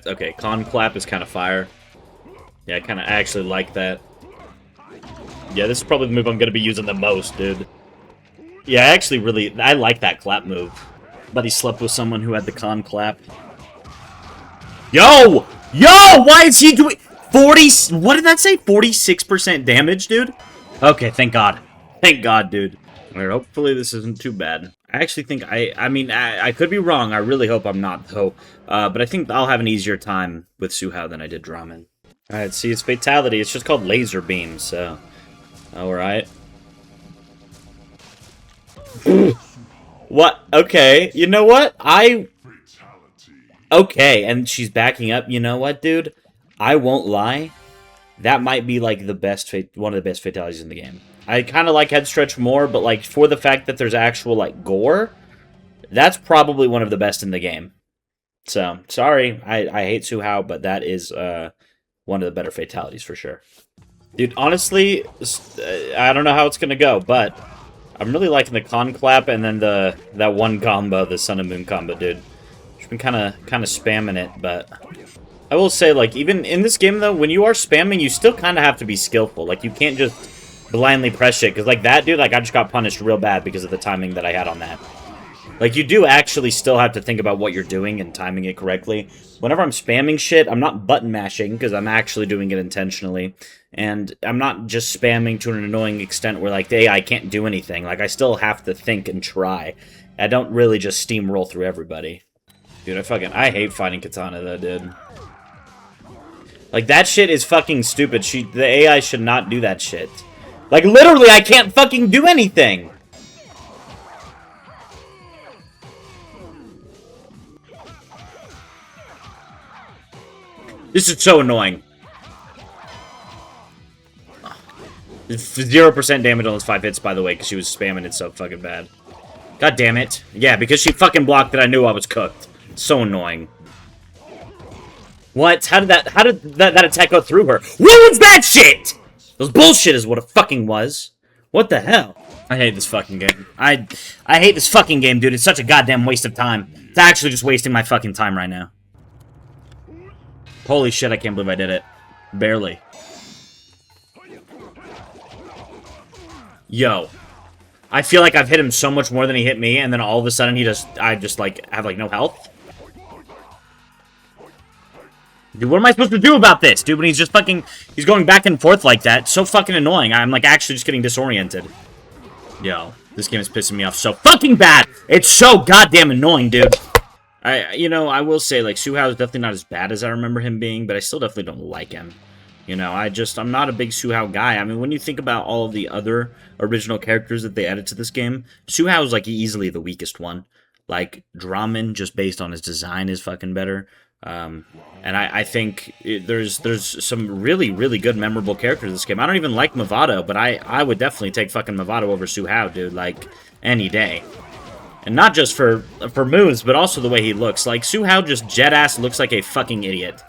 Okay, Con Clap is kind of fire. Yeah, I actually like that. Yeah, this is probably the move I'm gonna be using the most, dude. Yeah, I like that clap move. But he slept with someone who had the Con Clap. Yo! Yo! Why is he doing 40? What did that say? 46% damage, dude? Okay, thank God. Thank God, dude. Alright, hopefully this isn't too bad. I actually think I mean, I could be wrong. I really hope I'm not, though. But I think I'll have an easier time with Hsu Hao than I did Drahmin. Alright, see, it's Fatality. It's just called Laser Beam, so... Alright. What? Okay. You know what? Okay, and she's backing up. You know what, dude? I won't lie. That might be, like, one of the best fatalities in the game. I kind of like Head Stretch more, but, like, for the fact that there's actual, like, gore, that's probably one of the best in the game. So, sorry, I hate Hsu Hao, but that is one of the better fatalities for sure. Dude, honestly, I don't know how it's gonna go, but I'm really liking the Con Clap and then that one combo, the Sun and Moon combo, dude. Just been kind of spamming it, but I will say, like, even in this game, though, when you are spamming, you still kind of have to be skillful. Like, you can't just blindly press shit, because, like, that, dude, like, I just got punished real bad because of the timing that I had on that. Like, you do actually still have to think about what you're doing and timing it correctly. Whenever I'm spamming shit, I'm not button mashing, because I'm actually doing it intentionally. And I'm not just spamming to an annoying extent where, like, the AI can't do anything. Like, I still have to think and try. I don't really just steamroll through everybody. Dude, I hate fighting Kitana, though, dude. Like, that shit is fucking stupid. The AI should not do that shit. Like, literally, I can't fucking do anything! This is so annoying. 0% damage on those 5 hits, by the way, because she was spamming it so fucking bad. God damn it. Yeah, because she fucking blocked it, I knew I was cooked. So annoying. What? How did that attack go through her? What was that shit? Those bullshit is what it fucking was. What the hell? I hate this fucking game. I hate this fucking game, dude. It's such a goddamn waste of time. It's actually just wasting my fucking time right now. Holy shit, I can't believe I did it. Barely. Yo. I feel like I've hit him so much more than he hit me, and then all of a sudden I just, like, have, like, no health. Dude, what am I supposed to do about this, dude, when he's just fucking... He's going back and forth like that. It's so fucking annoying. I'm, like, actually just getting disoriented. Yo, this game is pissing me off so fucking bad. It's so goddamn annoying, dude. You know, I will say, like, Hsu Hao is definitely not as bad as I remember him being, but I still definitely don't like him. You know, I'm not a big Hsu Hao guy. I mean, when you think about all of the other original characters that they added to this game, Hsu Hao is, like, easily the weakest one. Like, Drahmin, just based on his design, is fucking better. And I think there's some really, really good, memorable characters in this game. I don't even like Mavado, but I would definitely take fucking Mavado over Hsu Hao, dude, like, any day. And not just for moves, but also the way he looks. Like, Hsu Hao just jet-ass looks like a fucking idiot.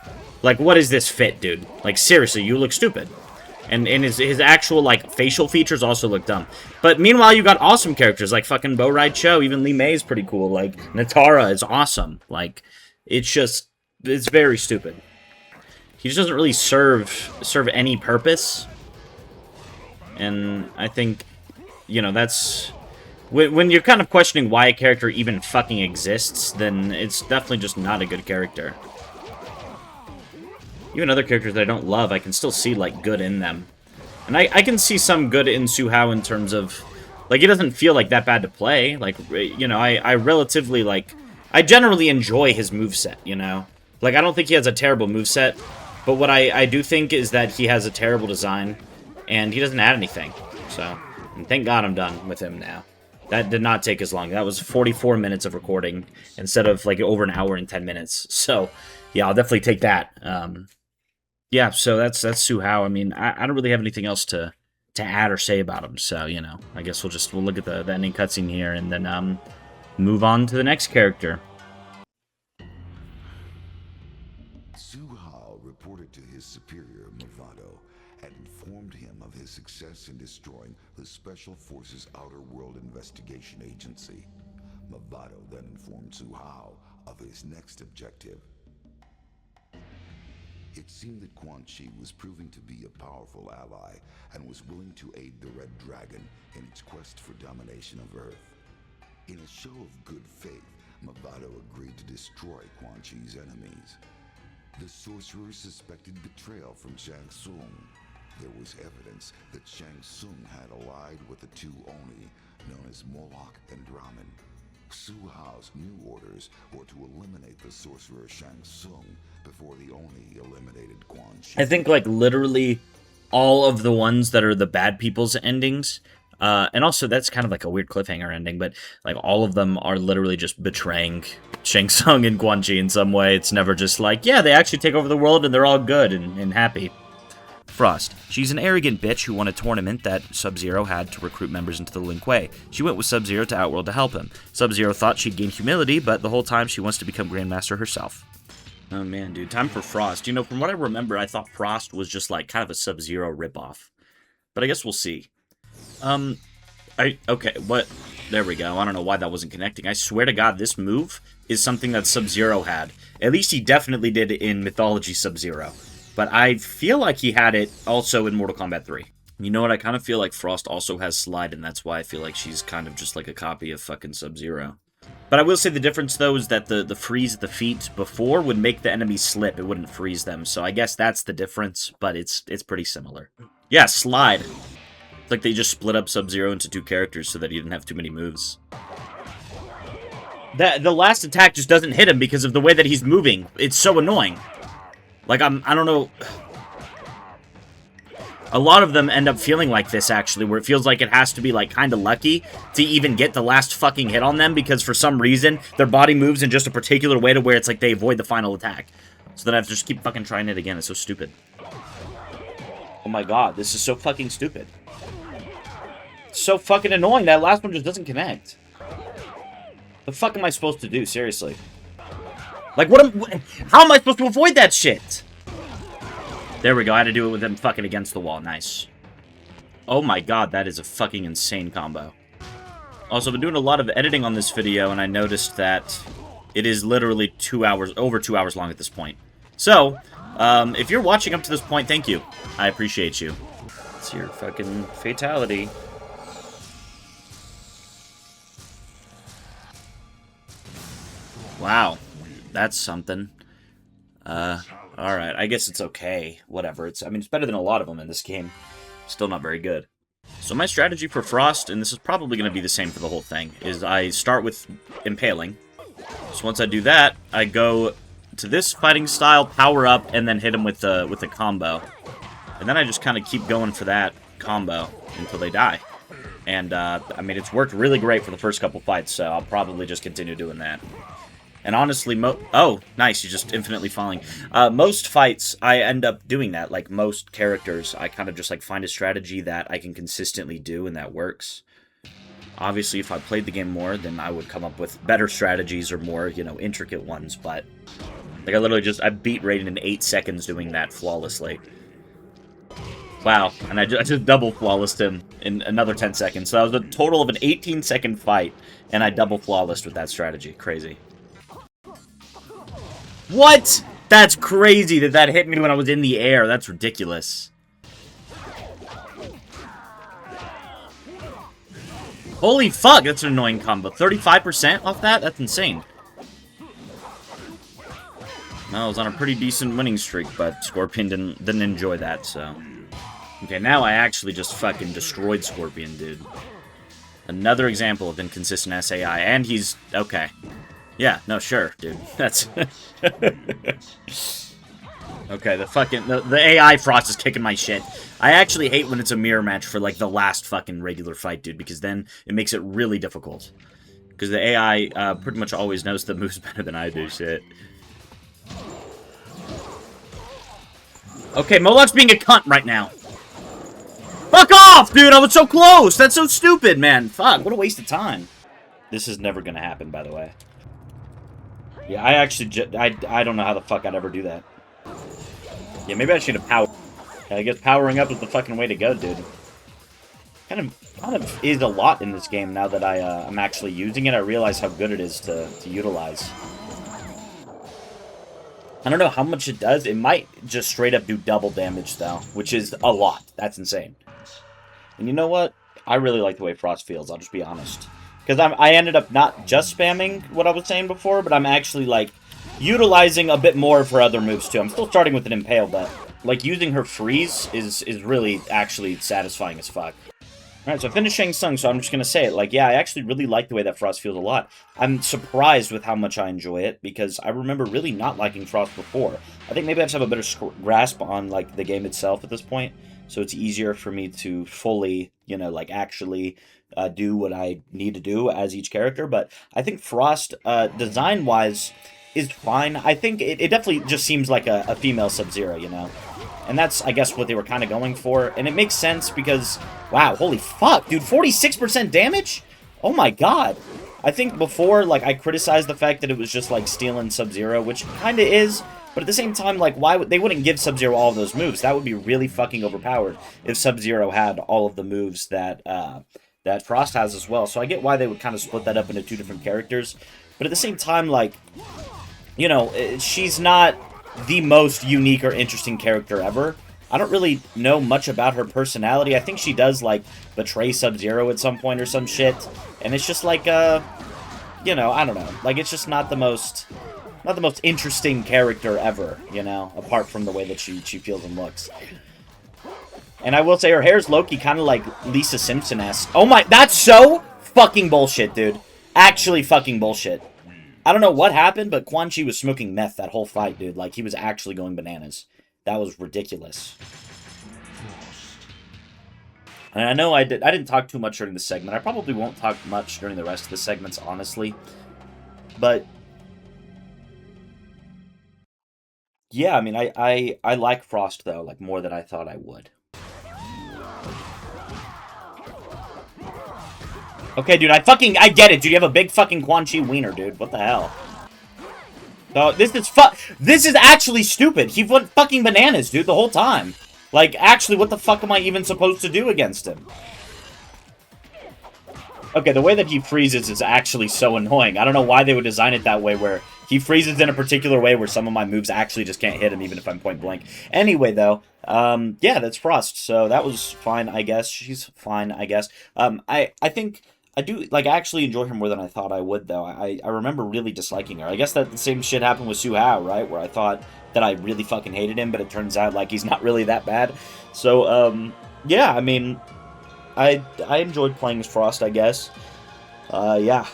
Like, what is this fit, dude? Like, seriously, you look stupid. And his actual, like, facial features also look dumb. But meanwhile, you got awesome characters, like fucking Rai Cho. Even Li Mei is pretty cool. Like, Nitara is awesome. Like, it's just... It's very stupid. He just doesn't really serve any purpose. And I think, you know, that's... When you're kind of questioning why a character even fucking exists, then it's definitely just not a good character. Even other characters that I don't love, I can still see, like, good in them. And I can see some good in Hsu Hao in terms of... Like, he doesn't feel, like, that bad to play. Like, you know, I relatively, like... I generally enjoy his moveset, you know? Like, I don't think he has a terrible moveset, but what I do think is that he has a terrible design, and he doesn't add anything. So, and thank God I'm done with him now. That did not take as long. That was 44 minutes of recording, instead of, like, over an hour and 10 minutes. So, yeah, I'll definitely take that. You yeah, so that's Hsu Hao. I mean, I don't really have anything else to add or say about him. So, you know, I guess we'll look at the ending cutscene here and then move on to the next character. Hsu Hao reported to his superior, Mavado, and informed him of his success in destroying the Special Forces Outer World Investigation Agency. Mavado then informed Hsu Hao of his next objective. It seemed that Quan Chi was proving to be a powerful ally and was willing to aid the Red Dragon in its quest for domination of Earth. In a show of good faith, Mavado agreed to destroy Quan Chi's enemies. The sorcerer suspected betrayal from Shang Tsung. There was evidence that Shang Tsung had allied with the two Oni, known as Moloch and Drahmin. Hsu Hao's new orders were to eliminate the sorcerer Shang Tsung before the Oni eliminated Quan Chi. I think, like, literally all of the ones that are the bad people's endings, and also that's kind of like a weird cliffhanger ending, but, like, all of them are literally just betraying Shang Tsung and Quan Chi in some way. It's never just like, yeah, they actually take over the world and they're all good and happy. Frost. She's an arrogant bitch who won a tournament that Sub-Zero had to recruit members into the Lin Kuei. She went with Sub-Zero to Outworld to help him. Sub-Zero thought she'd gain humility, but the whole time she wants to become Grandmaster herself. Oh man, dude, time for Frost. You know, from what I remember, I thought Frost was just like kind of a Sub-Zero ripoff. But I guess we'll see. Okay, what? There we go. I don't know why that wasn't connecting. I swear to God, this move is something that Sub-Zero had. At least he definitely did in Mythology Sub-Zero. But I feel like he had it also in Mortal Kombat 3. You know what? I kind of feel like Frost also has Slide, and that's why I feel like she's kind of just like a copy of fucking Sub-Zero. But I will say the difference, though, is that the freeze at the feet before would make the enemy slip. It wouldn't freeze them. So I guess that's the difference, but it's pretty similar. Yeah, Slide. It's like they just split up Sub-Zero into two characters so that he didn't have too many moves. The last attack just doesn't hit him because of the way that he's moving. It's so annoying. Like, I don't know. A lot of them end up feeling like this, actually, where it feels like it has to be, like, kind of lucky to even get the last fucking hit on them, because for some reason, their body moves in just a particular way to where it's like they avoid the final attack. So then I have to just keep fucking trying it again. It's so stupid. Oh my god, this is so fucking stupid. It's so fucking annoying. That last one just doesn't connect. The fuck am I supposed to do? Seriously. Like, how am I supposed to avoid that shit? There we go, I had to do it with him fucking against the wall. Nice. Oh my god, that is a fucking insane combo. Also, I've been doing a lot of editing on this video, and I noticed that it is literally over 2 hours long at this point. So, if you're watching up to this point, thank you. I appreciate you. It's your fucking fatality. Wow. That's something. Alright, I guess it's okay. Whatever. I mean, it's better than a lot of them in this game. Still not very good. So my strategy for Frost, and this is probably going to be the same for the whole thing, is I start with Impaling. So once I do that, I go to this fighting style, power up, and then hit him with the combo. And then I just kind of keep going for that combo until they die. And, I mean, it's worked really great for the first couple fights, so I'll probably just continue doing that. And honestly, oh, nice, you're just infinitely falling. Most fights, I end up doing that. Like, most characters, I kind of just, like, find a strategy that I can consistently do, and that works. Obviously, if I played the game more, then I would come up with better strategies or more, you know, intricate ones, but... Like, I beat Raiden in 8 seconds doing that flawlessly. Wow, and I just double flawlessed him in another 10 seconds. So that was a total of an 18-second fight, and I double flawlessed with that strategy. Crazy. What? That's crazy that hit me when I was in the air. That's ridiculous. Holy fuck, that's an annoying combo. 35% off that? That's insane. Well, I was on a pretty decent winning streak, but Scorpion didn't enjoy that, so... Okay, now I actually just fucking destroyed Scorpion, dude. Another example of inconsistent SAI, and he's... Okay. Yeah, no, sure, dude. That's... Okay, the AI Frost is kicking my shit. I actually hate when it's a mirror match for, like, the last fucking regular fight, dude, because then it makes it really difficult. Because the AI pretty much always knows the moves better than I do, shit. Okay, Moloch's being a cunt right now. Fuck off, dude! I was so close! That's so stupid, man! Fuck, what a waste of time. This is never gonna happen, by the way. Yeah, I actually I don't know how the fuck I'd ever do that. Yeah, maybe I should have powered. I guess powering up is the fucking way to go, dude. Kind of is a lot in this game now that I'm actually using it. I realize how good it is to utilize. I don't know how much it does. It might just straight up do double damage, though, which is a lot. That's insane. And you know what? I really like the way Frost feels, I'll just be honest. Because I ended up not just spamming what I was saying before, but I'm actually, like, utilizing a bit more of her other moves, too. I'm still starting with an Impale, but, like, using her Freeze is really actually satisfying as fuck. Alright, so I finished Shang Tsung, so I'm just gonna say it. Like, yeah, I actually really like the way that Frost feels a lot. I'm surprised with how much I enjoy it, because I remember really not liking Frost before. I think maybe I just have a better grasp on, like, the game itself at this point, so it's easier for me to fully, you know, like, actually do what I need to do as each character. But I think Frost, design-wise, is fine. I think it definitely just seems like a female Sub-Zero, you know? And that's, I guess, what they were kind of going for. And it makes sense because, wow, holy fuck, dude, 46% damage? Oh my god. I think before, like, I criticized the fact that it was just, like, STEELE and Sub-Zero, which kind of is. But at the same time, like, why would they wouldn't give Sub-Zero all of those moves? That would be really fucking overpowered if Sub-Zero had all of the moves that, that Frost has as well. So I get why they would kind of split that up into two different characters. But at the same time, like, you know, she's not the most unique or interesting character ever. I don't really know much about her personality. I think she does, like, betray Sub-Zero at some point or some shit. And it's just like, you know, I don't know. Like, it's just not the most interesting character ever, you know, apart from the way that she feels and looks. And I will say her hair's low-key kind of like Lisa Simpson-esque. Oh my, that's so fucking bullshit, dude. Actually fucking bullshit. I don't know what happened, but Quan Chi was smoking meth that whole fight, dude. Like, he was actually going bananas. That was ridiculous. And I know I didn't talk too much during the segment. I probably won't talk much during the rest of the segments, honestly. But yeah, I mean, I like Frost, though, like, more than I thought I would. Okay, dude, I get it, dude. You have a big fucking Quan Chi wiener, dude. What the hell? No, this is actually stupid. He went fucking bananas, dude, the whole time. Like, actually, what the fuck am I even supposed to do against him? Okay, the way that he freezes is actually so annoying. I don't know why they would design it that way, where he freezes in a particular way where some of my moves actually just can't hit him, even if I'm point blank. Anyway, though, yeah, that's Frost, so that was fine, I guess. She's fine, I guess. I think I do, like, I actually enjoy her more than I thought I would, though. I remember really disliking her. I guess that the same shit happened with Hsu Hao, right? Where I thought that I really fucking hated him, but it turns out, like, he's not really that bad. So, yeah, I mean, I enjoyed playing as Frost, I guess. Yeah.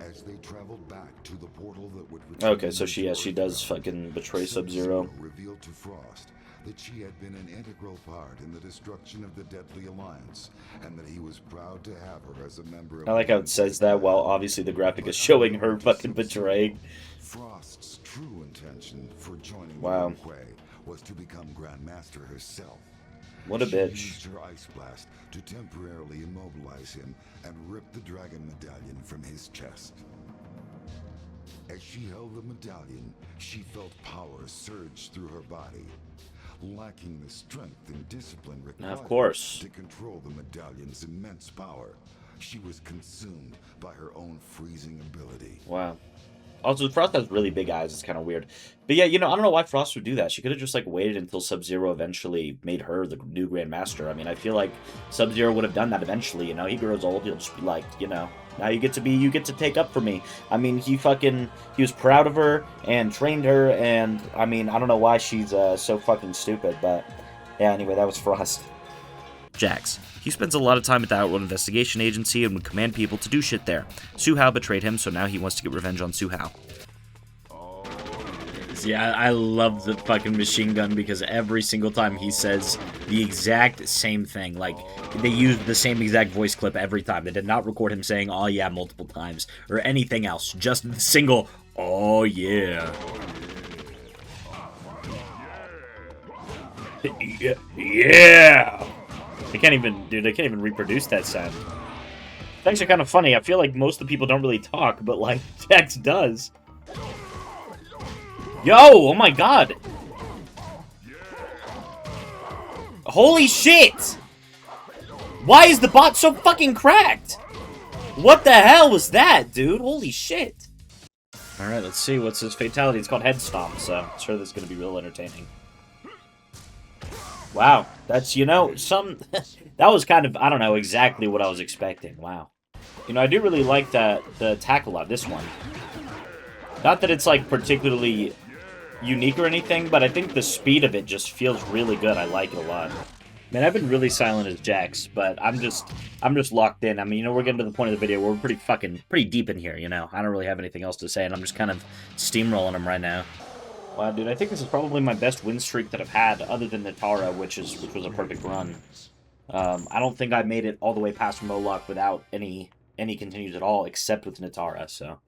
As they traveled back to the portal that would okay, so she does fucking betray Sub-Zero. Revealed to Frost that she had been an integral part in the destruction of the Deadly Alliance, and that he was proud to have her as a member of... I like how it says that while obviously the graphic is showing her fucking betraying. Frost's true intention for joining wow. the Way was to become Grandmaster herself. What a bitch. She used her Ice Blast to temporarily immobilize him and rip the Dragon Medallion from his chest. As she held the medallion, she felt power surge through her body. Lacking the strength and discipline required to control the medallion's immense power, she was consumed by her own freezing ability. Wow. Also, Frost has really big eyes. It's kind of weird. But yeah, you know, I don't know why Frost would do that. She could have just, like, waited until Sub-Zero eventually made her the new Grandmaster. I mean, I feel like Sub-Zero would have done that eventually, you know? He grows old, he'll just be like, you know, now you get to take up for me. I mean, he was proud of her and trained her, and, I mean, I don't know why she's so fucking stupid, but yeah, anyway, that was Frost. Jax. He spends a lot of time at the Outworld Investigation Agency and would command people to do shit there. Hsu Hao betrayed him, so now he wants to get revenge on Hsu Hao. Yeah, I love the fucking machine gun because every single time he says the exact same thing. Like, they used the same exact voice clip every time. They did not record him saying, oh yeah, multiple times, or anything else. Just the single, oh yeah. Yeah! They can't even, dude, they can't even reproduce that sound. It's actually kind of funny. I feel like most of the people don't really talk, but, like, Jax does. Yo! Oh my god! Holy shit! Why is the bot so fucking cracked? What the hell was that, dude? Holy shit. Alright, let's see. What's his fatality? It's called Head Stomp, so I'm sure this is going to be real entertaining. Wow. That's, you know, that was kind of, I don't know, exactly what I was expecting. Wow. You know, I do really like the attack a lot, this one. Not that it's, like, particularly unique or anything, but I think the speed of it just feels really good. I like it a lot. Man, I've been really silent as Jax, but I'm just locked in. I mean, you know, we're getting to the point of the video where we're pretty deep in here, you know. I don't really have anything else to say, and I'm just kind of steamrolling them right now. Wow, dude, I think this is probably my best win streak that I've had, other than Nitara, which was a perfect run. I don't think I made it all the way past Moloch without any continues at all, except with Nitara, so.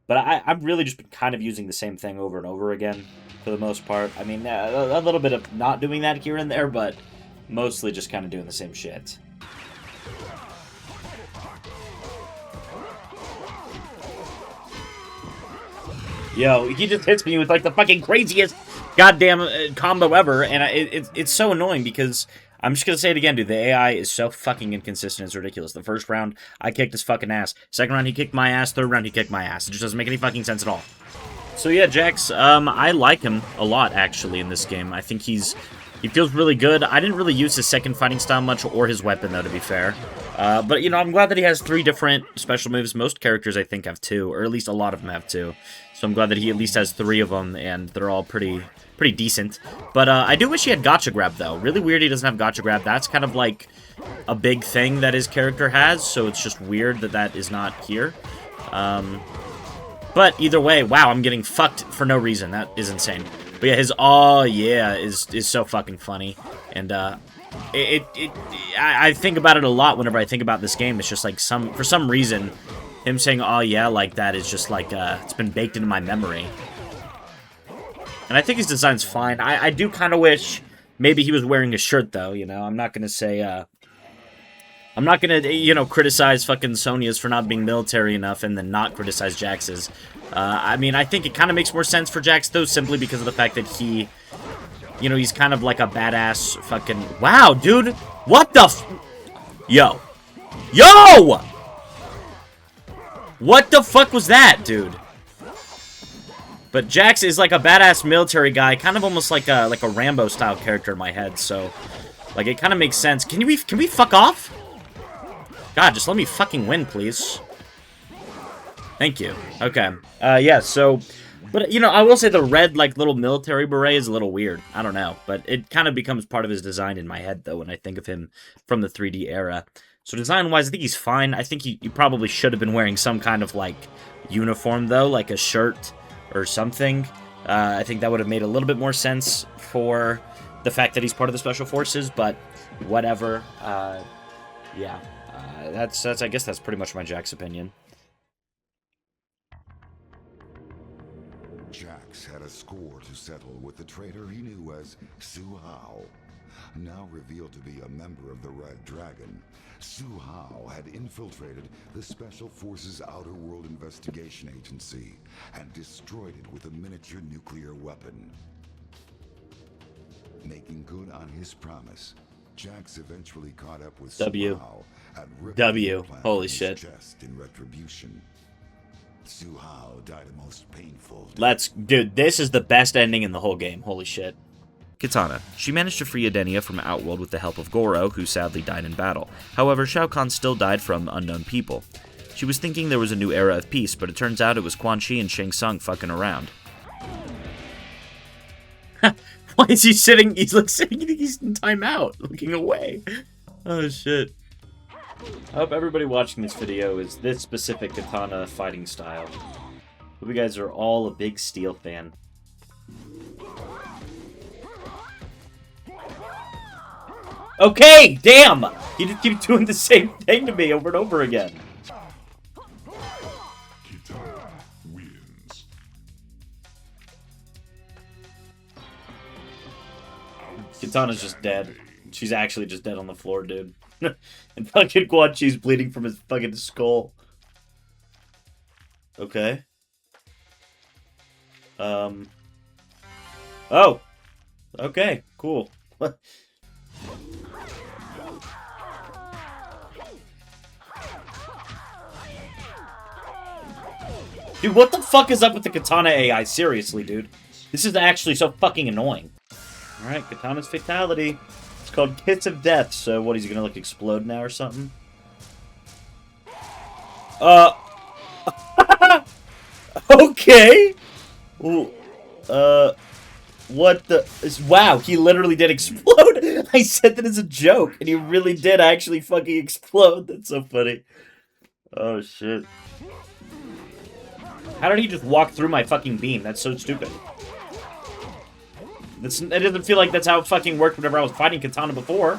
But I've really just been kind of using the same thing over and over again, for the most part. I mean, a little bit of not doing that here and there, but mostly just kind of doing the same shit. Yo, he just hits me with, like, the fucking craziest goddamn combo ever, and it's so annoying because I'm just gonna say it again, dude. The AI is so fucking inconsistent. It's ridiculous. The first round, I kicked his fucking ass. Second round, he kicked my ass. Third round, he kicked my ass. It just doesn't make any fucking sense at all. So yeah, Jax, I like him a lot, actually, in this game. I think he feels really good. I didn't really use his second fighting style much, or his weapon, though, to be fair. But, you know, I'm glad that he has 3 different special moves. Most characters, I think, have 2, or at least a lot of them have 2. So I'm glad that he at least has 3 of them, and they're all pretty decent. But I do wish he had Gotcha Grab, though. Really weird he doesn't have Gotcha Grab. That's kind of like a big thing that his character has, so it's just weird that that is not here. But either way, wow, I'm getting fucked for no reason. That is insane. But yeah, his "oh yeah" is so fucking funny, and I think about it a lot whenever I think about this game. It's just like for some reason, him saying "oh yeah" like that is just like it's been baked into my memory. And I think his design's fine. I do kind of wish maybe he was wearing a shirt, though, you know? I'm not gonna say, I'm not gonna, you know, criticize fucking Sonya's for not being military enough and then not criticize Jax's. I mean, I think it kind of makes more sense for Jax, though, simply because of the fact that he, you know, he's kind of like a badass fucking... Wow, dude! What the Yo! Yo! What the fuck was that, dude? But Jax is like a badass military guy, kind of almost like a Rambo-style character in my head, so... Like, it kind of makes sense. Can we fuck off? God, just let me fucking win, please. Thank you. Okay. Yeah, so... But, you know, I will say the red, like, little military beret is a little weird. I don't know. But it kind of becomes part of his design in my head, though, when I think of him from the 3D era. So design-wise, I think he's fine. I think he probably should have been wearing some kind of, like, uniform, though, like a shirt or something. I think that would have made a little bit more sense for the fact that he's part of the Special Forces, but whatever. Yeah. That's I guess that's pretty much my Jax opinion. Jax had a score to settle with the traitor he knew as Hsu Hao. Now revealed to be a member of the Red Dragon, Hsu Hao had infiltrated the Special Forces Outer World Investigation Agency and destroyed it with a miniature nuclear weapon. Making good on his promise, Jax eventually caught up with Hsu Hao and ripped the implant Holy from shit. his chest in retribution. Hsu Hao died a most painful death. Dude, this is the best ending in the whole game. Holy shit. Kitana. She managed to free Edenia from Outworld with the help of Goro, who sadly died in battle. However, Shao Kahn still died from unknown people. She was thinking there was a new era of peace, but it turns out it was Quan Chi and Shang Tsung fucking around. Why is he sitting? He's like sitting. He's in timeout, looking away. Oh shit. I hope everybody watching this video is this specific Kitana fighting style. Hope you guys are all a big STEELE fan. Okay, damn! You just keep doing the same thing to me over and over again. Kitana wins. Kitana's just dead. She's actually just dead on the floor, dude. And fucking Quan Chi's bleeding from his fucking skull. Okay. Oh! Okay, cool. Dude, what the fuck is up with the Kitana AI? Seriously, dude. This is actually so fucking annoying. Alright, Kitana's fatality. It's called Kiss of Death, so what, he's gonna, like, explode now or something? Okay! Ooh, what the... Wow, he literally did explode! I said that as a joke, and he really did actually fucking explode. That's so funny. Oh, shit. How did he just walk through my fucking beam? That's so stupid. It doesn't feel like that's how it fucking worked whenever I was fighting Kitana before.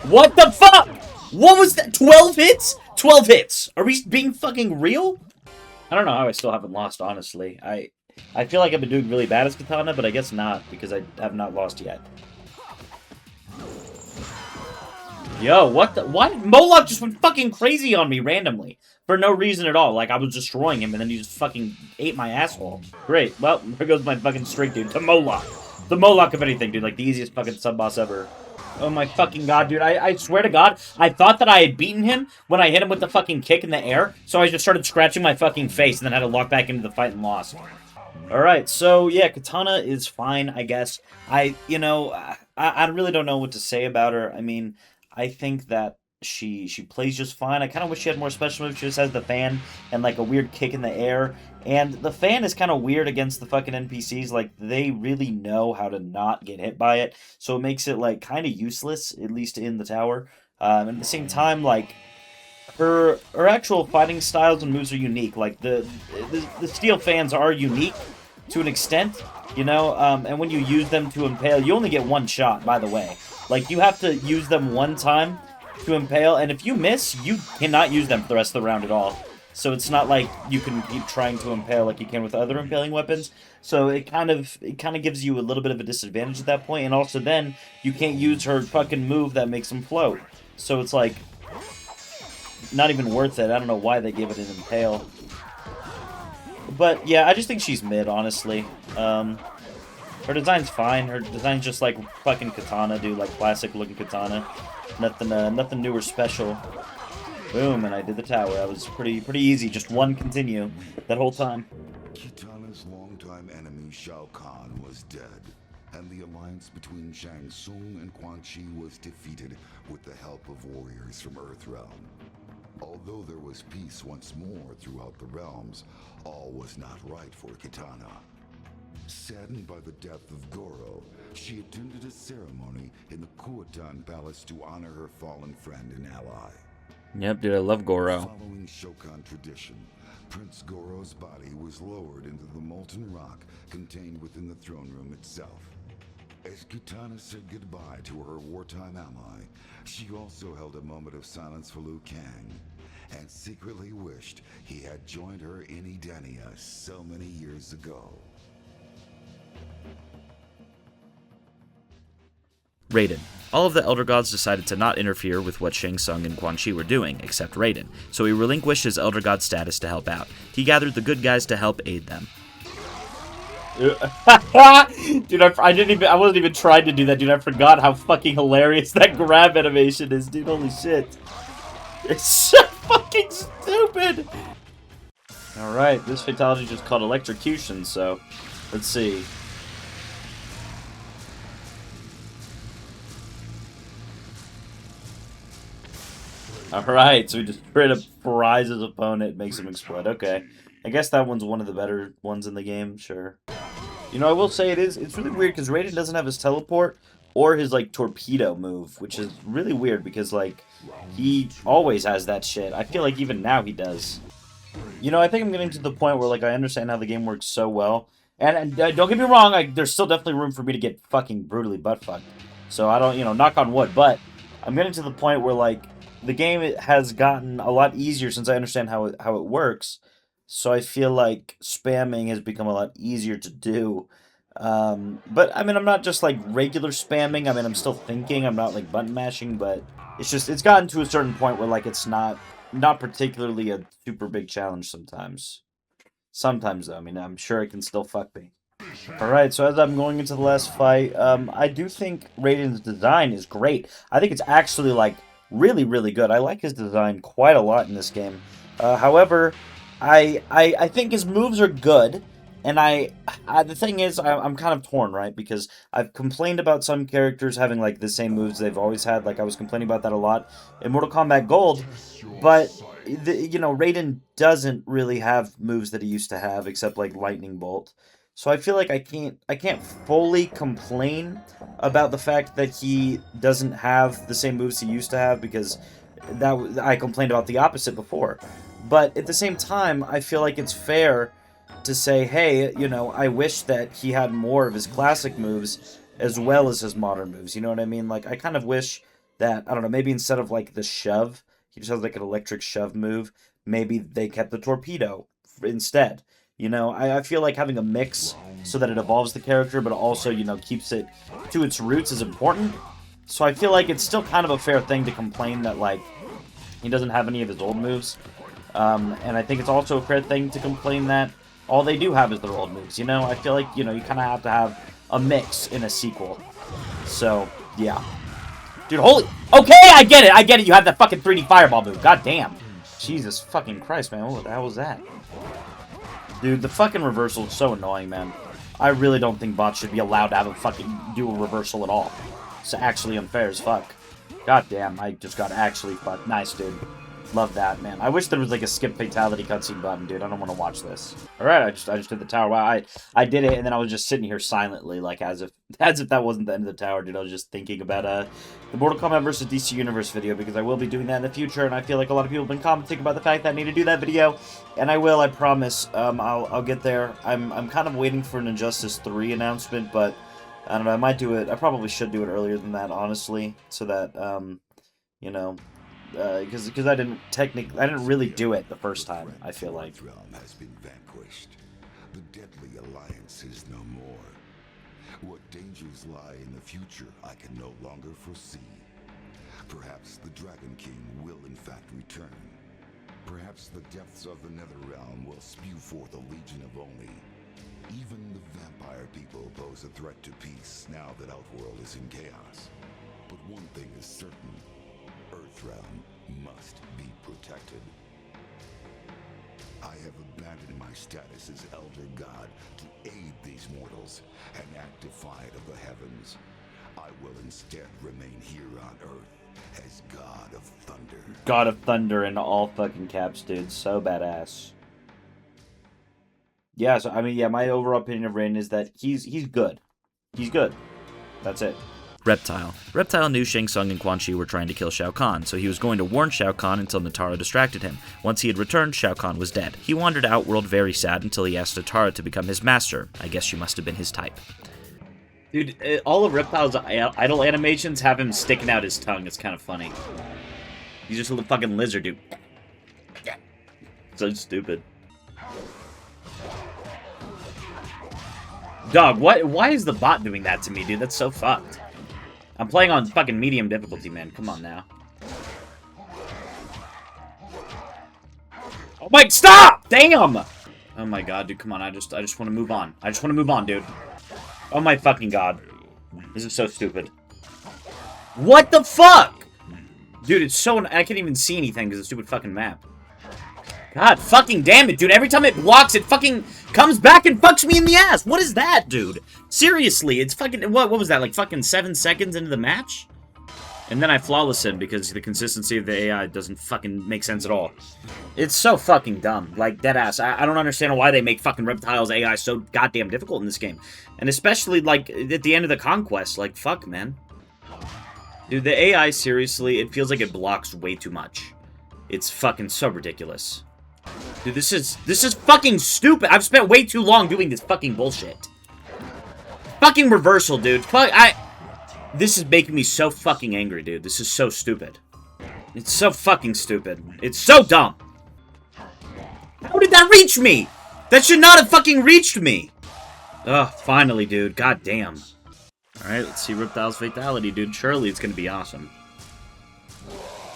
What the fuck? What was that? 12 hits? 12 hits. Are we being fucking real? I don't know how I still haven't lost, honestly. I feel like I've been doing really bad as Kitana, but I guess not, because I have not lost yet. Yo, what the... Why did Moloch just went fucking crazy on me randomly? For no reason at all. Like, I was destroying him, and then he just fucking ate my asshole. Great. Well, there goes my fucking streak, dude. To Moloch. The Moloch of anything, dude. Like, the easiest fucking sub-boss ever. Oh my fucking god, dude. I swear to god, I thought that I had beaten him when I hit him with the fucking kick in the air, so I just started scratching my fucking face, and then had to lock back into the fight and lost. Alright, so, yeah, Kitana is fine, I guess. I really don't know what to say about her. I mean... I think that she plays just fine. I kind of wish she had more special moves. She just has the fan and, like, a weird kick in the air. And the fan is kind of weird against the fucking NPCs. Like, they really know how to not get hit by it. So it makes it, like, kind of useless, at least in the tower. And at the same time, like, her actual fighting styles and moves are unique. Like, the steel fans are unique to an extent, you know? And when you use them to impale, you only get one shot, by the way. Like, you have to use them one time to impale, and if you miss, you cannot use them for the rest of the round at all. So it's not like you can keep trying to impale like you can with other impaling weapons. So it kind of gives you a little bit of a disadvantage at that point, and also then you can't use her fucking move that makes them float. So it's like not even worth it. I don't know why they gave it an impale. But yeah, I just think she's mid, honestly. Her design's fine. Her design's just like fucking Kitana, dude, like classic looking Kitana. Nothing new or special. Boom, and I did the tower. That was pretty easy. Just one continue that whole time. Kitana's longtime enemy Shao Kahn was dead, and the alliance between Shang Tsung and Quan Chi was defeated with the help of warriors from Earthrealm. Although there was peace once more throughout the realms, all was not right for Kitana. Saddened by the death of Goro, she attended a ceremony in the Kuotan Palace to honor her fallen friend and ally. Yep, dude, I love Goro. Following Shokan tradition, Prince Goro's body was lowered into the molten rock contained within the throne room itself. As Kitana said goodbye to her wartime ally, she also held a moment of silence for Liu Kang, and secretly wished he had joined her in Edenia so many years ago. Raiden. All of the Elder Gods decided to not interfere with what Shang Tsung and Quan Chi were doing, except Raiden, so he relinquished his Elder God status to help out. He gathered the good guys to help aid them. Dude, I wasn't even trying to do that, dude. I forgot how fucking hilarious that grab animation is, dude. Holy shit. It's so fucking stupid. Alright, this fatality is just called electrocution, so let's see. Alright, so he just straight up fries his opponent, makes him explode. Okay. I guess that one's one of the better ones in the game, sure. You know, I will say it's really weird because Raiden doesn't have his teleport or his, like, torpedo move, which is really weird because, like, he always has that shit. I feel like even now he does. You know, I think I'm getting to the point where, like, I understand how the game works so well And don't get me wrong, there's still definitely room for me to get fucking brutally butt-fucked. So I don't, knock on wood, but I'm getting to the point where, like, the game has gotten a lot easier since I understand how it works. So I feel like spamming has become a lot easier to do. But, I mean, I'm not just, like, regular spamming. I mean, I'm still thinking. I'm not, like, button mashing, but it's gotten to a certain point where, like, it's not particularly a super big challenge sometimes. Sometimes, though. I mean, I'm sure it can still fuck me. Alright, so as I'm going into the last fight, I do think Raiden's design is great. I think it's actually, like, really, really good. I like his design quite a lot in this game. However, I think his moves are good, and the thing is, I'm kind of torn, right? Because I've complained about some characters having, like, the same moves they've always had. Like, I was complaining about that a lot in Mortal Kombat Gold, but, Raiden doesn't really have moves that he used to have, except, like, Lightning Bolt. So I feel like I can't fully complain about the fact that he doesn't have the same moves he used to have, because I complained about the opposite before. But at the same time, I feel like it's fair to say, hey, I wish that he had more of his classic moves as well as his modern moves. You know what I mean? Like, I kind of wish that, I don't know, maybe instead of, like, the shove, he just has, like, an electric shove move, maybe they kept the torpedo instead. I feel like having a mix so that it evolves the character, but also, keeps it to its roots is important. So I feel like it's still kind of a fair thing to complain that, like, he doesn't have any of his old moves. And I think it's also a fair thing to complain that all they do have is their old moves, I feel like, you kind of have to have a mix in a sequel. So, yeah. Dude, okay, I get it, you have that fucking 3D fireball move, god damn. Jesus fucking Christ, man, what the hell was that? Dude, the fucking reversal is so annoying, man. I really don't think bots should be allowed to have a fucking do a reversal at all. It's actually unfair as fuck. God damn, I just got actually fucked. Nice, dude. Love that, man. I wish there was, like, a skip fatality cutscene button, dude. I don't want to watch this. Alright, I just did the tower. Wow, I did it, and then I was just sitting here silently, like, as if that wasn't the end of the tower, dude. I was just thinking about, the Mortal Kombat vs. DC Universe video, because I will be doing that in the future, and I feel like a lot of people have been commenting about the fact that I need to do that video, and I will, I promise. I'll get there. I'm kind of waiting for an Injustice 3 announcement, but I don't know, I might do it. I probably should do it earlier than that, honestly, so that, because I didn't really do it the first time, I feel like. The realm has been vanquished. The deadly alliance is no more. What dangers lie in the future I can no longer foresee. Perhaps the Dragon King will in fact return. Perhaps the depths of the Netherrealm will spew forth a legion of Oni. Even the vampire people pose a threat to peace now that Outworld is in chaos. But one thing is certain. Earthrealm must be protected. I have abandoned my status as Elder God to aid these mortals and act defiant of the heavens. I will instead remain here on Earth as God of Thunder. God of Thunder in all fucking caps, dude. So badass. Yeah, so, I mean, yeah, my overall opinion of Raiden is that he's good. He's good. That's it. Reptile. Reptile knew Shang Tsung and Quan Chi were trying to kill Shao Kahn, so he was going to warn Shao Kahn until Nitara distracted him. Once he had returned, Shao Kahn was dead. He wandered Outworld very sad until he asked Nitara to become his master. I guess she must have been his type. Dude, all of Reptile's idle animations have him sticking out his tongue. It's kind of funny. He's just a little fucking lizard, dude. So stupid. Dog, why is the bot doing that to me, dude? That's so fucked. I'm playing on fucking medium difficulty, man. Come on now. Oh my, stop! Damn! Oh my god, dude, come on. I just want to move on. I just want to move on, dude. Oh my fucking god. This is so stupid. What the fuck? Dude, it's so... I can't even see anything because of the stupid fucking map. God fucking damn it, dude. Every time it blocks, it fucking comes back and fucks me in the ass. What is that, dude? Seriously, it's fucking... What was that, like fucking 7 seconds into the match? And then I flawless him because the consistency of the AI doesn't fucking make sense at all. It's so fucking dumb. Like, deadass. I don't understand why they make fucking Reptile's AI so goddamn difficult in this game. And especially, like, at the end of the Conquest. Like, fuck, man. Dude, the AI, seriously, it feels like it blocks way too much. It's fucking so ridiculous. Dude, this is fucking stupid. I've spent way too long doing this fucking bullshit. Fucking reversal, dude. This is making me so fucking angry, dude. This is so stupid. It's so fucking stupid. It's so dumb. How did that reach me? That should not have fucking reached me. Ugh, finally, dude. God damn. Alright, let's see Reptile's fatality, dude. Surely it's gonna be awesome.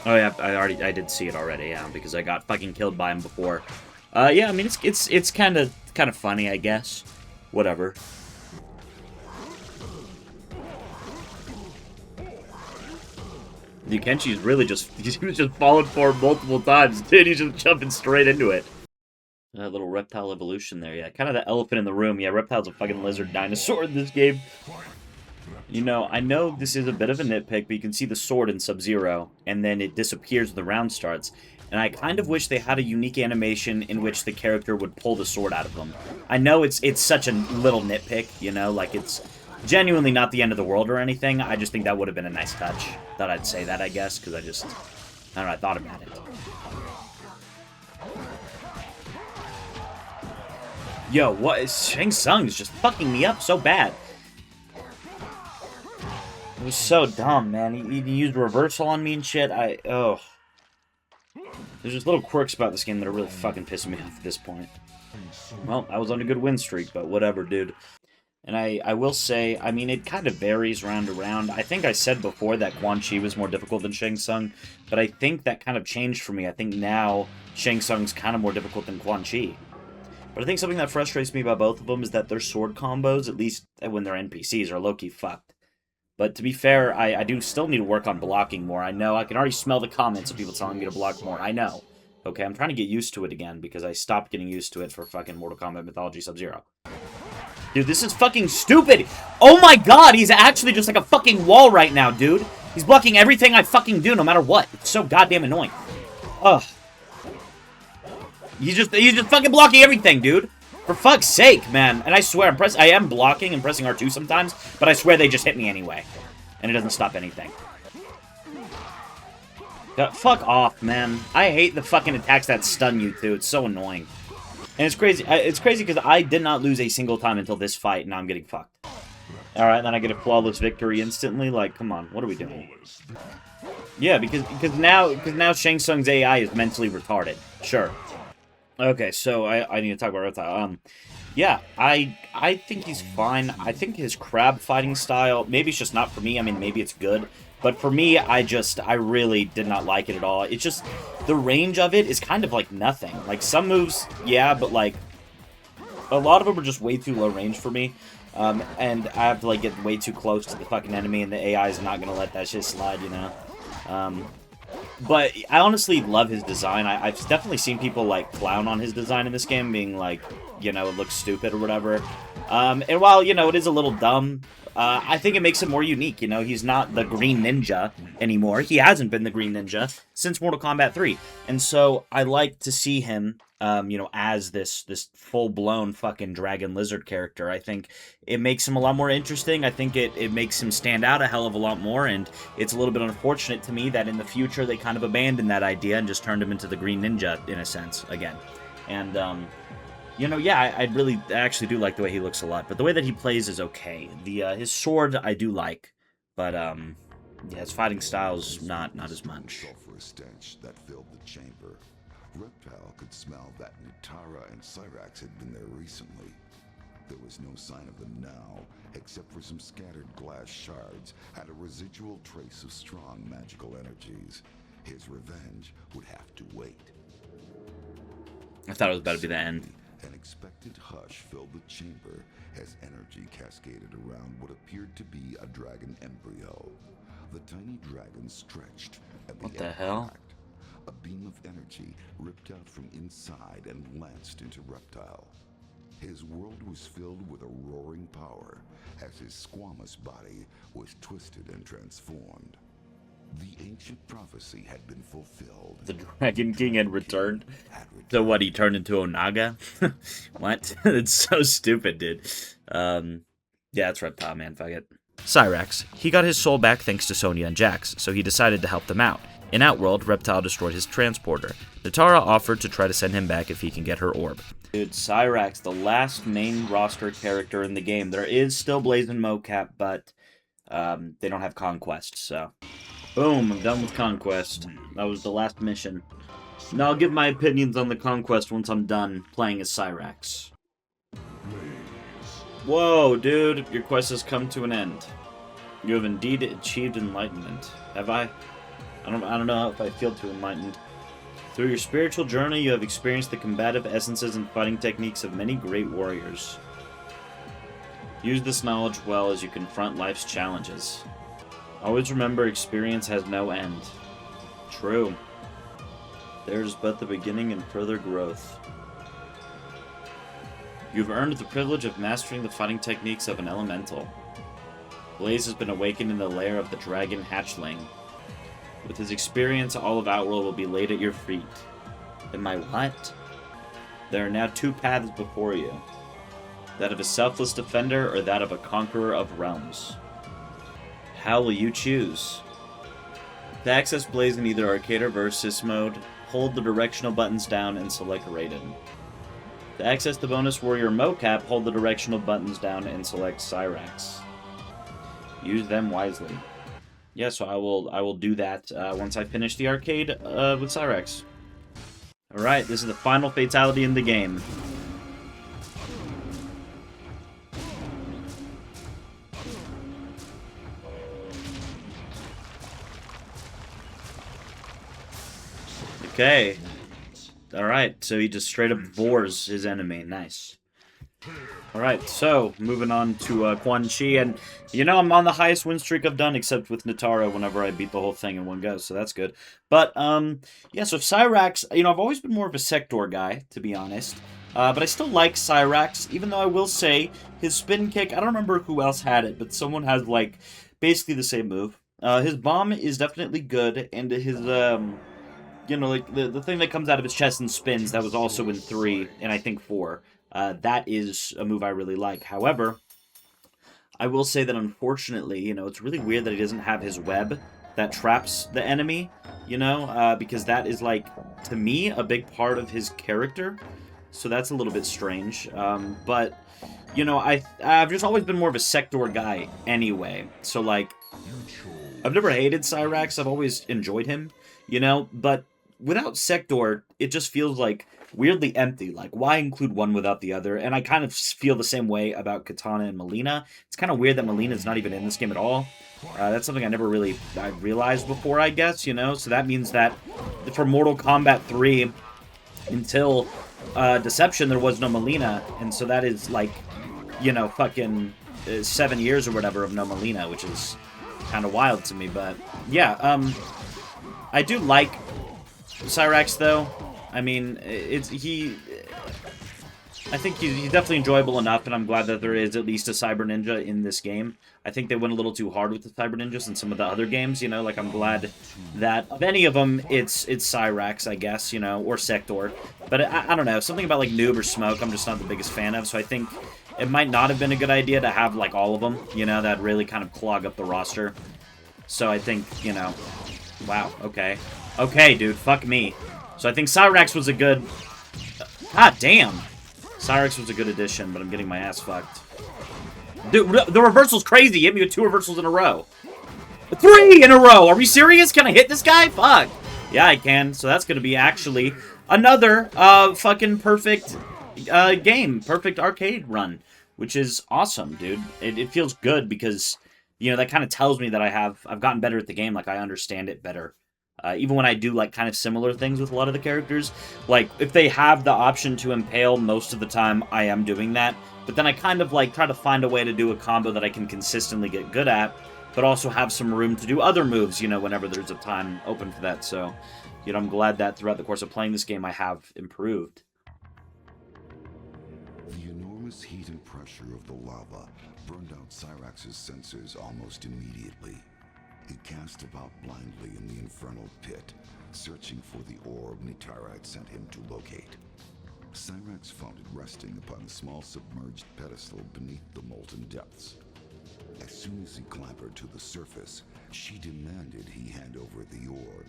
Oh yeah, I did see it already, yeah, because I got fucking killed by him before. Yeah, I mean it's kind of funny, I guess. Whatever. Dude, Kenshi's really he was just falling for him multiple times, dude. He's just jumping straight into it. That little reptile evolution there, yeah. Kind of the elephant in the room. Yeah, Reptile's a fucking lizard dinosaur in this game. You know, I know this is a bit of a nitpick, but you can see the sword in Sub-Zero, and then it disappears when the round starts. And I kind of wish they had a unique animation in which the character would pull the sword out of them. I know it's such a little nitpick, you know, like it's genuinely not the end of the world or anything. I just think that would have been a nice touch. Thought I'd say that, I guess, because I don't know, I thought about it. Yo, what is Shang Tsung is just fucking me up so bad. It was so dumb, man. He used reversal on me and shit. There's just little quirks about this game that are really fucking pissing me off at this point. Well, I was on a good win streak, but whatever, dude. And I will say, I mean, it kind of varies round to round. I think I said before that Quan Chi was more difficult than Shang Tsung, but I think that kind of changed for me. I think now Shang Tsung's kind of more difficult than Quan Chi. But I think something that frustrates me about both of them is that their sword combos, at least when they're NPCs, are low-key fucked. But to be fair, I do still need to work on blocking more. I know, I can already smell the comments of people telling me to block more. I know. Okay, I'm trying to get used to it again, because I stopped getting used to it for fucking Mortal Kombat Mythology Sub-Zero. Dude, this is fucking stupid! Oh my god, he's actually just like a fucking wall right now, dude! He's blocking everything I fucking do, no matter what. It's so goddamn annoying. Ugh. He's just fucking blocking everything, dude. For fuck's sake, man. And I swear, I am blocking and pressing R2 sometimes, but I swear they just hit me anyway. And it doesn't stop anything. Fuck off, man. I hate the fucking attacks that stun you, too. It's so annoying. And it's crazy. It's crazy because I did not lose a single time until this fight, and now I'm getting fucked. Alright, then I get a flawless victory instantly. Like, come on. What are we doing? Yeah, because now Shang Tsung's AI is mentally retarded. Sure. Okay, so I need to talk about Reptile. Yeah, I think he's fine. I think his crab fighting style, maybe it's just not for me. I mean, maybe it's good. But for me, I really did not like it at all. It's just, the range of it is kind of like nothing. Like, some moves, yeah, but like, a lot of them are just way too low range for me. And I have to like get way too close to the fucking enemy, and the AI is not gonna let that shit slide, you know? But I honestly love his design. I've definitely seen people, like, clown on his design in this game, being like, you know, it looks stupid or whatever. And while, you know, it is a little dumb, I think it makes it more unique, you know? He's not the Green Ninja anymore. He hasn't been the Green Ninja since Mortal Kombat 3. And so I like to see him, you know, as this full-blown fucking dragon lizard character. I think it makes him a lot more interesting. I think it makes him stand out a hell of a lot more, and it's a little bit unfortunate to me that in the future they kind of abandoned that idea and just turned him into the Green Ninja, in a sense, again. And, you know, yeah, I actually do like the way he looks a lot, but the way that he plays is okay. His sword I do like, but, yeah, his fighting style's not as much. Sulfurous stench that filled the chamber. Reptile could smell that Nitara and Cyrax had been there recently. There was no sign of them now, except for some scattered glass shards and a residual trace of strong magical energies. His revenge would have to wait. I thought it was about to be the end. An expectant hush filled the chamber as energy cascaded around what appeared to be a dragon embryo. The tiny dragon stretched, and What the hell? cracked. A beam of energy ripped out from inside and lanced into Reptile. His world was filled with a roaring power as his squamous body was twisted and transformed. The ancient prophecy had been fulfilled. The Dragon King had returned? So what, he turned into Onaga? What? It's so stupid, dude. Yeah, it's Reptile, man. Fuck it. Cyrax. He got his soul back thanks to Sonya and Jax, so he decided to help them out. In Outworld, Reptile destroyed his transporter. Nitara offered to try to send him back if he can get her orb. Dude, Cyrax, the last main roster character in the game. There is still Blazing Mokap, but they don't have Conquest, so... Boom, I'm done with Conquest. That was the last mission. Now I'll give my opinions on the Conquest once I'm done playing as Cyrax. Whoa, dude, your quest has come to an end. You have indeed achieved enlightenment. Have I? I don't know if I feel too enlightened. Through your spiritual journey, you have experienced the combative essences and fighting techniques of many great warriors. Use this knowledge well as you confront life's challenges. Always remember, experience has no end. True. There's but the beginning and further growth. You've earned the privilege of mastering the fighting techniques of an elemental. Blaze has been awakened in the lair of the dragon hatchling. With his experience, all of Outworld will be laid at your feet. Am I what? There are now two paths before you. That of a selfless defender, or that of a conqueror of realms. How will you choose? To access Blaze in either arcade or versus mode, hold the directional buttons down and select Raiden. To access the bonus warrior Mokap, hold the directional buttons down and select Cyrax. Use them wisely. Yeah, so I will do that once I finish the arcade with Cyrax. Alright, this is the final fatality in the game. Okay. Alright, so he just straight up bores his enemy. Nice. Alright, so, moving on to Quan Chi, and, you know, I'm on the highest win streak I've done, except with Nitara, whenever I beat the whole thing in one go, so that's good. But, yeah, so Cyrax, you know, I've always been more of a Sector guy, to be honest, but I still like Cyrax, even though I will say, his spin kick, I don't remember who else had it, but someone has, like, basically the same move. His bomb is definitely good, and his, you know, like, the thing that comes out of his chest and spins, that was also in 3, and I think 4. That is a move I really like. However, I will say that unfortunately, you know, it's really weird that he doesn't have his web that traps the enemy, you know, because that is, like, to me, a big part of his character. So that's a little bit strange. But, you know, I've just always been more of a Sector guy anyway. So, like, I've never hated Cyrax. I've always enjoyed him, you know, but without Sector, it just feels like weirdly empty. Like, why include one without the other? And I kind of feel the same way about Kitana and Mileena. It's kind of weird that Mileena's not even in this game at all. That's something I never really realized before, I guess, you know? So that means that for Mortal Kombat 3, until Deception, there was no Mileena. And so that is, like, you know, fucking 7 years or whatever of no Mileena, which is kind of wild to me. But, yeah, I do like Cyrax, though. I mean, I think he's definitely enjoyable enough, and I'm glad that there is at least a Cyber Ninja in this game. I think they went a little too hard with the Cyber Ninjas in some of the other games, you know, like, I'm glad that of any of them, it's Cyrax, I guess, you know, or Sector. But I don't know, something about, like, Noob or Smoke I'm just not the biggest fan of, so I think it might not have been a good idea to have, like, all of them, you know, that really kind of clog up the roster. So I think, you know, wow, okay. Okay, dude, fuck me. So I think Cyrax was a good... God damn! Cyrax was a good addition, but I'm getting my ass fucked. Dude, the reversal's crazy! He hit me with 2 reversals in a row. 3 in a row! Are we serious? Can I hit this guy? Fuck! Yeah, I can. So that's gonna be actually another fucking perfect game. Perfect arcade run. Which is awesome, dude. It feels good because, you know, that kind of tells me that I've gotten better at the game. Like, I understand it better. Even when I do, like, kind of similar things with a lot of the characters. Like, if they have the option to impale, most of the time I am doing that. But then I kind of, like, try to find a way to do a combo that I can consistently get good at, but also have some room to do other moves, you know, whenever there's a time open for that. So, you know, I'm glad that throughout the course of playing this game I have improved. The enormous heat and pressure of the lava burned out Cyrax's senses almost immediately. He cast about blindly in the infernal pit, searching for the orb Nitara had sent him to locate. Cyrax found it resting upon a small submerged pedestal beneath the molten depths. As soon as he clambered to the surface, she demanded he hand over the orb.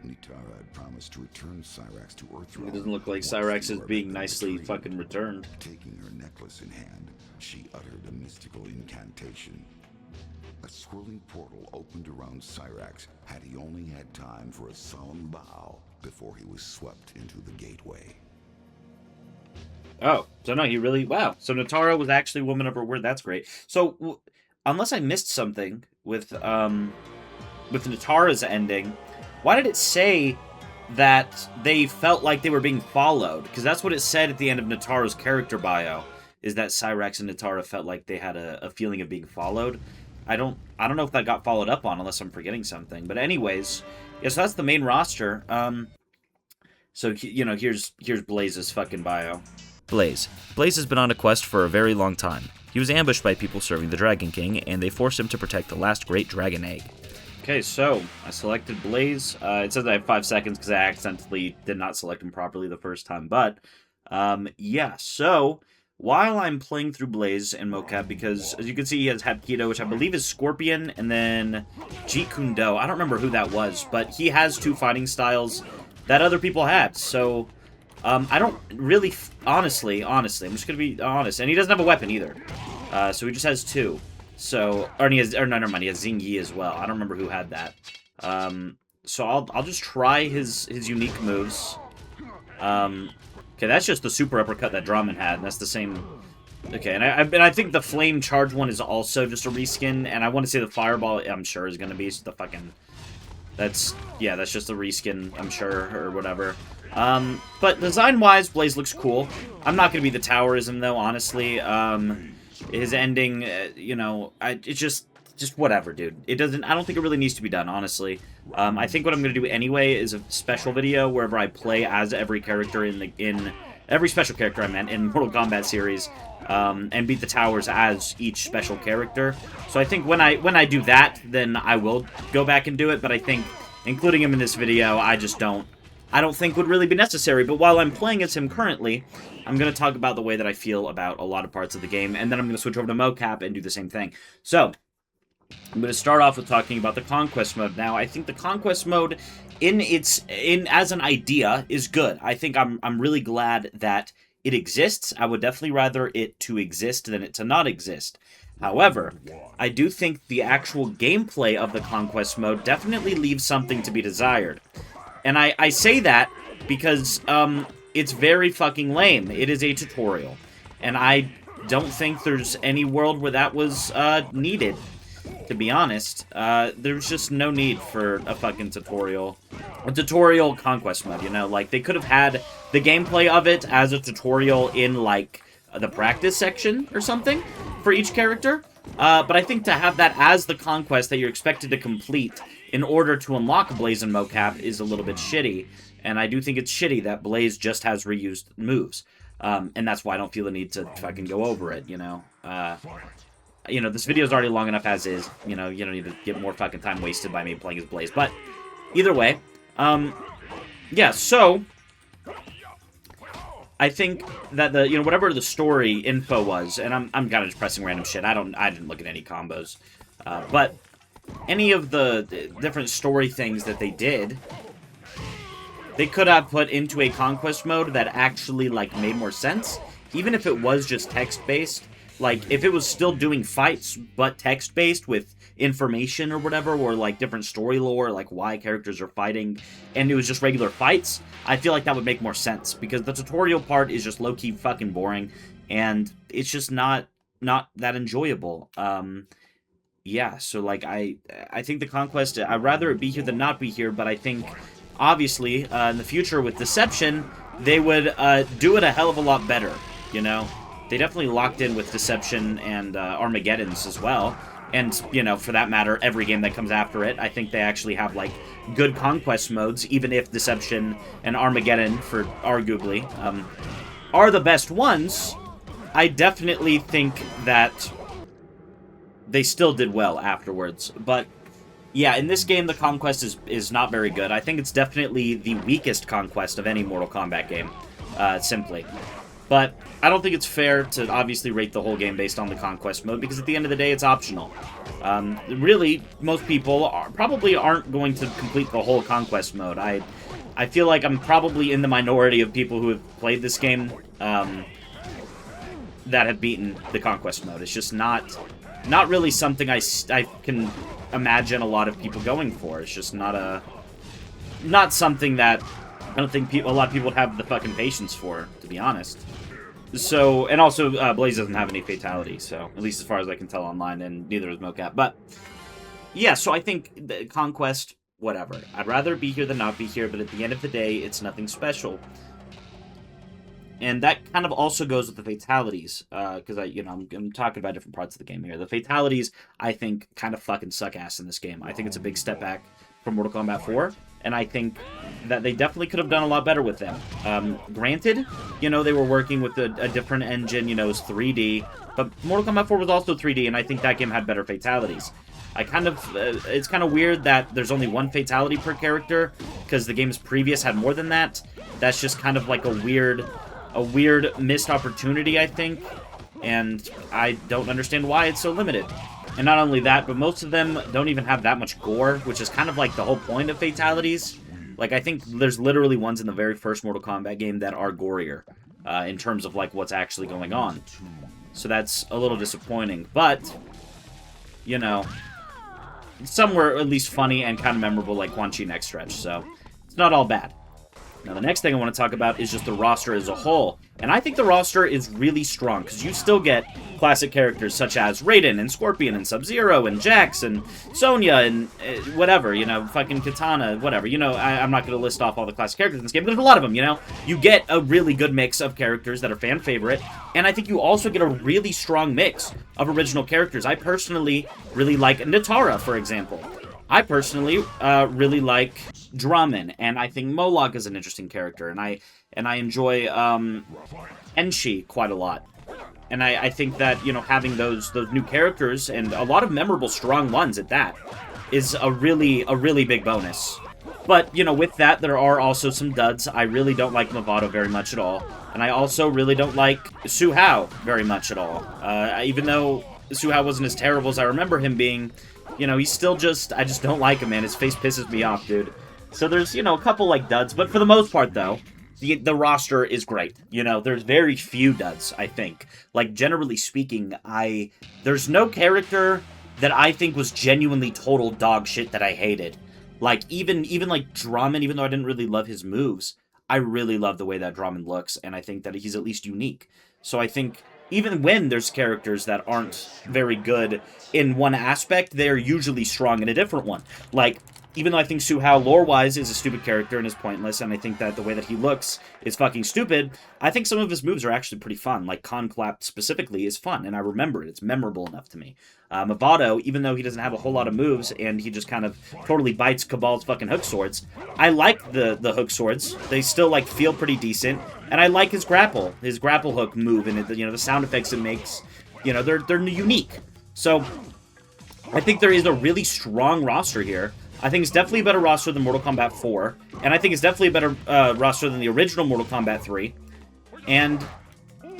Nitara had promised to return Cyrax to Earthrealm. It doesn't look like once Cyrax the is orb being had been nicely retrieved. fucking returned. Taking her necklace in hand, she uttered a mystical incantation. A swirling portal opened around Cyrax had he only had time for a solemn bow before he was swept into the gateway. Oh, so no, he really... Wow. So Nitara was actually a woman of her word. That's great. So, unless I missed something with Nitara's ending, why did it say that they felt like they were being followed? Because that's what it said at the end of Nitara's character bio, is that Cyrax and Nitara felt like they had a feeling of being followed. I don't know if that got followed up on, unless I'm forgetting something. But anyways, yeah, so that's the main roster. So, you know, here's Blaze's fucking bio. Blaze. Blaze has been on a quest for a very long time. He was ambushed by people serving the Dragon King, and they forced him to protect the last great dragon egg. Okay, so I selected Blaze. It says I have 5 seconds because I accidentally did not select him properly the first time. But, yeah, so while I'm playing through Blaze and Mokap, because as you can see, he has Hapkido, which I believe is Scorpion, and then Jeet Kune Do. I don't remember who that was, but he has 2 fighting styles that other people had. So, I don't really, honestly, I'm just going to be honest. And he doesn't have a weapon either. So he just has 2. So, no, never mind, he has Xing Yi as well. I don't remember who had that. So I'll just try his unique moves. Okay, that's just the super uppercut that Drahmin had, and that's the same. Okay, and I think the flame charge one is also just a reskin, and I want to say the fireball, I'm sure, is going to be the fucking... that's just a reskin, I'm sure, or whatever. But design-wise, Blaze looks cool. I'm not going to be the Towerism, though, honestly. His ending, you know, it's just whatever, dude. I don't think it really needs to be done, honestly. I think what I'm going to do anyway is a special video wherever I play as every character in every special character I meant in Mortal Kombat series, and beat the towers as each special character. So I think when I do that, then I will go back and do it, but I think including him in this video, I don't think would really be necessary. But while I'm playing as him currently, I'm going to talk about the way that I feel about a lot of parts of the game, and then I'm going to switch over to Mokap and do the same thing. So, I'm going to start off with talking about the Conquest mode. Now, I think the Conquest mode, as an idea, is good. I think I'm really glad that it exists. I would definitely rather it to exist than it to not exist. However, I do think the actual gameplay of the Conquest mode definitely leaves something to be desired. And I say that because it's very fucking lame. It is a tutorial. And I don't think there's any world where that was needed, to be honest. There's just no need for a fucking tutorial. A tutorial Conquest mode, you know? Like, they could have had the gameplay of it as a tutorial in, like, the practice section or something for each character. But I think to have that as the Conquest that you're expected to complete in order to unlock Blaze and Mokap is a little bit shitty, and I do think it's shitty that Blaze just has reused moves, and that's why I don't feel the need to fucking go over it, you know? You know, this video's already long enough as is, you know, you don't need to get more fucking time wasted by me playing as Blaze, but either way, yeah, so I think that you know, whatever the story info was, and I'm kind of just pressing random shit, I didn't look at any combos, but any of the different story things that they did, they could have put into a Conquest mode that actually, like, made more sense. Even if it was just text-based. Like, if it was still doing fights, but text-based with information or whatever, or, like, different story lore, like why characters are fighting, and it was just regular fights, I feel like that would make more sense. Because the tutorial part is just low-key fucking boring, and it's just not that enjoyable. Yeah, so, like, I think the Conquest, I'd rather it be here than not be here, but I think, obviously, in the future with Deception, they would do it a hell of a lot better, you know? They definitely locked in with Deception and Armageddon's as well, and, you know, for that matter, every game that comes after it. I think they actually have, like, good Conquest modes, even if Deception and Armageddon, for arguably, are the best ones. I definitely think that they still did well afterwards, but yeah, in this game, the Conquest is not very good. I think it's definitely the weakest Conquest of any Mortal Kombat game, simply. But I don't think it's fair to obviously rate the whole game based on the Conquest mode, because at the end of the day, it's optional. Really, most people probably aren't going to complete the whole Conquest mode. I feel like I'm probably in the minority of people who have played this game that have beaten the Conquest mode. It's just not really something I can imagine a lot of people going for. It's just not something that I don't think a lot of people would have the fucking patience for, to be honest. So, and also, Blaze doesn't have any fatality, so, at least as far as I can tell online, and neither does Mokap. But, yeah, so I think the Conquest, whatever. I'd rather be here than not be here, but at the end of the day, it's nothing special. And that kind of also goes with the fatalities, because I'm talking about different parts of the game here. The fatalities, I think, kind of fucking suck ass in this game. I think it's a big step back from Mortal Kombat 4. And I think that they definitely could have done a lot better with them. Granted, they were working with a different engine, it was 3D. But Mortal Kombat 4 was also 3D, and I think that game had better fatalities. It's kind of weird that there's only one fatality per character, because the games previous had more than that. That's just kind of like a weird missed opportunity, I think. And I don't understand why it's so limited. And not only that, but most of them don't even have that much gore, which is kind of like the whole point of fatalities. Like, I think there's literally ones in the very first Mortal Kombat game that are gorier, in terms of, like, what's actually going on. So that's a little disappointing. But, some were at least funny and kind of memorable, like Quan Chi next stretch, so it's not all bad. Now, the next thing I want to talk about is just the roster as a whole. And I think the roster is really strong, because you still get classic characters such as Raiden and Scorpion and Sub-Zero and Jax and Sonya and whatever, fucking Kitana, whatever. I'm not going to list off all the classic characters in this game, but there's a lot of them, You get a really good mix of characters that are fan favorite, and I think you also get a really strong mix of original characters. I personally really like Nitara, for example. I personally really like Drahmin, and I think Moloch is an interesting character, and I enjoy Kenshi quite a lot. And I think that, having those new characters, and a lot of memorable, strong ones at that, is a really big bonus. But, with that, there are also some duds. I really don't like Mavado very much at all, and I also really don't like Hsu Hao very much at all. Even though Hsu Hao wasn't as terrible as I remember him being, he's still I just don't like him, man. His face pisses me off, dude. So there's, a couple, like, duds. But for the most part, though, the roster is great. There's very few duds, I think. Like, generally speaking, there's no character that I think was genuinely total dog shit that I hated. Like, even like, Drahmin, even though I didn't really love his moves, I really love the way that Drahmin looks, and I think that he's at least unique. So I think even when there's characters that aren't very good in one aspect, they're usually strong in a different one. Like, even though I think Hsu Hao, lore-wise, is a stupid character and is pointless, and I think that the way that he looks is fucking stupid, I think some of his moves are actually pretty fun. Like, Conclap specifically is fun, and I remember it. It's memorable enough to me. Mavado, even though he doesn't have a whole lot of moves, and he just kind of totally bites Cabal's fucking hook swords, I like the hook swords. They still, like, feel pretty decent, and I like his grapple hook move, and the sound effects it makes, they're unique. So, I think there is a really strong roster here. I think it's definitely a better roster than Mortal Kombat 4, and I think it's definitely a better roster than the original Mortal Kombat 3, and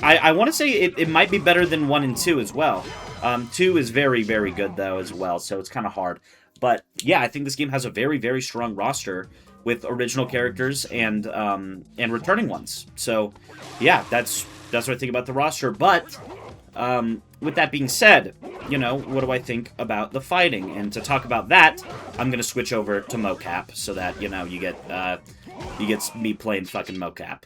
I want to say it might be better than 1 and 2 as well. 2 is very, very good, though, as well, so it's kind of hard. But, yeah, I think this game has a very, very strong roster with original characters and returning ones. So, yeah, that's what I think about the roster, but with that being said, what do I think about the fighting? And to talk about that, I'm going to switch over to Mokap so that, you get me playing fucking Mokap.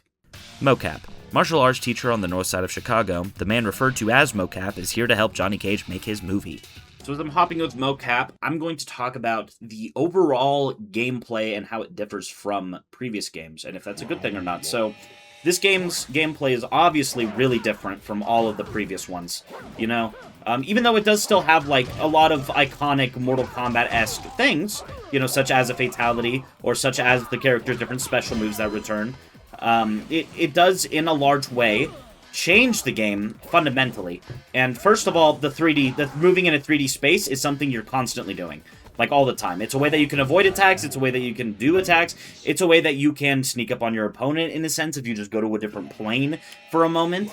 Mokap, martial arts teacher on the north side of Chicago, the man referred to as Mokap is here to help Johnny Cage make his movie. So as I'm hopping with Mokap, I'm going to talk about the overall gameplay and how it differs from previous games, and if that's a good thing or not. So, this game's gameplay is obviously really different from all of the previous ones, even though it does still have, like, a lot of iconic Mortal Kombat-esque things, such as a fatality, or such as the character's different special moves that return. It does, in a large way, change the game fundamentally. And first of all, the moving in a 3D space is something you're constantly doing. like all the time. It's a way that you can avoid attacks, it's a way that you can do attacks, it's a way that you can sneak up on your opponent, in a sense, if you just go to a different plane for a moment.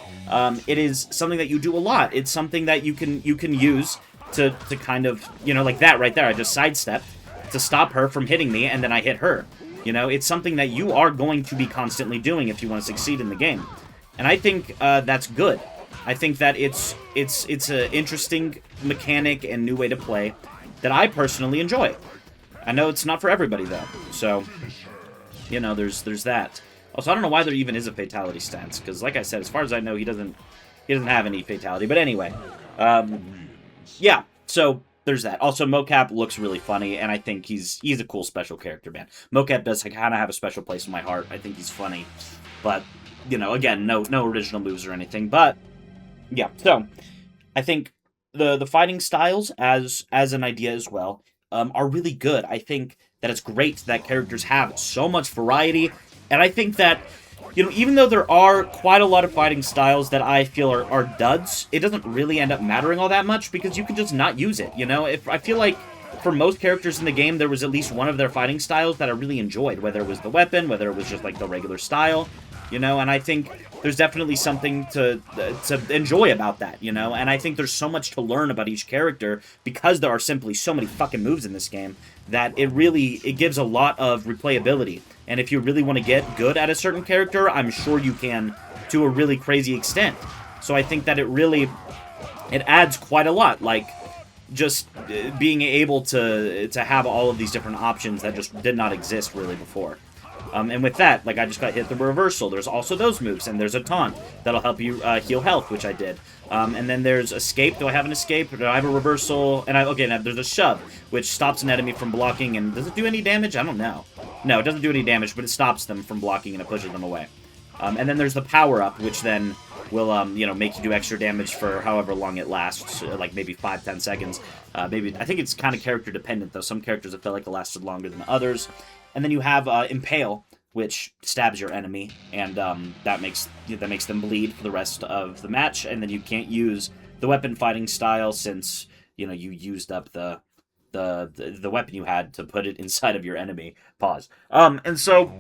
It is something that you do a lot. It's something that you can use to kind of, you know, like that right there. I just sidestepped to stop her from hitting me, and then I hit her. You know, it's something that you are going to be constantly doing if you want to succeed in the game. And I think that's good. I think that it's an interesting mechanic and new way to play that I personally enjoy. I know it's not for everybody, though. So, you know, there's that. Also, I don't know why there even is a fatality stance, because like I said, as far as I know, he doesn't have any fatality. But anyway, yeah, so there's that. Also, Mokap looks really funny, and I think he's a cool special character, man. Mokap does kind of have a special place in my heart. I think he's funny. But, you know, again, no original moves or anything. But, yeah, so I think the fighting styles as an idea as well are really good. I think that it's great that characters have so much variety, and I think that, you know, even though there are quite a lot of fighting styles that I feel are duds, it doesn't really end up mattering all that much because you can just not use it, you know? I feel like for most characters in the game, there was at least one of their fighting styles that I really enjoyed, whether it was the weapon, whether it was just like the regular style, you know? And I think there's definitely something to enjoy about that, you know? And I think there's so much to learn about each character because there are simply so many fucking moves in this game that it gives a lot of replayability. And if you really want to get good at a certain character, I'm sure you can to a really crazy extent. So I think that it adds quite a lot, like just being able to have all of these different options that just did not exist really before. And with that, like I just got hit the reversal. There's also those moves, and there's a taunt that'll help you heal health, which I did. And then there's escape. Do I have an escape? Do I have a reversal? And now there's a shove, which stops an enemy from blocking. And does it do any damage? I don't know. No, it doesn't do any damage, but it stops them from blocking and it pushes them away. And then there's the power up, which then will you know, make you do extra damage for however long it lasts, like maybe 5-10 seconds. Maybe I think it's kind of character dependent though. Some characters I feel like it lasted longer than others. And then you have Impale, which stabs your enemy, and that makes them bleed for the rest of the match. And then you can't use the weapon fighting style since, you know, you used up the weapon you had to put it inside of your enemy. Pause. And so,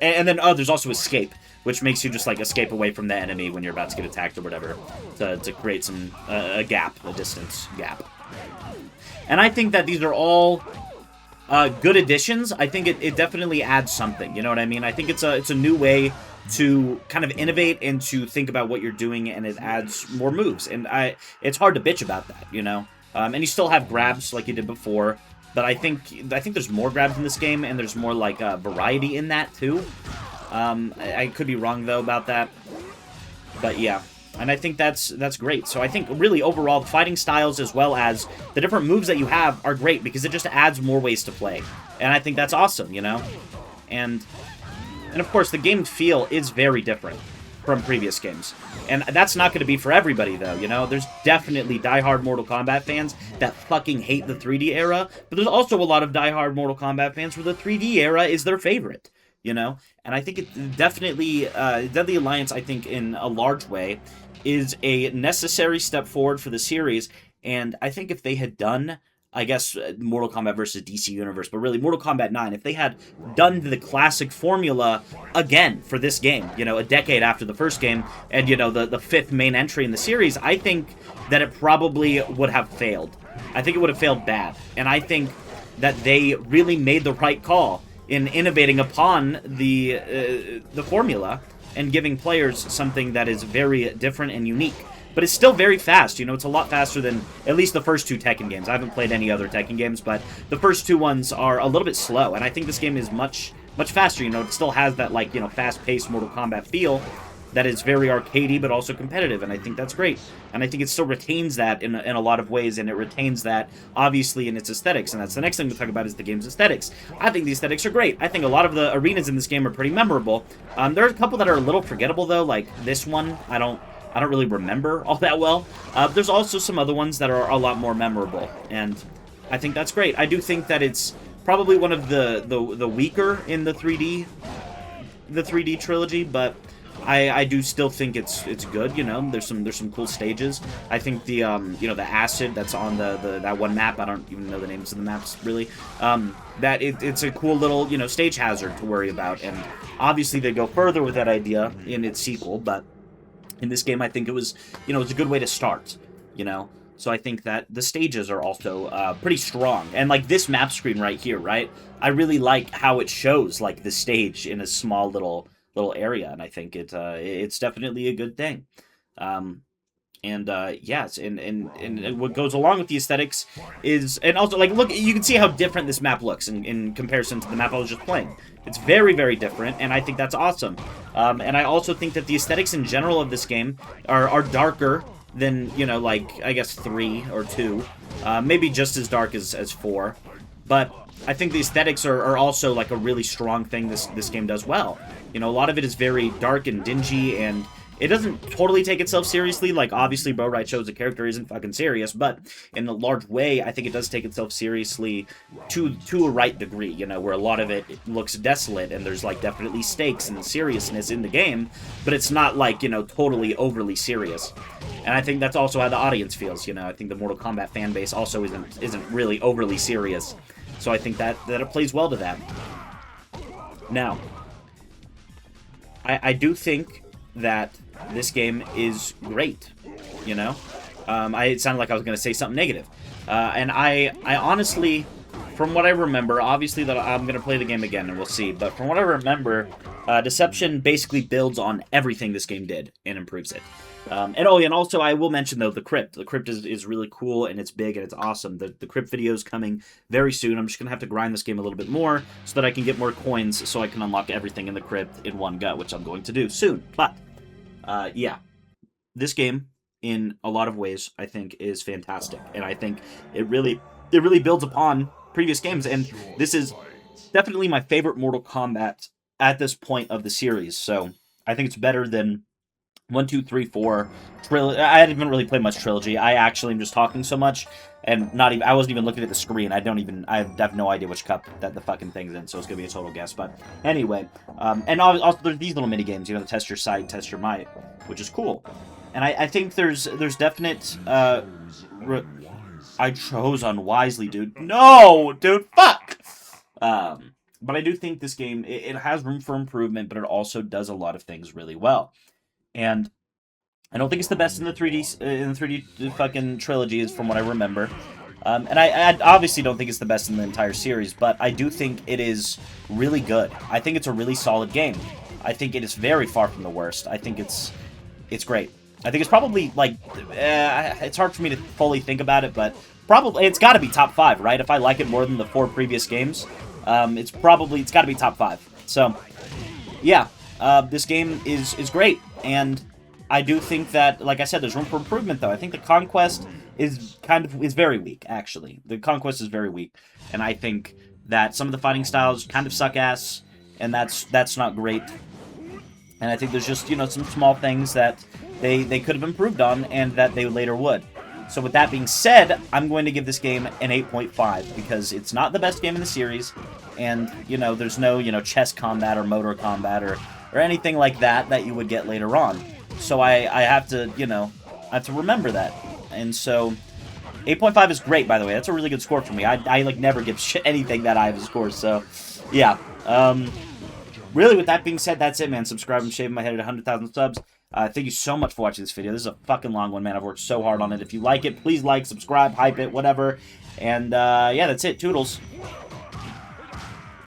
and then there's also escape, which makes you just like escape away from the enemy when you're about to get attacked or whatever, to create some a distance gap. And I think that these are all good additions. I think it definitely adds something, you know what I mean? I think it's a new way to kind of innovate and to think about what you're doing, and it adds more moves. And it's hard to bitch about that, you know? And you still have grabs like you did before, but I think there's more grabs in this game, and there's more like variety in that too. I could be wrong though about that, but yeah. And I think that's great. So I think really overall, the fighting styles as well as the different moves that you have are great because it just adds more ways to play. And I think that's awesome, you know? And of course, the game feel is very different from previous games. And that's not going to be for everybody, though, you know? There's definitely diehard Mortal Kombat fans that fucking hate the 3D era, but there's also a lot of diehard Mortal Kombat fans where the 3D era is their favorite, you know? And I think it definitely, Deadly Alliance, I think, in a large way, is a necessary step forward for the series. And I think if they had done, I guess, Mortal Kombat versus DC Universe, but really Mortal Kombat 9, if they had done the classic formula again for this game, you know, a decade after the first game, and, you know, the fifth main entry in the series, I think that it probably would have failed. I think it would have failed bad. And I think that they really made the right call in innovating upon the formula and giving players something that is very different and unique. But it's still very fast, you know, it's a lot faster than at least the first two Tekken games. I haven't played any other Tekken games, but the first two ones are a little bit slow, and I think this game is much faster, you know, it still has that, like, you know, fast-paced Mortal Kombat feel that is very arcadey but also competitive, and I think that's great. And I think it still retains that in a lot of ways, and it retains that, obviously, in its aesthetics, and that's the next thing we'll talk about is the game's aesthetics. I think the aesthetics are great. I think a lot of the arenas in this game are pretty memorable. There are a couple that are a little forgettable, though, like this one, I don't really remember all that well. There's also some other ones that are a lot more memorable, and I think that's great. I do think that it's probably one of the weaker in the 3D trilogy, but I do still think it's good. You know, there's some cool stages. I think the you know, the acid that's on that one map. I don't even know the names of the maps really. That it's a cool little, you know, stage hazard to worry about, and obviously they go further with that idea in its sequel. But in this game, I think it was, you know, it's a good way to start. You know. So I think that the stages are also pretty strong. And, like, this map screen right here, right? I really like how it shows, like, the stage in a small little area. And I think it's definitely a good thing. Yes, and what goes along with the aesthetics is... And also, like, look, you can see how different this map looks in comparison to the map I was just playing. It's very, very different, and I think that's awesome. And I also think that the aesthetics in general of this game are darker than, you know, like, I guess 3 or 2. Maybe just as dark as 4. But I think the aesthetics are also, like, a really strong thing this game does well. You know, a lot of it is very dark and dingy, and it doesn't totally take itself seriously. Like, obviously, Rai Cho as a character isn't fucking serious, but in a large way, I think it does take itself seriously to a right degree, you know, where a lot of it looks desolate, and there's, like, definitely stakes and seriousness in the game, but it's not, like, you know, totally overly serious. And I think that's also how the audience feels, you know. I think the Mortal Kombat fan base also isn't really overly serious. So I think that it plays well to that. Now, I do think that this game is great, you know? It sounded like I was going to say something negative. And I honestly, from what I remember, obviously that I'm going to play the game again and we'll see, but from what I remember, Deception basically builds on everything this game did and improves it. And also I will mention, though, the crypt. The crypt is really cool, and it's big, and it's awesome. The crypt video is coming very soon. I'm just going to have to grind this game a little bit more so that I can get more coins so I can unlock everything in the crypt in one go, which I'm going to do soon. But, yeah. This game, in a lot of ways, I think is fantastic. And I think it really builds upon previous games. And this is definitely my favorite Mortal Kombat at this point of the series. So I think it's better than 1, 2, 3, 4 trilogy. I haven't really played much trilogy. I actually am just talking so much, and I wasn't even looking at the screen. I have no idea which cup that the fucking thing's in, so it's gonna be a total guess. But anyway, and also there's these little mini games, you know, test your sight, test your might, which is cool. And I think there's definite. I chose unwisely, dude. No, dude, fuck. But I do think this game it has room for improvement, but it also does a lot of things really well. And I don't think it's the best in the 3D fucking trilogies, from what I remember. And I obviously don't think it's the best in the entire series, but I do think it is really good. I think it's a really solid game. I think it is very far from the worst. I think it's great. I think it's probably, like, it's hard for me to fully think about it, but probably it's got to be top 5, right? If I like it more than the 4 previous games, it's got to be top 5. So, yeah, this game is great. And I do think that, like I said, there's room for improvement, though. I think the Conquest is very weak, actually. The Conquest is very weak. And I think that some of the fighting styles kind of suck ass, and that's not great. And I think there's just, you know, some small things that they could have improved on, and that they later would. So with that being said, I'm going to give this game an 8.5, because it's not the best game in the series, and, you know, there's no, you know, chess combat or motor combat or anything like that you would get later on. So I have to, you know, remember that. And so 8.5 is great, by the way. That's a really good score for me. I like never give anything that high of a score. So yeah. Really, with that being said, that's it, man. Subscribe. I'm shaving my head at 100,000 subs. Thank you so much for watching this video. This is a fucking long one, man. I've worked so hard on it. If you like it, please like, subscribe, hype it, whatever. And yeah, that's it. Toodles.